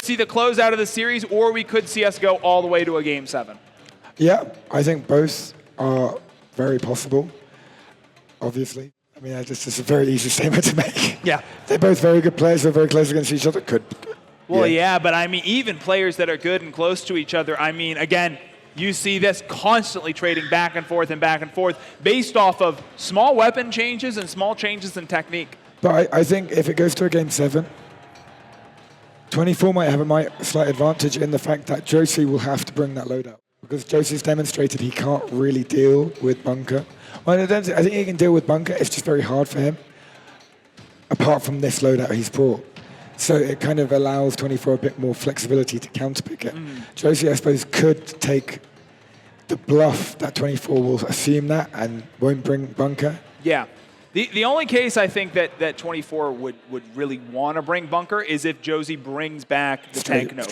See the closeout of the series, or we could see us go all the way to a game 7. Yeah, I think both are very possible, obviously. I mean, it's a very easy statement to make. Yeah. They're both very good players. They're very close against each other. Well, yeah, but I mean, even players that are good and close to each other, I mean, again, you see this constantly trading back and forth based off of small weapon changes and small changes in technique. But I think if it goes to a game 7, 24 might have a slight advantage in the fact that Josie will have to bring that loadout because Josie's demonstrated he can't really deal with bunker. Well, I think he can deal with bunker. It's just very hard for him, apart from this loadout he's brought. So it kind of allows 24 a bit more flexibility to counterpick it. Josie, I suppose, could take the bluff that 24 will assume that and won't bring bunker. Yeah. The only case I think that 24 would really want to bring bunker is if Josie brings back the Tank Nova.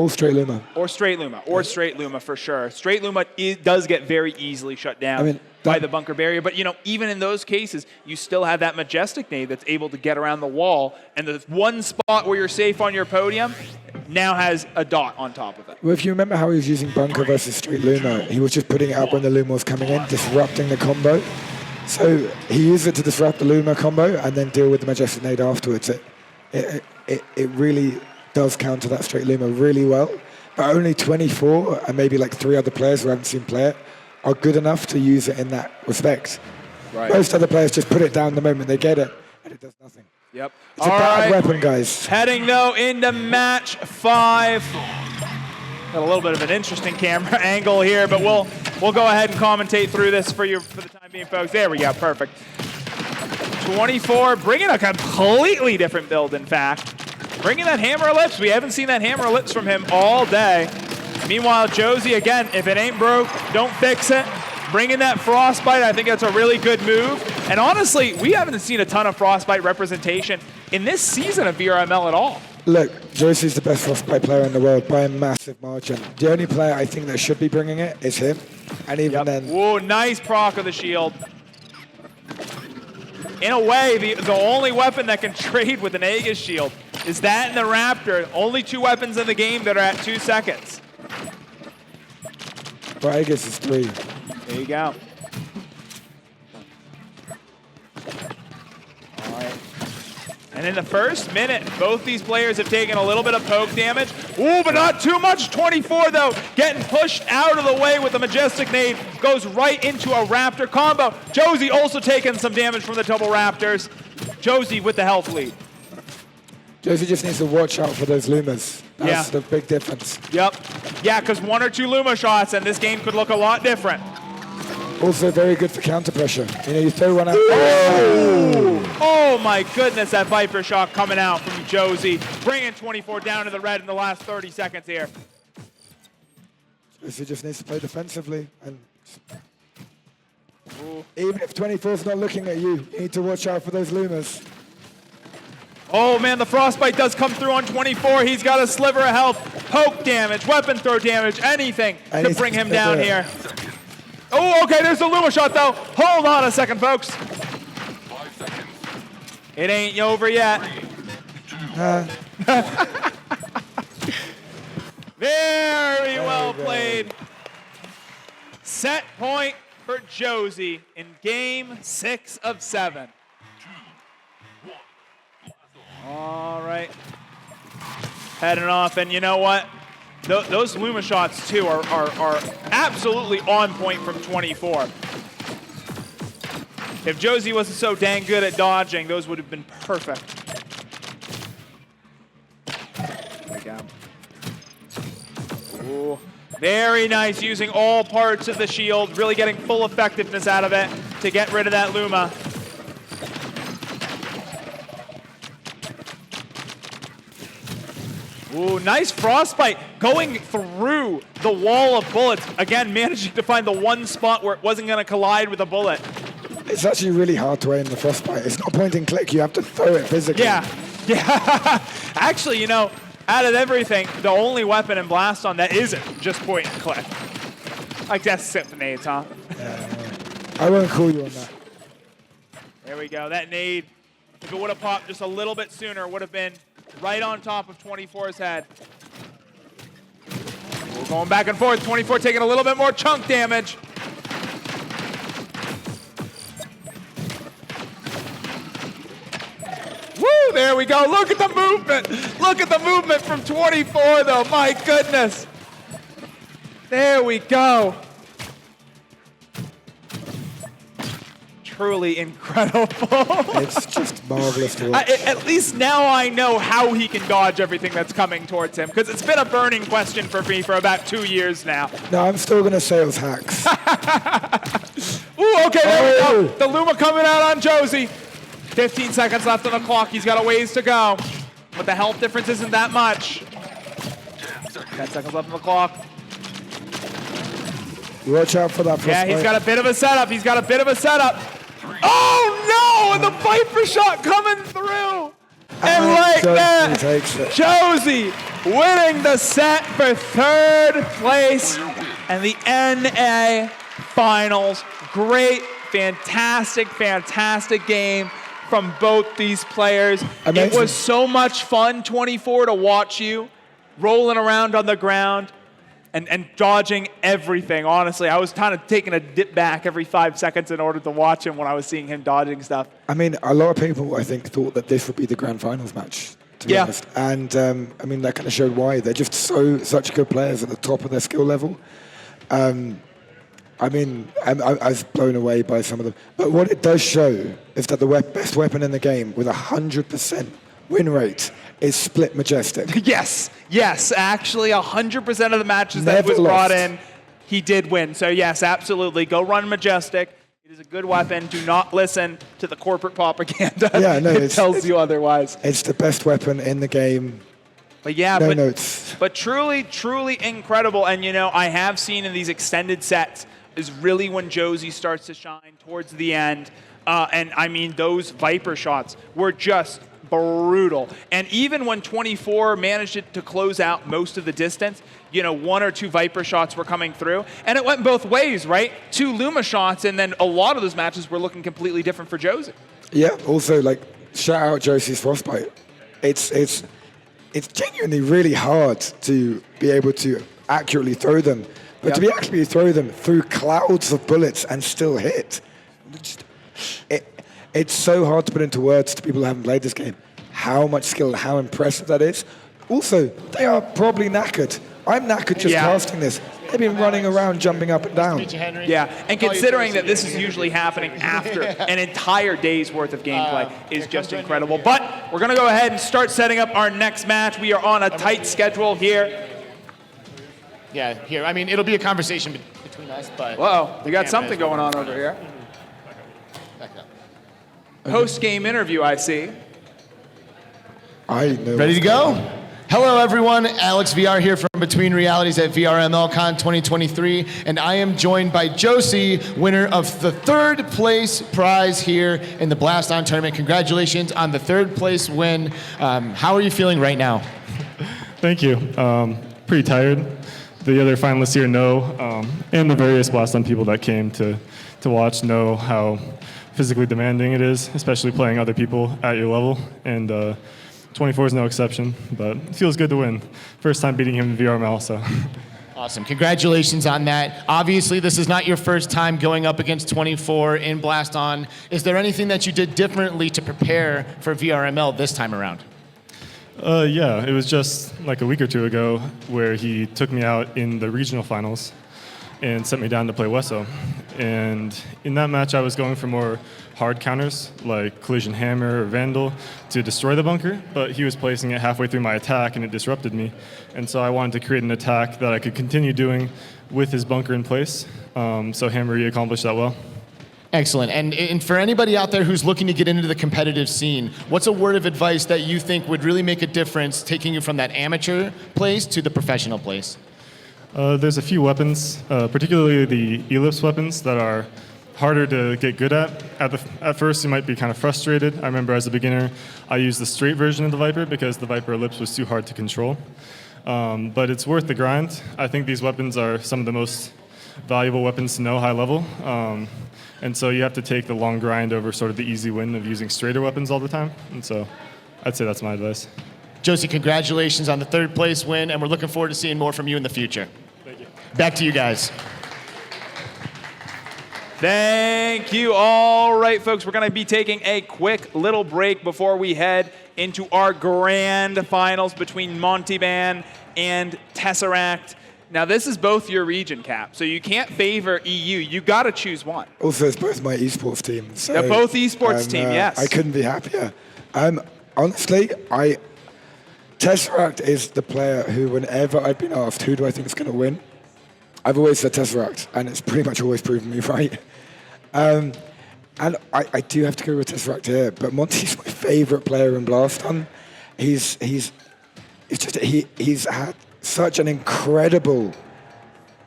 Straight Luma. Or straight Luma. Or straight Luma for sure. Straight Luma does get very easily shut down by the bunker barrier. But, you know, even in those cases, you still have that Majestic nade that's able to get around the wall. And the one spot where you're safe on your podium, now has a dot on top of it. Well, if you remember how he was using Bunker versus Street Luma, he was just putting it up when the Luma was coming in, disrupting the combo. So he used it to disrupt the Luma combo and then deal with the Majestic Nade afterwards. It really does counter that Street Luma really well. But only 24 and maybe like 3 other players who haven't seen play it are good enough to use it in that respect. Right. Most other players just put it down the moment they get it, and it does nothing. Yep. It's a bad weapon, guys. Heading though into match 5. Got a little bit of an interesting camera angle here, but we'll go ahead and commentate through this for you for the time being, folks. There we go, perfect. 24, bringing a completely different build, in fact. Bringing that Hammer Ellipse. We haven't seen that Hammer Ellipse from him all day. Meanwhile, Josie, again, if it ain't broke, don't fix it. Bringing that Frostbite, I think that's a really good move. And honestly, we haven't seen a ton of Frostbite representation in this season of VRML at all. Look, Josie's the best Frostbite player in the world by a massive margin. The only player I think that should be bringing it is him. And even then... Whoa, nice proc of the shield. In a way, the only weapon that can trade with an Aegis shield is that and the Raptor. Only 2 weapons in the game that are at 2 seconds. But Aegis is 3. There you go. All right. And in the first minute, both these players have taken a little bit of poke damage. Ooh, but not too much. 24, though, getting pushed out of the way with the Majestic Nade. Goes right into a Raptor combo. Josie also taking some damage from the double Raptors. Josie with the health lead. Josie just needs to watch out for those Lumas. That's the big difference. Yep. Yeah, because 1 or 2 Luma shots, and this game could look a lot different. Also very good for counter pressure. You know, you throw one out. Oh my goodness, that Viper shot coming out from Josie. Bringing 24 down to the red in the last 30 seconds here. Josie just needs to play defensively. And even if 24's not looking at you, you need to watch out for those Lumas. Oh man, the Frostbite does come through on 24. He's got a sliver of health. Poke damage, weapon throw damage, anything to bring him down here. Oh, okay, there's the Luma shot though. Hold on a second, folks. 5 seconds. It ain't over yet. Very well played. Set point for Josie in game 6 of 7. All right. Heading off, and you know what? Those Luma shots, too, are absolutely on point from 24. If Josie wasn't so dang good at dodging, those would have been perfect. There we go. Ooh. Very nice, using all parts of the shield, really getting full effectiveness out of it to get rid of that Luma. Ooh, nice Frostbite going through the wall of bullets. Again, managing to find the one spot where it wasn't going to collide with a bullet. It's actually really hard to aim the Frostbite. It's not point and click. You have to throw it physically. Yeah. Actually, you know, out of everything, the only weapon in Blaston that isn't just point and click. I guess except for nades, huh? I won't call you on that. There we go. That nade, if it would have popped just a little bit sooner, would have been right on top of 24's head. We're going back and forth. 24 taking a little bit more chunk damage. Woo, there we go. Look at the movement. Look at the movement from 24, though. My goodness. There we go. Truly incredible. It's just marvelous to watch. At least now I know how he can dodge everything that's coming towards him, because it's been a burning question for me for about 2 years now. No, I'm still going to say it was hacks. Ooh, okay, there we go. The Luma coming out on Josie. 15 seconds left on the clock. He's got a ways to go, but the health difference isn't that much. 10 seconds left on the clock. Watch out for that Frostbite. Yeah, he's got a bit of a setup. He's got a bit of a setup. Oh no! And the Viper shot coming through. And like that, Josie winning the set for 3rd place and the NA Finals. Great, fantastic, fantastic game from both these players. Amazing. It was so much fun, 24, to watch you rolling around on the ground, and dodging everything. Honestly, I was kind of taking a dip back every 5 seconds in order to watch him when I was seeing him dodging stuff. I mean, a lot of people, I think, thought that this would be the grand finals match, to be honest. And, I mean, that kind of showed why. They're just such good players at the top of their skill level. I mean, I was blown away by some of them. But what it does show is that the best weapon in the game with 100% win rate is Split Majestic. Yes, actually 100% of the matches that was brought in, he did win. So yes, absolutely, go run Majestic. It is a good weapon. Do not listen to the corporate propaganda. Yeah, no, it tells you otherwise. It's the best weapon in the game. But yeah, no notes. But truly, truly incredible. And you know, I have seen in these extended sets is really when Josie starts to shine towards the end. And I mean, those Viper shots were just brutal. And even when 24 managed to close out most of the distance, you know, 1 or 2 Viper shots were coming through. And it went both ways, right? 2 Luma shots, and then a lot of those matches were looking completely different for Josie. Yeah, also, like, shout out Josie's Frostbite. It's genuinely really hard to be able to accurately throw them. But to be actually throw them through clouds of bullets and still hit, it's so hard to put into words to people who haven't played this game how much skill and how impressive that is. Also, they are probably knackered. I'm knackered just casting this. They've been running around, jumping up and down. Yeah, and considering that this is usually happening after an entire day's worth of gameplay is just incredible. But we're going to go ahead and start setting up our next match. We are on a tight schedule here. Yeah, here. I mean, it'll be a conversation between us, but... Whoa, we got something going on over here. Back up. Post-game interview, I see. I know. Ready to go? Hello, everyone. Alex VR here from Between Realities at VRMLCON 2023, and I am joined by Josie, winner of the 3rd place prize here in the Blaston tournament. Congratulations on the 3rd place win. How are you feeling right now? Thank you. Pretty tired. The other finalists here know, and the various Blaston people that came to watch know how physically demanding it is, especially playing other people at your level. And 24 is no exception, but it feels good to win. First time beating him in VRML, so. Awesome. Congratulations on that. Obviously, this is not your first time going up against 24 in Blaston. Is there anything that you did differently to prepare for VRML this time around? Yeah, it was just like a week or 2 ago where he took me out in the regional finals and sent me down to play Wesso. And in that match, I was going for more hard counters, like Collision Hammer or Vandal, to destroy the bunker, but he was placing it halfway through my attack, and it disrupted me. And so I wanted to create an attack that I could continue doing with his bunker in place. So Hammer accomplished that well. Excellent. And for anybody out there who's looking to get into the competitive scene, what's a word of advice that you think would really make a difference taking you from that amateur place to the professional place? There's a few weapons, particularly the ellipse weapons, that are harder to get good at. At first, you might be kind of frustrated. I remember as a beginner, I used the straight version of the Viper because the Viper ellipse was too hard to control. But it's worth the grind. I think these weapons are some of the most valuable weapons to know high level. And so you have to take the long grind over sort of the easy win of using straighter weapons all the time. And so I'd say that's my advice. Josie, congratulations on the 3rd place win, and we're looking forward to seeing more from you in the future. Thank you. Back to you guys. Thank you. All right, folks, we're going to be taking a quick little break before we head into our grand finals between Monteban and Tesseract. Now, this is both your region, Cap, so you can't favor EU. You got to choose one. Also, it's both my esports team. So, yeah, both esports team, yes. I couldn't be happier. Honestly, Tesseract is the player who, whenever I've been asked, who do I think is going to win, I've always said Tesseract, and it's pretty much always proven me right. And I do have to go with Tesseract here, but Monty's my favorite player in Blaston. He's had such an incredible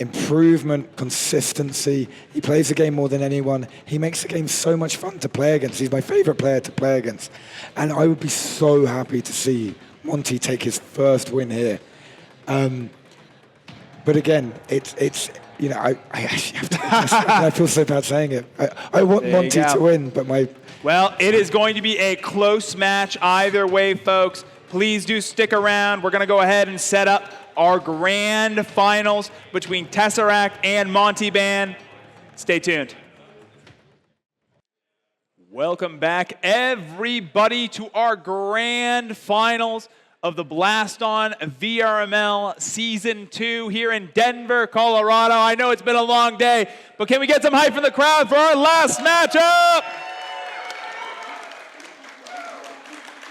improvement, consistency. He plays the game more than anyone. He makes the game so much fun to play against. He's my favorite player to play against. And I would be so happy to see Monty take his first win here. But again, it's you know, I actually have to, I feel so bad saying it. I want Monty to win, but my... Well, it is going to be a close match either way, folks. please do stick around. We're going to go ahead and set up our grand finals between Tesseract and Monty-Ban. Stay tuned. Welcome back, everybody, to our grand finals of the Blaston VRML Season 2 here in Denver, Colorado. I know it's been a long day, but can we get some hype from the crowd for our last matchup?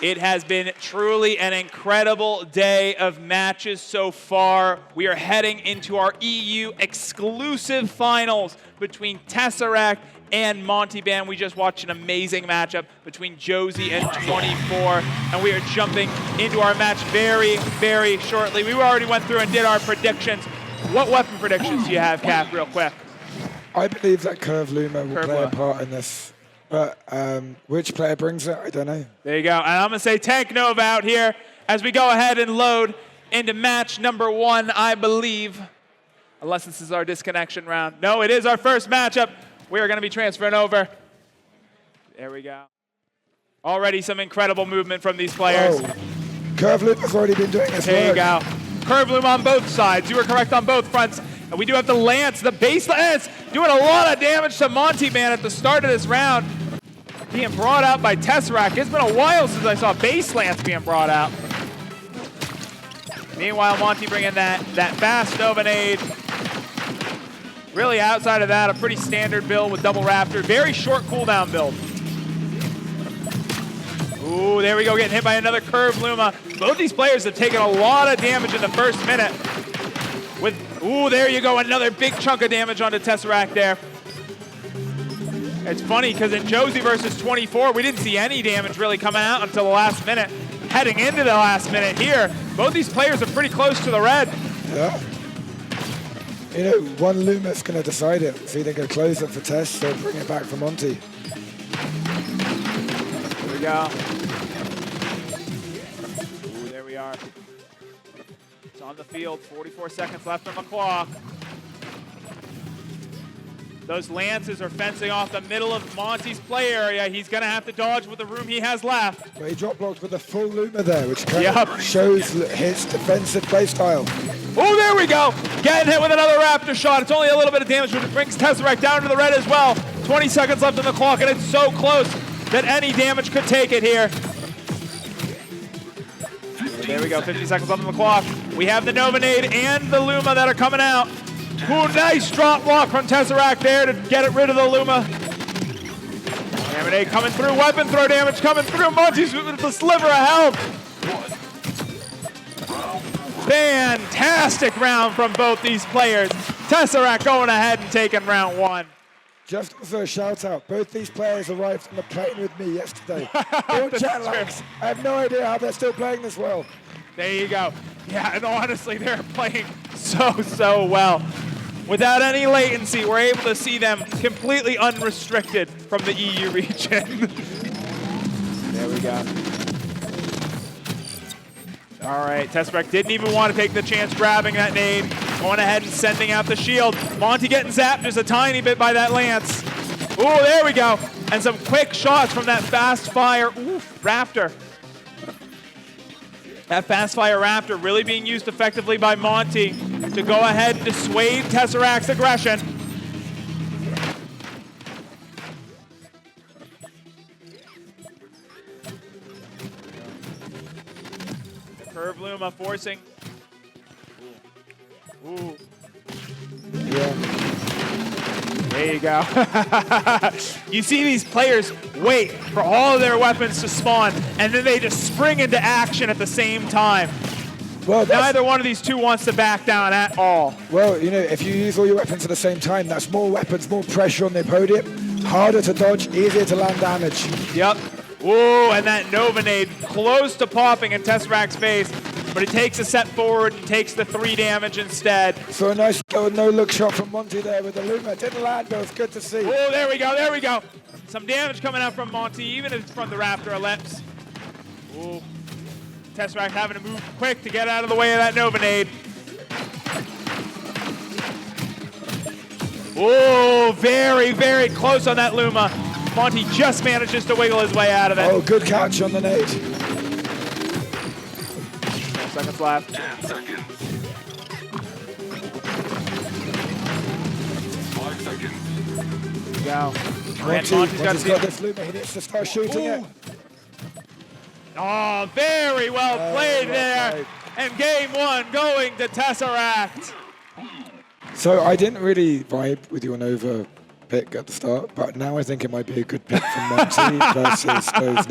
It has been truly an incredible day of matches so far. We are heading into our EU exclusive finals between Tesseract and Monty-Ban. We just watched an amazing matchup between Josie and 24, and we are jumping into our match very, very shortly. We already went through and did our predictions. What weapon predictions do you have, Cap, real quick? I believe that Curve Luma will play a part in this, but which player brings it, I don't know. There you go. And I'm going to say Tank Nova out here as we go ahead and load into match number 1, I believe. Unless this is our disconnection round. No, it is our first matchup. We are going to be transferring over. There we go. Already some incredible movement from these players. Oh. Curve Loop has already been doing his There you work. go. Curve Loom on both sides. You were correct on both fronts. And we do have the Lance, the base Lance, doing a lot of damage to Monty-Ban at the start of this round. Being brought out by Tesseract. It's been a while since I saw base Lance being brought out. Meanwhile, Monty bringing that fast Nova nade. Really, outside of that, a pretty standard build with double Raptor. Very short cooldown build. Ooh, there we go, getting hit by another Curve Luma. Both these players have taken a lot of damage in the first minute. Ooh, there you go, another big chunk of damage onto Tesseract there. It's funny, because in Josie versus 24, we didn't see any damage really coming out until the last minute. Heading into the last minute here, both these players are pretty close to the red. Yeah. You know, one Luma's going to decide it. It's either going to close it for Tess or bring it back for Monty. Here we go. Ooh, there we are. It's on the field, 44 seconds left on the clock. Those Lances are fencing off the middle of Monty's play area. He's going to have to dodge with the room he has left. But he drop blocked with a full Luma there, which kind of shows his defensive play style. Oh, there we go. Getting hit with another Raptor shot. It's only a little bit of damage, but it brings Tesseract down to the red as well. 20 seconds left on the clock, and it's so close that any damage could take it here. There we go, 50 seconds left on the clock. We have the Nova nade and the Luma that are coming out. Ooh, nice drop block from Tesseract there to get rid of the Luma. Hammer nade coming through, weapon throw damage coming through. Monty's with the sliver of health. Fantastic round from both these players. Tesseract going ahead and taking round 1. Just also a shout out, both these players arrived on the plane with me yesterday. All jet lags. I have no idea how they're still playing this well. There you go. Yeah, and honestly, they're playing so well. Without any latency, we're able to see them completely unrestricted from the EU region. There we go. All right, Tesseract didn't even want to take the chance grabbing that nade. Going ahead and sending out the shield. Monty getting zapped just a tiny bit by that Lance. Ooh, there we go. And some quick shots from that fast fire Raptor. That fast fire Raptor really being used effectively by Monty to go ahead and dissuade Tesseract's aggression. Curve Luma forcing. Ooh. Yeah. There you go. You see these players wait for all of their weapons to spawn, and then they just spring into action at the same time. Well, neither one of these two wants to back down at all. Well, you know, if you use all your weapons at the same time, that's more weapons, more pressure on the opponent, harder to dodge, easier to land damage. Yep. Ooh, and that Nova nade close to popping in Tesseract's face, but he takes a step forward and takes the 3 damage instead. So a nice no-look shot from Monty there with the Luma. Didn't land, but it was good to see. Oh, there we go, there we go. Some damage coming out from Monty, even if it's from the Raptor Ellipse. Ooh. Tesseract having to move quick to get out of the way of that Nova nade. Oh, very, very close on that Luma. Monty just manages to wiggle his way out of it. Oh, good catch on the nade. seconds left. 10 seconds. 5 seconds. Go. And Monty's Monty's got got this Luma. He needs to start shooting it. Oh, very well played there. played. And game one going to Tesseract. So I didn't really vibe with your Nova pick at the start, but now I think it might be a good pick from Monty versus those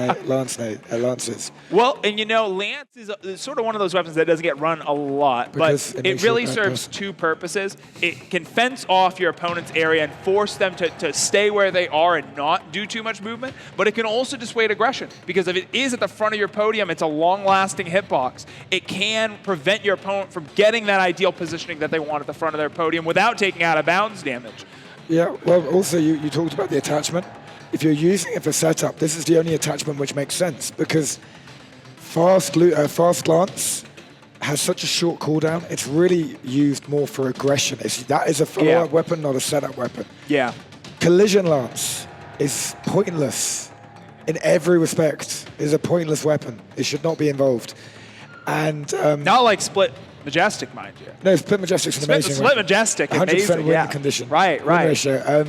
Lances. Well, and you know, Lance is sort of one of those weapons that doesn't get run a lot, Because but it it makes you really a bad serves person. two purposes. It can fence off your opponent's area and force them to stay where they are and not do too much movement, but it can also dissuade aggression, because if it is at the front of your podium, it's a long-lasting hitbox. It can prevent your opponent from getting that ideal positioning that they want at the front of their podium without taking out of bounds damage. Yeah, well, also you talked about the attachment. If you're using it for setup, this is the only attachment which makes sense, because fast lance has such a short cooldown. It's really used more for aggression. That is a follow-up weapon, not a setup weapon. Yeah. Collision lance is pointless in every respect. It's a pointless weapon. It should not be involved. And Not like Split Majestic, mind you. no, Split Majestic's an amazing Split weapon. Majestic, 100% amazing, win yeah. condition. Right. Win ratio.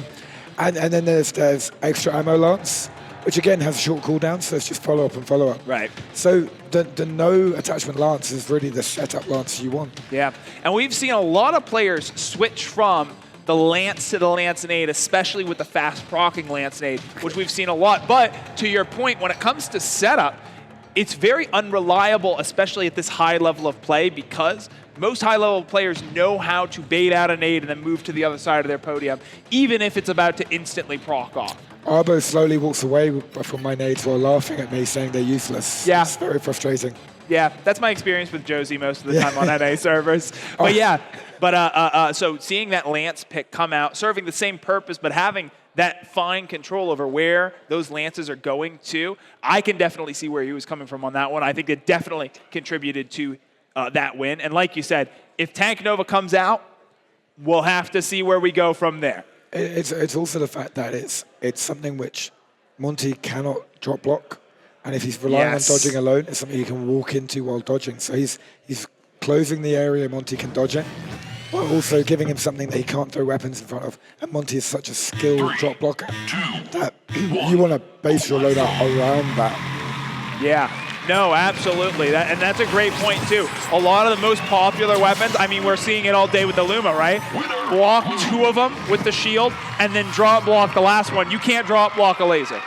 And then there's extra ammo lance, which again has a short cooldown, so it's just follow up and follow up. Right. So the no attachment lance is really the setup lance you want. Yeah, and we've seen a lot of players switch from the Lance to the Lancenade, especially with the fast proccing Lancenade, which we've seen a lot. But to your point, when it comes to setup, it's very unreliable, especially at this high level of play, because most high-level players know how to bait out a nade and then move to the other side of their podium, even if it's about to instantly proc off. Arbo slowly walks away from my nades while laughing at me, saying they're useless. Yeah. It's very frustrating. Yeah, that's my experience with Josie most of the time on NA servers. But yeah, so seeing that Lance pick come out, serving the same purpose, but having that fine control over where those Lances are going to, I can definitely see where he was coming from on that one. I think it definitely contributed to that win. And like you said, if Tank Nova comes out, we'll have to see where we go from there. It's also the fact that it's something which Monty cannot drop block, and if he's relying on dodging alone, it's something he can walk into while dodging. So he's closing the area Monty can dodge it, but also giving him something that he can't throw weapons in front of. And Monty is such a skilled drop blocker that you want to base your loadout around that. Yeah. No, absolutely. And that's a great point, too. A lot of the most popular weapons, I mean, we're seeing it all day with the Luma, right? Block two of them with the shield, and then drop block the last one. You can't drop block a laser.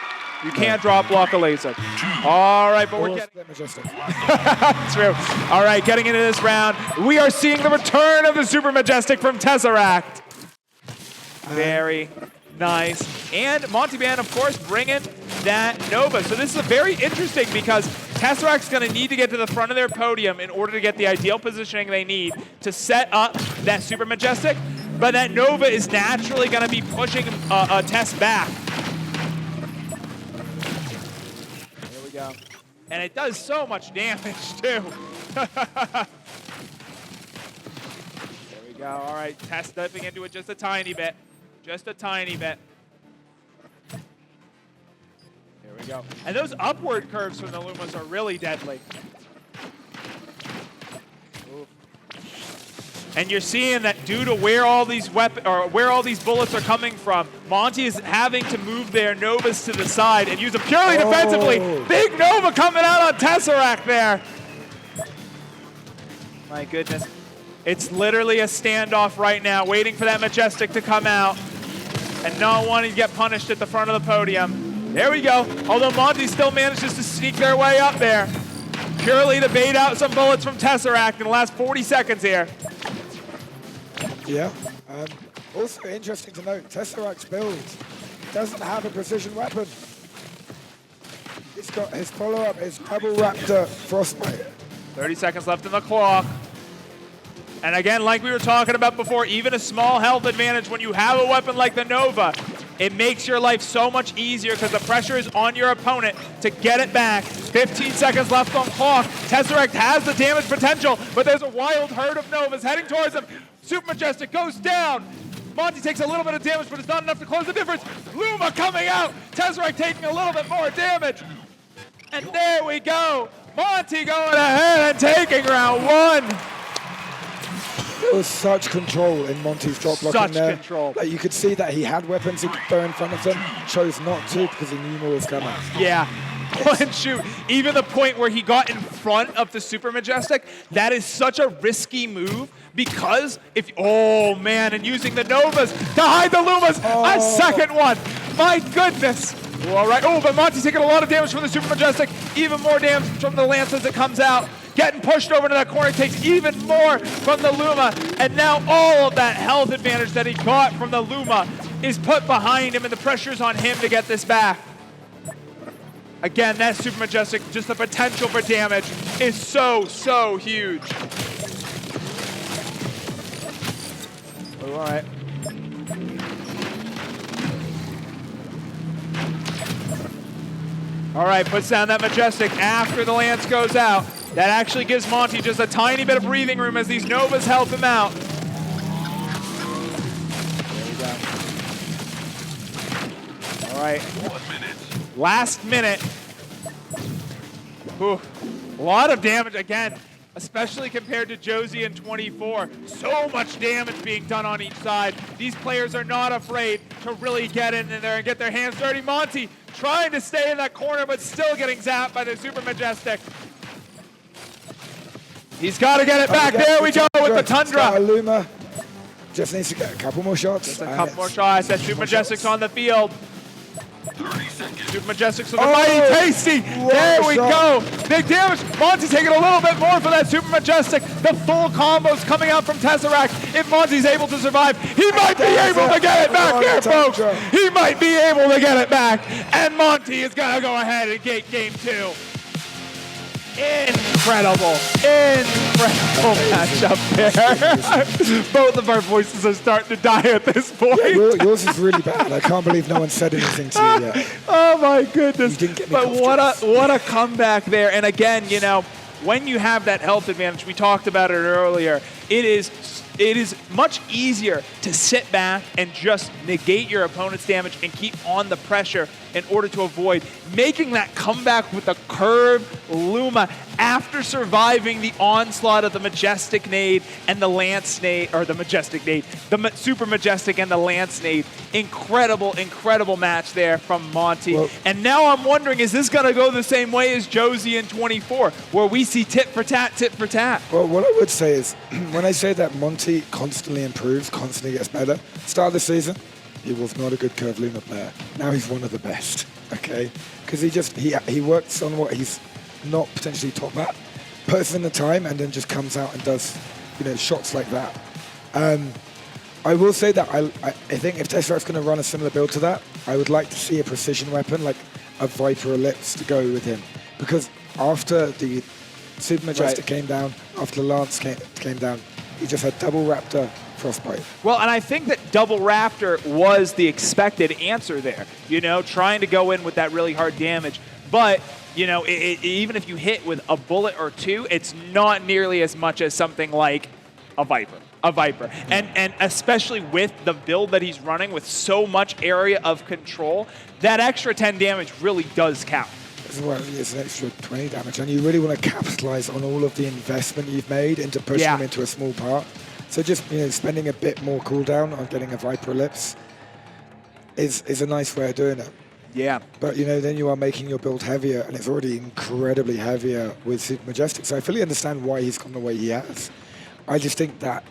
You can't drop block a laser. All right, but we're getting... True. All right, getting into this round, we are seeing the return of the Super Majestic from Tesseract. Very nice. And Monty Man, of course, bringing that Nova. So this is very interesting because Tesseract's going to need to get to the front of their podium in order to get the ideal positioning they need to set up that Super Majestic, but that Nova is naturally going to be pushing a Tess back. Here we go. And it does so much damage, too. There we go. All right, Tess dipping into it just a tiny bit. Just a tiny bit. There we go. And those upward curves from the Lumas are really deadly. Ooh. And you're seeing that due to where all these bullets are coming from, Monty is having to move their Novas to the side and use them purely defensively. Big Nova coming out on Tesseract there. My goodness. It's literally a standoff right now, waiting for that Majestic to come out and not wanting to get punished at the front of the podium. There we go. Although Monty still manages to sneak their way up there, purely to bait out some bullets from Tesseract in the last 40 seconds here. Yeah. Also interesting to note, Tesseract's build doesn't have a precision weapon. It's got his follow-up, his Double Raptor Frostbite. 30 seconds left in the clock. And again, like we were talking about before, even a small health advantage when you have a weapon like the Nova, it makes your life so much easier because the pressure is on your opponent to get it back. 15 seconds left on clock. Tesseract has the damage potential, but there's a wild herd of Novas heading towards him. Super Majestic goes down. Monty takes a little bit of damage, but it's not enough to close the difference. Luma coming out. Tesseract taking a little bit more damage. And there we go. Monty going ahead and taking round one. There was such control in Monty's drop blocking Such there. control. Like you could see that he had weapons he could throw in front of them, chose not to because he knew more was coming. Yeah. And shoot, even the point where he got in front of the Super Majestic, that is such a risky move because if, oh man, and using the Novas to hide the Lumas, a second one. My goodness. All right, oh, but Monty's taking a lot of damage from the Super Majestic, even more damage from the Lance as it comes out. Getting pushed over to that corner, takes even more from the Luma, and now all of that health advantage that he got from the Luma is put behind him, and the pressure's on him to get this back. Again, that Super Majestic, just the potential for damage is so, so huge. All right. All right, puts down that Majestic after the Lance goes out. That actually gives Monty just a tiny bit of breathing room as these Novas help him out. There we go. All right. 1 minute. Last minute. Whew. A lot of damage again, especially compared to Josie in 24. So much damage being done on each side. These players are not afraid to really get in there and get their hands dirty. Monty trying to stay in that corner, but still getting zapped by the Super Majestic. He's got to get it back. There we go with the Tundra. Luma just needs to get a couple more shots. Just a couple more shots. That Super Majestic's on the field. 30 seconds. Super Majestic's with the mighty tasty. There we go. Big damage. Monty's taking a little bit more for that Super Majestic. The full combos coming out from Tesseract. If Monty's able to survive, he might be able to get it back here, folks. He might be able to get it back. And Monty is going to go ahead and get game two. Incredible matchup there. Both of our voices are starting to die at this point. Yeah, yours is really bad. I can't believe no one said anything to you yet. Oh my goodness. You didn't get me but confidence. what a comeback there. And again, you know, when you have that health advantage, we talked about it earlier, it is much easier to sit back and just negate your opponent's damage and keep on the pressure in order to avoid making that comeback with the curved Luma after surviving the onslaught of the Majestic Nade and the Lance Nade, or the Majestic Nade, the Super Majestic and the Lance Nade. Incredible, incredible match there from Monty. Well, and now I'm wondering, is this going to go the same way as Josie in 24, where we see tit for tat, tit for tat? Well, what I would say is, when I say that Monty constantly improves, constantly gets better, start of the season, he was not a good curved Luma player. Now he's one of the best, okay? Because he works on what he's not potentially top at, puts in the time, and then just comes out and does, shots like that. I will say that I think if Tesseract's going to run a similar build to that, I would like to see a precision weapon like a Viper Ellipse to go with him, because after the Super Majestic came down, after the Lance came down, he just had double Raptor Frostbite. Well, and I think that double Raptor was the expected answer there, trying to go in with that really hard damage. But, even if you hit with a bullet or two, it's not nearly as much as something like a Viper. And especially with the build that he's running with so much area of control, that extra 10 damage really does count. Well, it's an extra 20 damage, and you really want to capitalize on all of the investment you've made into pushing him into a small part. So just spending a bit more cooldown on getting a Viper Ellipse is a nice way of doing it. Yeah. But then you are making your build heavier, and it's already incredibly heavier with Super Majestic. So I fully understand why he's gone the way he has. I just think that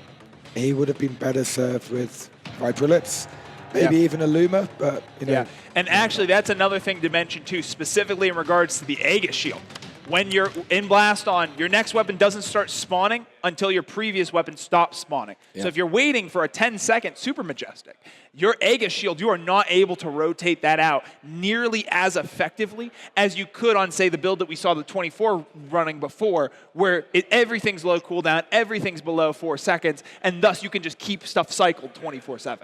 he would have been better served with Viper Ellipse. Maybe even a Luma, but Yeah, and actually that's another thing to mention too, specifically in regards to the Aegis shield. When you're in Blast On, your next weapon doesn't start spawning until your previous weapon stops spawning. Yeah. So if you're waiting for a 10-second Super Majestic, your Aegis shield, you are not able to rotate that out nearly as effectively as you could on, say, the build that we saw the 24 running before, where everything's low cooldown, everything's below 4 seconds, and thus you can just keep stuff cycled 24/7.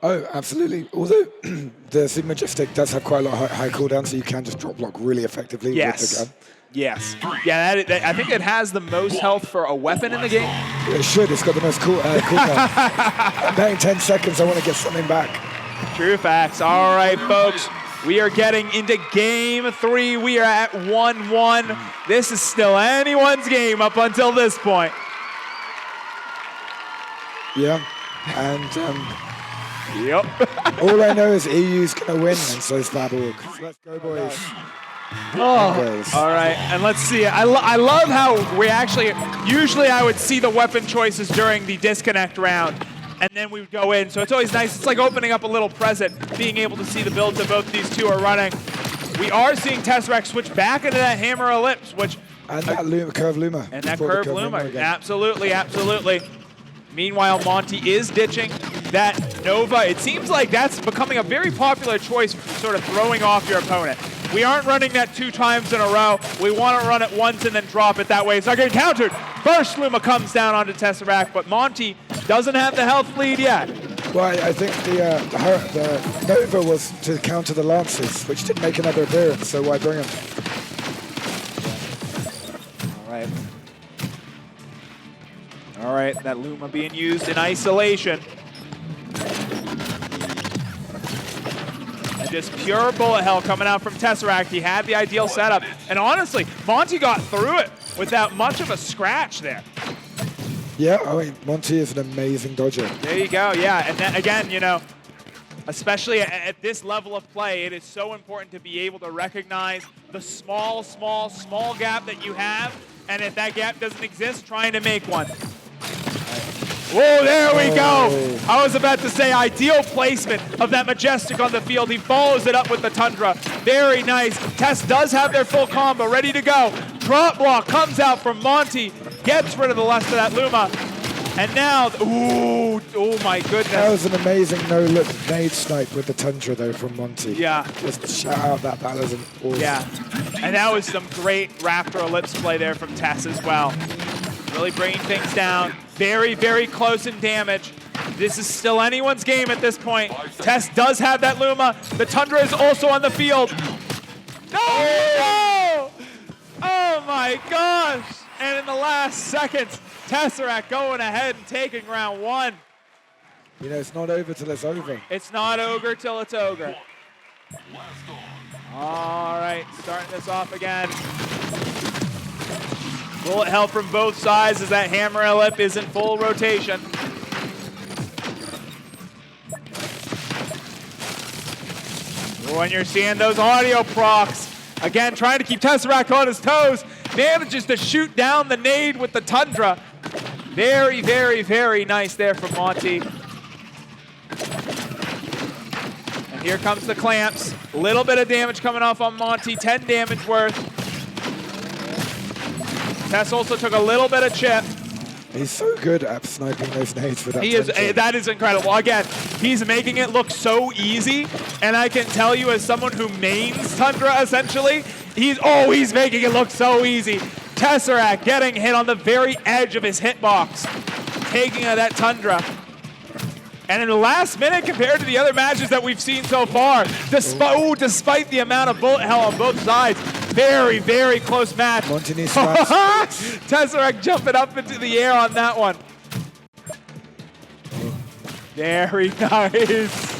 Oh, absolutely. Although the Super Majestic does have quite a lot of high cooldown, so you can just drop block really effectively with the gun. Yes. Yeah, I think it has the most health for a weapon in the game. It should. It's got the most cooldown. I'm paying 10 seconds. I want to get something back. True facts. All right, folks. We are getting into game 3. We are at 1-1. This is still anyone's game up until this point. Yeah, and Yep. all I know is EU's gonna win, and so is Fab.org. So let's go, boys. All right, and let's see. I love how we actually, usually I would see the weapon choices during the disconnect round, and then we would go in. So it's always nice. It's like opening up a little present, being able to see the builds that both these two are running. We are seeing Tesseract switch back into that Hammer Ellipse, which... And that Curve Luma. And that Before the Curve Luma. again. Absolutely, absolutely. Meanwhile, Monty is ditching that Nova. It seems like that's becoming a very popular choice for sort of throwing off your opponent. We aren't running that 2 times in a row. We want to run it once and then drop it that way. It's not getting countered. First Luma comes down onto Tesseract, but Monty doesn't have the health lead yet. Well, I think the Nova was to counter the Lances, which didn't make another appearance, so why bring him? All right. All right, that Luma being used in isolation. And just pure bullet hell coming out from Tesseract. He had the ideal setup. And honestly, Monty got through it without much of a scratch there. Yeah, I mean, Monty is an amazing dodger. There you go, yeah. And then again, you know, especially at this level of play, it is so important to be able to recognize the small gap that you have. And if that gap doesn't exist, trying to make one. Whoa, there we go. I was about to say ideal placement of that Majestic on the field. He follows it up with the Tundra. Very nice. Tess does have their full combo ready to go. Drop block comes out from Monty. Gets rid of the last of that Luma. And now, ooh, oh my goodness. That was an amazing no-look nade snipe with the Tundra, though, from Monty. Yeah. Just shout out that was an awesome. Yeah. And that was some great Raptor Ellipse play there from Tess as well. Really bringing things down. Very, very close in damage. This is still anyone's game at this point. Tess does have that Luma. The Tundra is also on the field. No! Oh my gosh! And in the last seconds, Tesseract going ahead and taking round 1. You know, it's not over till it's over. It's not ogre till it's ogre. All right, starting this off again. Bullet hell from both sides as that Hammer Ellip is in full rotation. Oh, and you're seeing those audio procs. Again, trying to keep Tesseract on his toes. Manages to shoot down the nade with the Tundra. Very, very, very nice there from Monty. And here comes the clamps. A little bit of damage coming off on Monty. 10 damage worth. Tess also took a little bit of chip. He's so good at sniping those nades with that Tundra. That is incredible. Again, he's making it look so easy, and I can tell you as someone who mains Tundra, essentially, he's making it look so easy. Tesseract getting hit on the very edge of his hitbox, taking that Tundra. And in the last minute, compared to the other matches that we've seen so far, despite the amount of bullet hell on both sides, very, very close match. Tesseract jumping up into the air on that one. Very nice.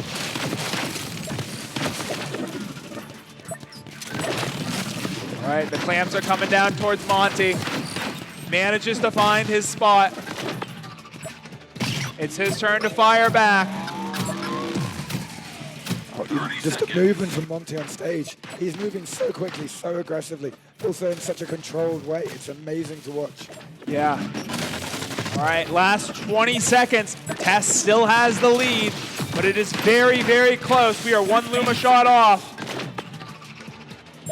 All right, the clamps are coming down towards Monty. Manages to find his spot. It's his turn to fire back. Just the movement from Monty on stage. He's moving so quickly, so aggressively, also in such a controlled way. It's amazing to watch. Yeah. All right, last 20 seconds. Tess still has the lead, but it is very, very close. We are 1 Luma shot off.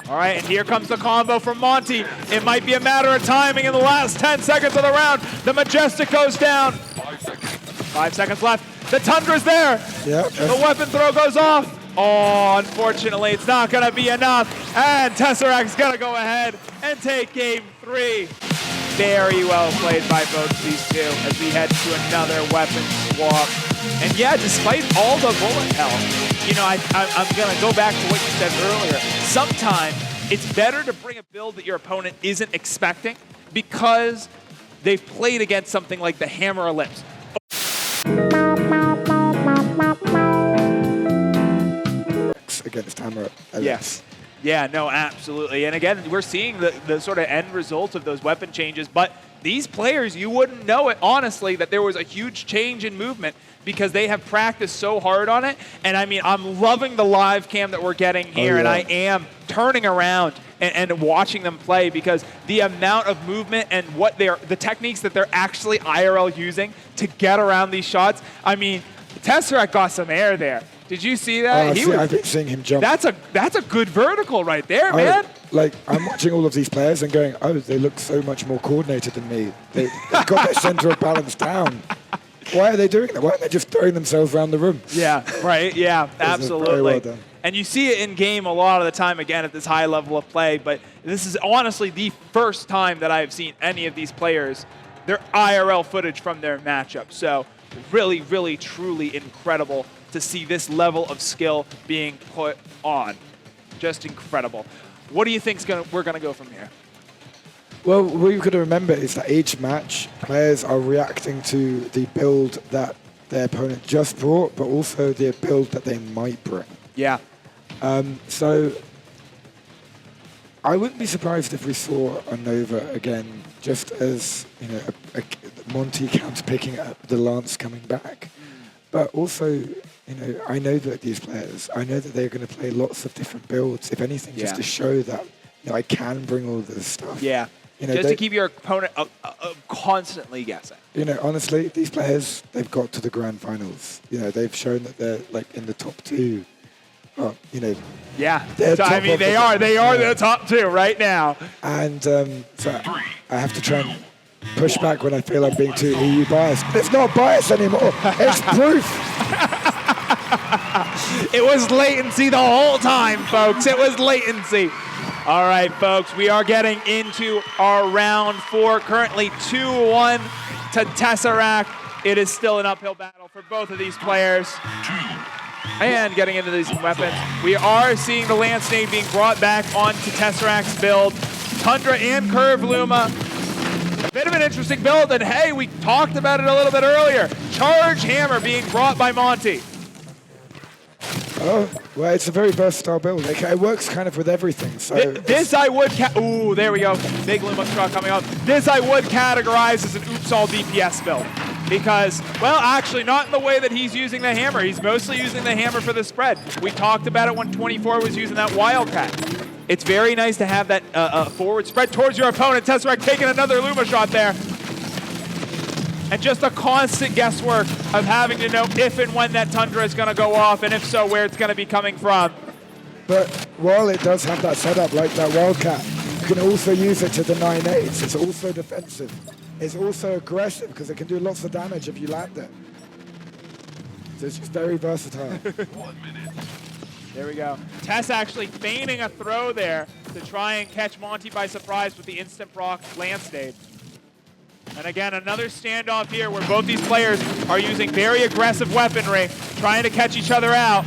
All right, and here comes the combo from Monty. It might be a matter of timing in the last 10 seconds of the round. The Majestic goes down. 5 seconds left. The Tundra's there. Yep. The weapon throw goes off. Oh, unfortunately, it's not going to be enough. And Tesseract's going to go ahead and take game 3. Very well played by both these two as we head to another weapon swap. And yeah, despite all the bullet hell, you know, I'm going to go back to what you said earlier. Sometimes it's better to bring a build that your opponent isn't expecting because they've played against something like the Hammer Ellipse. against Hammer. Yes. Yeah, no, absolutely. And again, we're seeing the sort of end result of those weapon changes, but these players, you wouldn't know it, honestly, that there was a huge change in movement because they have practiced so hard on it. And I mean, I'm loving the live cam that we're getting here, and I am turning around and watching them play because the amount of movement and the techniques that they're actually IRL using to get around these shots. I mean, Tesseract got some air there. Did you see that? I've been seeing him jump. That's a good vertical right there, man. I'm watching all of these players and going, oh, they look so much more coordinated than me. They've got their center of balance down. Why are they doing that? Why aren't they just throwing themselves around the room? Yeah, right. Yeah, absolutely. Very well done. And you see it in game a lot of the time, again, at this high level of play. But this is honestly the first time that I have seen any of these players, their IRL footage from their matchup. So really, really, truly incredible to see this level of skill being put on. Just incredible. What do you think we're going to go from here? Well, what you've got to remember is that each match, players are reacting to the build that their opponent just brought, but also the build that they might bring. Yeah. So I wouldn't be surprised if we saw a Nova again, just as Monty counts picking up the Lance coming back. But also, I know that these players, I know that they're going to play lots of different builds, if anything, just to show that I can bring all this stuff. Yeah. Just to keep your opponent constantly guessing. Honestly, these players, they've got to the grand finals. They've shown that they're in the top two. Yeah. So, I mean, they are the top two right now. And so I have to try and push back when I feel I'm being too EU biased. But it's not bias anymore. It's proof. It was latency the whole time, folks. It was latency. All right, folks, we are getting into our round 4. Currently 2-1 to Tesseract. It is still an uphill battle for both of these players. And getting into these weapons, we are seeing the Lance Nade being brought back onto Tesseract's build. Tundra and Curve Luma. A bit of an interesting build, and hey, we talked about it a little bit earlier. Charge Hammer being brought by Monty. Oh, well, it's a very versatile build. It works kind of with everything. So this I would... Ooh, there we go. Big Luma Straw coming up. This I would categorize as an oops all DPS build. Because, well, actually, not in the way that he's using the hammer. He's mostly using the hammer for the spread. We talked about it when 24 was using that Wildcat. It's very nice to have that forward spread towards your opponent. Tesseract taking another Luma shot there. And just a constant guesswork of having to know if and when that Tundra is going to go off, and if so, where it's going to be coming from. But while it does have that setup like that Wildcat, you can also use it to deny nades. It's also defensive. It's also aggressive because it can do lots of damage if you land it. So it's just very versatile. 1 minute. There we go. Tess actually feigning a throw there to try and catch Monty by surprise with the instant proc Lance Nade. And again, another standoff here where both these players are using very aggressive weaponry, trying to catch each other out.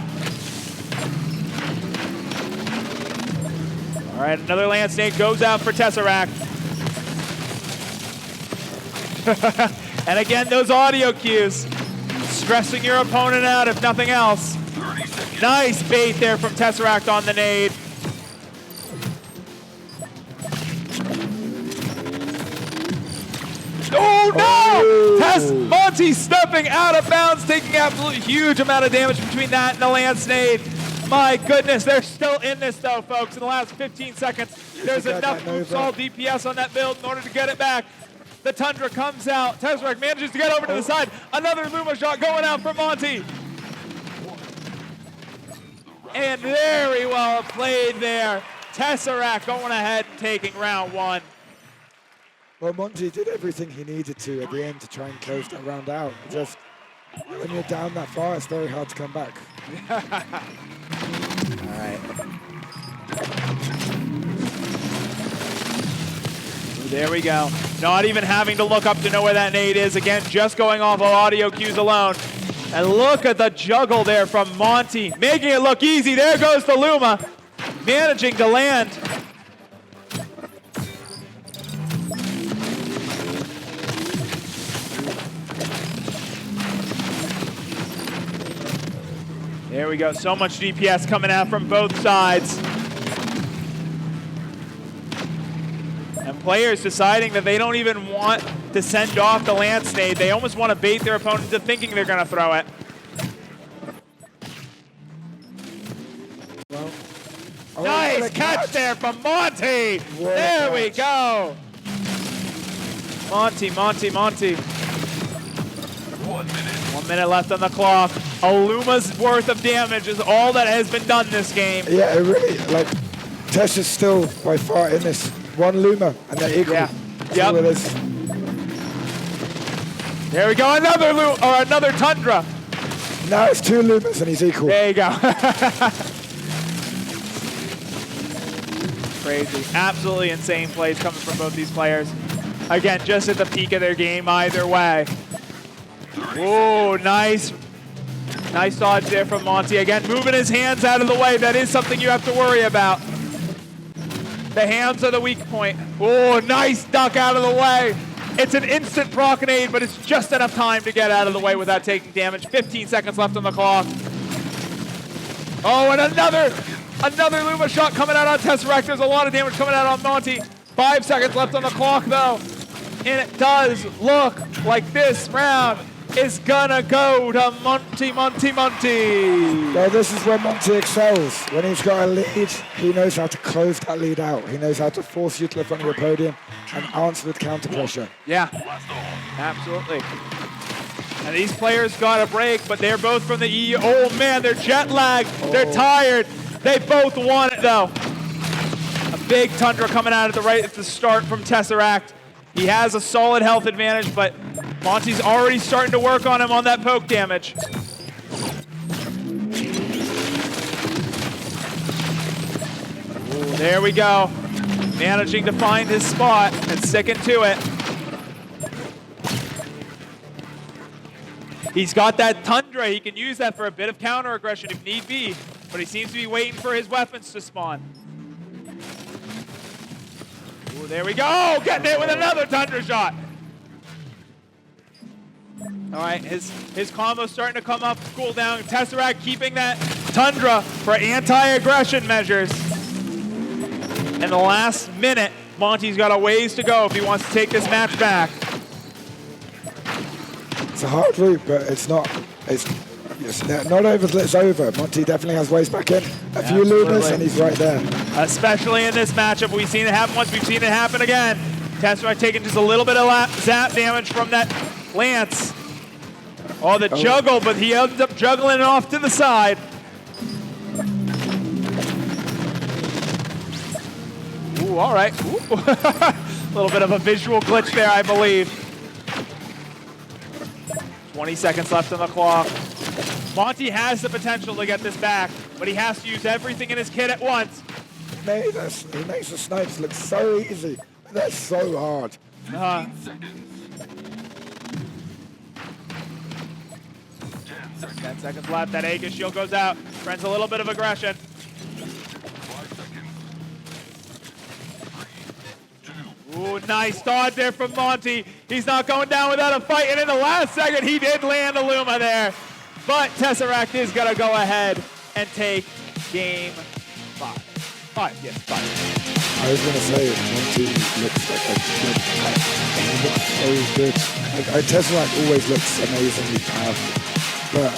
All right, another Lance Nade goes out for Tesseract. And again, those audio cues, stressing your opponent out if nothing else. Nice bait there from Tesseract on the nade. Oh no! Tess Monty stepping out of bounds, taking absolutely huge amount of damage between that and the Lance Nade. My goodness, they're still in this though, folks. In the last 15 seconds, there's enough oops all DPS on that build in order to get it back. The Tundra comes out. Tesseract manages to get over to the side. Another Luma shot going out for Monty. And very well played there. Tesseract going ahead and taking round 1. Well, Monty did everything he needed to at the end to try and close that round out. Just when you're down that far, it's very hard to come back. All right. There we go. Not even having to look up to know where that nade is. Again, just going off of audio cues alone. And look at the juggle there from Monty, making it look easy. There goes the Luma, managing to land. There we go. So much DPS coming out from both sides. And players deciding that they don't even want to send off the Lance Nade. They almost want to bait their opponent into thinking they're going to throw it. Nice catch there from Monty. There we go. Monty. 1 minute left on the clock. A Luma's worth of damage is all that has been done this game. Yeah, it really, like, Tess is still by far in this. One Luma, and they're equal. Yeah. That's all it is. There we go, another Tundra. Now it's 2 Lumas, and he's equal. There you go. Crazy. Absolutely insane plays coming from both these players. Again, just at the peak of their game either way. Whoa, nice dodge there from Monty. Again, moving his hands out of the way. That is something you have to worry about. The hands are the weak point. Oh, nice duck out of the way. It's an instant proc nade, but it's just enough time to get out of the way without taking damage. 15 seconds left on the clock. Oh, and another Luma shot coming out on Tesseract. There's a lot of damage coming out on Monty. 5 seconds left on the clock, though. And it does look like this round is gonna go to Monty. Well, this is where Monty excels. When he's got a lead, he knows how to close that lead out. He knows how to force you to the front of your podium and answer with counter pressure. Yeah, absolutely. And these players got a break, but they're both from the EU. Oh man, they're jet lagged. They're tired. They both want it though. A big Tundra coming out at the start from Tesseract. He has a solid health advantage, but Monty's already starting to work on him on that poke damage. Ooh, there we go. Managing to find his spot and sticking to it. He's got that Tundra. He can use that for a bit of counter aggression if need be, but he seems to be waiting for his weapons to spawn. Ooh, there we go. Getting hit with another Tundra shot. All right, his combo's starting to come up, cool down. Tesseract keeping that Tundra for anti-aggression measures. In the last minute, Monty's got a ways to go if he wants to take this match back. It's a hard route, but it's not over till it's over. Monty definitely has ways back in. A few Lumas and he's right there. Especially in this matchup. We've seen it happen once, we've seen it happen again. Tesseract taking just a little bit of zap damage from that Lance. Oh, the juggle, but he ends up juggling it off to the side. Ooh, all right. Ooh. A little bit of a visual glitch there, I believe. 20 seconds left on the clock. Monty has the potential to get this back, but he has to use everything in his kit at once. He makes the snipes look so easy. That's so hard. 10 seconds left. That Aegis shield goes out. Friends a little bit of aggression. 5 seconds. Ooh, nice dodge there from Monty. He's not going down without a fight, and in the last second, he did land a Luma there. But Tesseract is going to go ahead and take game 5. 5, yes, 5. I was going to say, Monty looks like he looks so good. Tesseract always looks amazingly powerful. But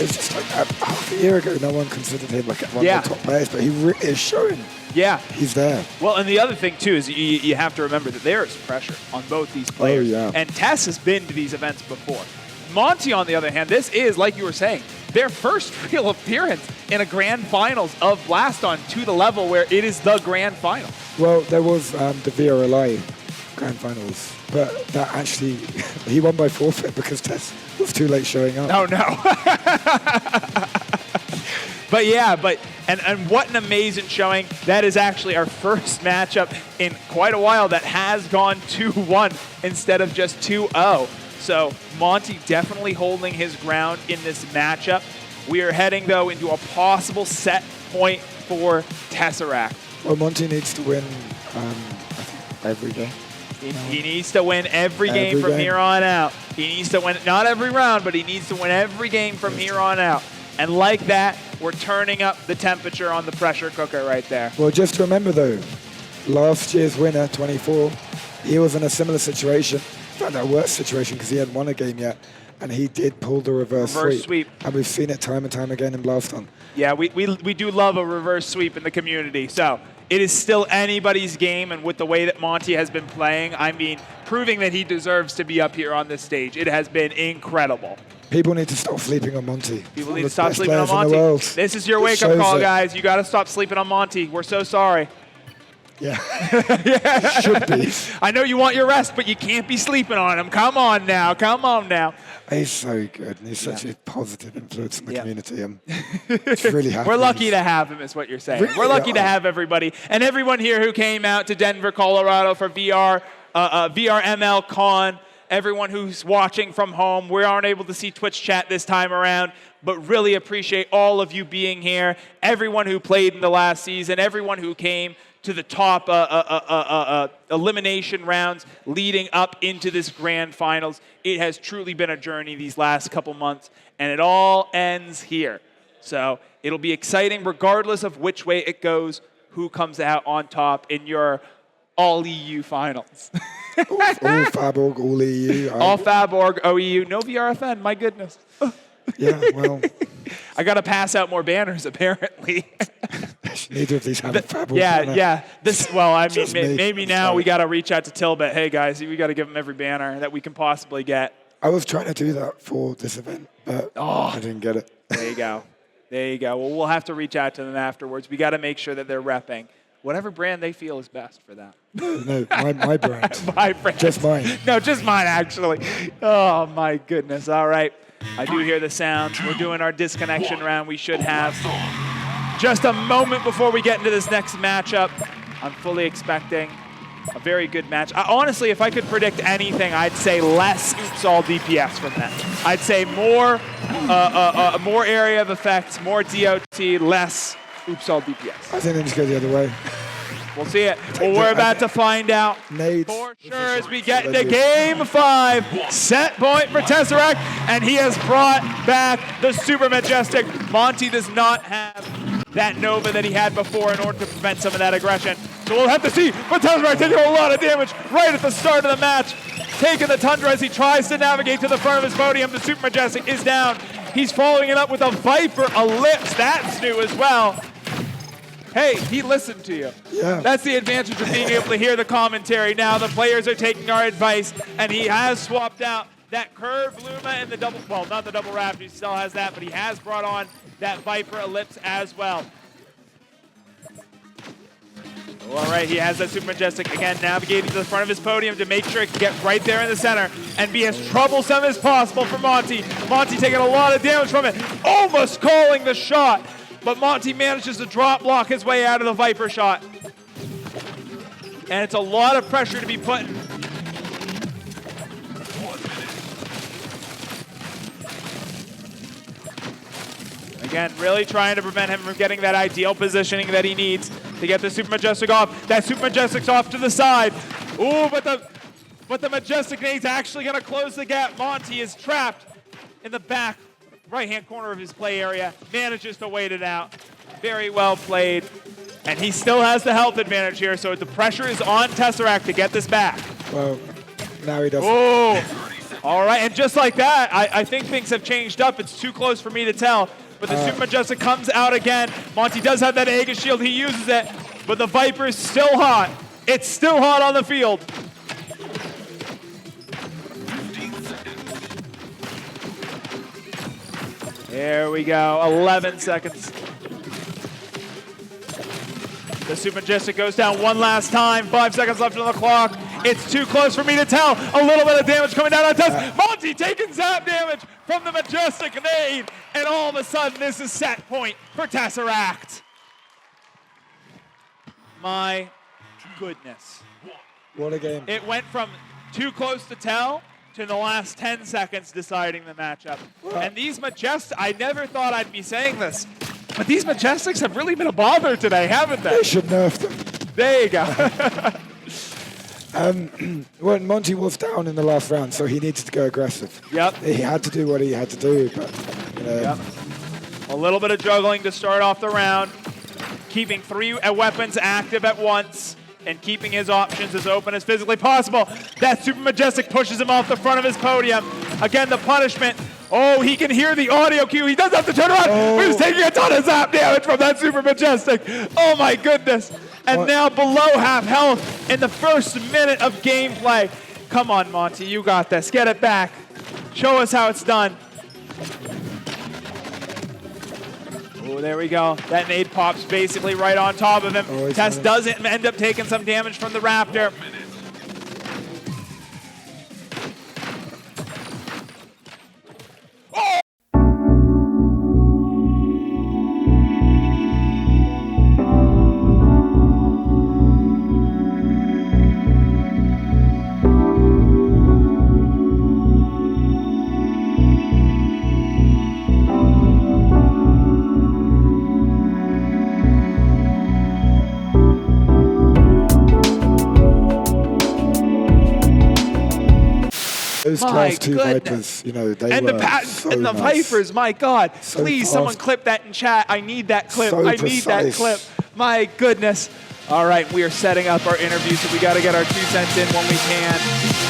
it's just like half a year ago, no one considered him like one of the top players, but he really is showing. Yeah. He's there. Well, and the other thing, too, is you have to remember that there is pressure on both these players. Oh, yeah. And Tess has been to these events before. Monty, on the other hand, this is, like you were saying, their first real appearance in a grand finals of Blaston to the level where it is the grand final. Well, there was the VRLI grand finals, but that actually, he won by forfeit because Tess was too late showing up. Oh, no. But yeah, and what an amazing showing. That is actually our first matchup in quite a while that has gone 2-1 instead of just 2-0. So Monty definitely holding his ground in this matchup. We are heading, though, into a possible set point for Tesseract. Well, Monty needs to win, I think, every game. He needs to win every game Every from game. here on out. He needs to win, not every round, but he needs to win every game from here on out. And like that, we're turning up the temperature on the pressure cooker right there. Well, just remember though, last year's winner, 24, he was in a similar situation. In fact, a worse situation because he hadn't won a game yet. And he did pull the reverse sweep. And we've seen it time and time again in Blaston. Yeah, we do love a reverse sweep in the community. So it is still anybody's game, and with the way that Monty has been playing, I mean, proving that he deserves to be up here on this stage, it has been incredible. People need to stop sleeping on Monty. People One need of to the stop best sleeping on players in the Monty. world. This is your It wake-up shows call, it. guys. You got to stop sleeping on Monty. We're so sorry. Yeah. Should be. I know you want your rest, but you can't be sleeping on him. Come on now. Come on now. He's so good, and he's such a positive influence in the Yeah. community. I'm really happy. We're lucky to have him, is what you're saying. Really We're lucky to are. have everybody. And everyone here who came out to Denver, Colorado for VRMLCON, everyone who's watching from home. We aren't able to see Twitch chat this time around, but really appreciate all of you being here. Everyone who played in the last season, everyone who came to the top elimination rounds leading up into this grand finals. It has truly been a journey these last couple months, and it all ends here. So it'll be exciting regardless of which way it goes, who comes out on top in your all-EU finals. all Faborg, all EU. All Faborg, OEU, no VRFN, my goodness. Yeah, well, I got to pass out more banners, apparently. neither of these have a Faborg. Yeah, banner. yeah. Well, I mean, Just me. maybe now we got to reach out to Tilbit. Hey, guys, we got to give them every banner that we can possibly get. I was trying to do that for this event, but I didn't get it. There you go. There you go. Well, we'll have to reach out to them afterwards. We got to make sure that they're repping whatever brand they feel is best for that. No, my brand. My brand. Just mine. No, just mine, actually. Oh, my goodness. All right. I do hear the sounds. We're doing our disconnection round. We should have just a moment before we get into this next matchup. I'm fully expecting a very good match. Honestly, if I could predict anything, I'd say less oops all DPS from that. I'd say more area of effects, more DOT, less oops all DPS. I think they just go the other way. We'll see it. Well, we're about to find out Nades. for sure as we get into Game 5. Set point for Tesseract, and he has brought back the Super Majestic. Monty does not have that Nova that he had before in order to prevent some of that aggression. So we'll have to see. But Tesseract taking a lot of damage right at the start of the match. Taking the Tundra as he tries to navigate to the front of his podium. The Super Majestic is down. He's following it up with a Viper Ellipse. That's new as well. Hey, he listened to you. Yeah. That's the advantage of being able to hear the commentary. Now the players are taking our advice, and he has swapped out that curved Luma and the double, well, not the double Raptor, he still has that, but he has brought on that Viper Ellipse as well. All right, he has that Super Majestic again navigating to the front of his podium to make sure it can get right there in the center and be as troublesome as possible for Monty. Monty taking a lot of damage from it, almost calling the shot. But Monty manages to drop block his way out of the Viper shot. And it's a lot of pressure to be put in. Again, really trying to prevent him from getting that ideal positioning that he needs to get the Super Majestic off. That Super Majestic's off to the side. Ooh, but the Majestic nade's actually going to close the gap. Monty is trapped in the back right-hand corner of his play area, manages to wait it out. Very well played. And he still has the health advantage here, so the pressure is on Tesseract to get this back. Well, now he doesn't. Oh, all right, and just like that, I think things have changed up. It's too close for me to tell, but the Super Majestic comes out again. Monty does have that Aegis shield, he uses it, but the Viper is still hot. It's still hot on the field. There we go, 11 seconds. The Super Majestic goes down one last time. 5 seconds left on the clock. It's too close for me to tell. A little bit of damage coming down on Tess. Monty taking zap damage from the Majestic nade. And all of a sudden, this is set point for Tesseract. My goodness. What a game. It went from too close to tell to the last 10 seconds deciding the matchup. And these Majestics, I never thought I'd be saying this, but these Majestics have really been a bother today, haven't they? They should nerf them. There you go. Well, Monty was down in the last round, so he needed to go aggressive. Yep. He had to do what he had to do, but Yep. A little bit of juggling to start off the round, keeping 3 weapons active at once, and keeping his options as open as physically possible. That Super Majestic pushes him off the front of his podium. Again, the punishment. Oh, he can hear the audio cue. He doesn't have to turn around. He's taking a ton of zap damage from that Super Majestic. Oh my goodness. And now below half health in the first minute of gameplay. Come on, Monty, you got this. Get it back. Show us how it's done. Oh, there we go. That nade pops basically right on top of him. Tess does end up taking some damage from the Raptor. those My class 2 goodness. Vipers, you know, they And were the so and the nice. Vipers, my God. So Please, fast. someone clip that in chat. I need that clip. So I need that precise. clip. My goodness. All right, we are setting up our interview, so we got to get our 2 cents in when we can.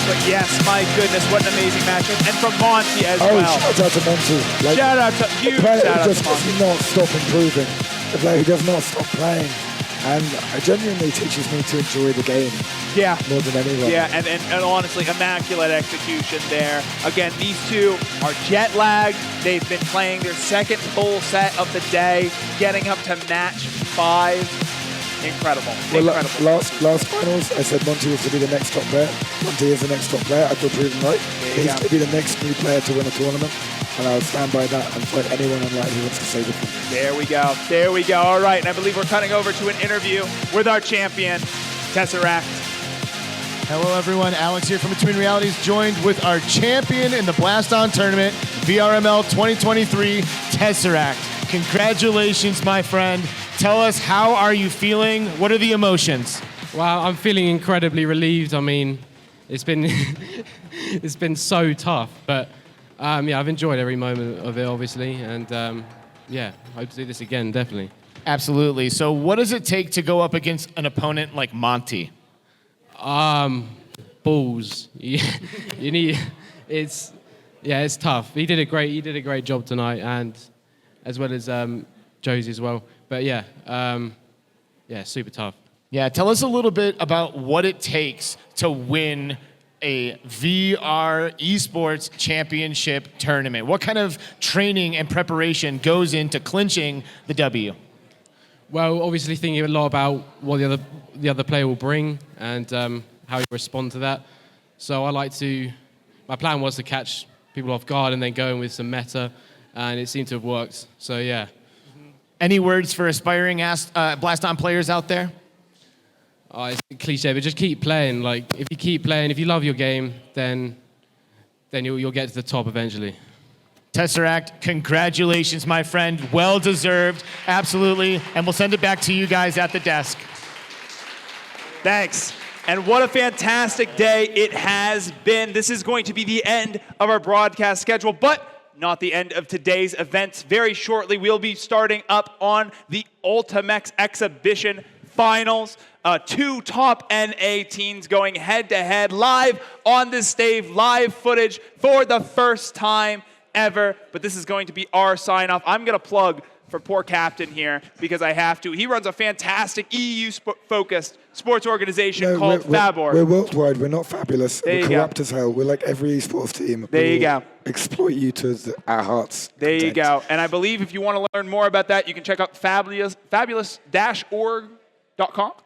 But yes, my goodness, what an amazing matchup. And from Monty as Oh, well. shout out to Monty. Like, Shout out to you. the player Shout out just to Monty. does not stop improving. The player who does not stop playing. And it genuinely teaches me to enjoy the game Yeah. more than anyone. Yeah, and honestly, immaculate execution there. Again, these two are jet lagged. They've been playing their second full set of the day, getting up to match 5. Incredible. Well, Incredible. last finals, I said Monty was to be the next top player. Monty is the next top player. I feel proven right. you He's go. going to be the next new player to win a tournament. And I'll stand by that and fight anyone online who wants to say different. There we go. There we go. All right, and I believe we're cutting over to an interview with our champion, Tesseract. Hello, everyone. Alex here from Between Realities, joined with our champion in the Blaston tournament, VRML 2023, Tesseract. Congratulations, my friend. Tell us, how are you feeling? What are the emotions? Well, I'm feeling incredibly relieved. I mean, it's been it's been so tough, but yeah, I've enjoyed every moment of it, obviously, and yeah, hope to do this again, definitely. Absolutely. So what does it take to go up against an opponent like Monty? Balls. You need. It's tough. He did a great job tonight, and as well as Josie as well. But yeah, super tough. Yeah, tell us a little bit about what it takes to win a VR esports championship tournament. What kind of training and preparation goes into clinching the W? Well, obviously thinking a lot about what the other player will bring and how you respond to that. So my plan was to catch people off guard and then go in with some meta, and it seemed to have worked. So yeah. Any words for aspiring Blaston players out there? Oh, it's a cliche, but just keep playing. Like, if you keep playing, if you love your game, then you'll get to the top eventually. Tesseract, congratulations, my friend. Well deserved, absolutely. And we'll send it back to you guys at the desk. Thanks. And what a fantastic day it has been. This is going to be the end of our broadcast schedule, but not the end of today's events. Very shortly, we'll be starting up on the Ultimex Exhibition Finals. 2 top NA teams going head-to-head live on this stage, live footage for the first time ever. But this is going to be our sign-off. I'm going to plug for poor Captain here because I have to. He runs a fantastic EU-focused sports organization called Fabor. We're worldwide. We're not fabulous. There We're you corrupt go. as hell. We're like every esports team. There We you will go. Exploit you to our hearts. There you content. go. And I believe if you want to learn more about that, you can check out fabulous-org.com.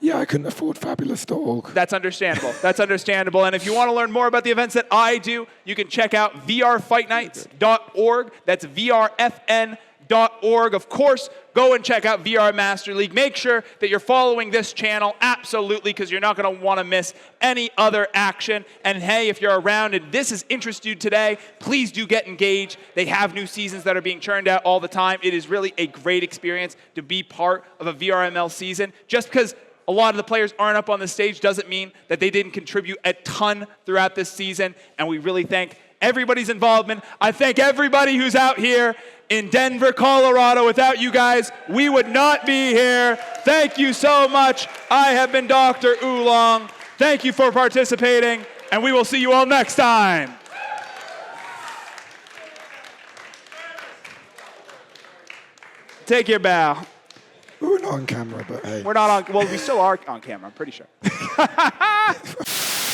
Yeah, I couldn't afford fabulous.org. That's understandable. That's understandable. And if you want to learn more about the events that I do, you can check out vrfightnights.org. That's vrfn.org. Of course, go and check out VR Master League. Make sure that you're following this channel, absolutely, because you're not going to want to miss any other action. And hey, if you're around and this has interested you today, please do get engaged. They have new seasons that are being churned out all the time. It is really a great experience to be part of a VRML season. Just because a lot of the players aren't up on the stage doesn't mean that they didn't contribute a ton throughout this season, and we really thank everybody's involvement. I thank everybody who's out here in Denver, Colorado. Without you guys, we would not be here. Thank you so much. I have been Dr. Oolong. Thank you for participating, and we will see you all next time. Take your bow. We're not on camera, but hey. We're not on, well, we still are on camera, I'm pretty sure.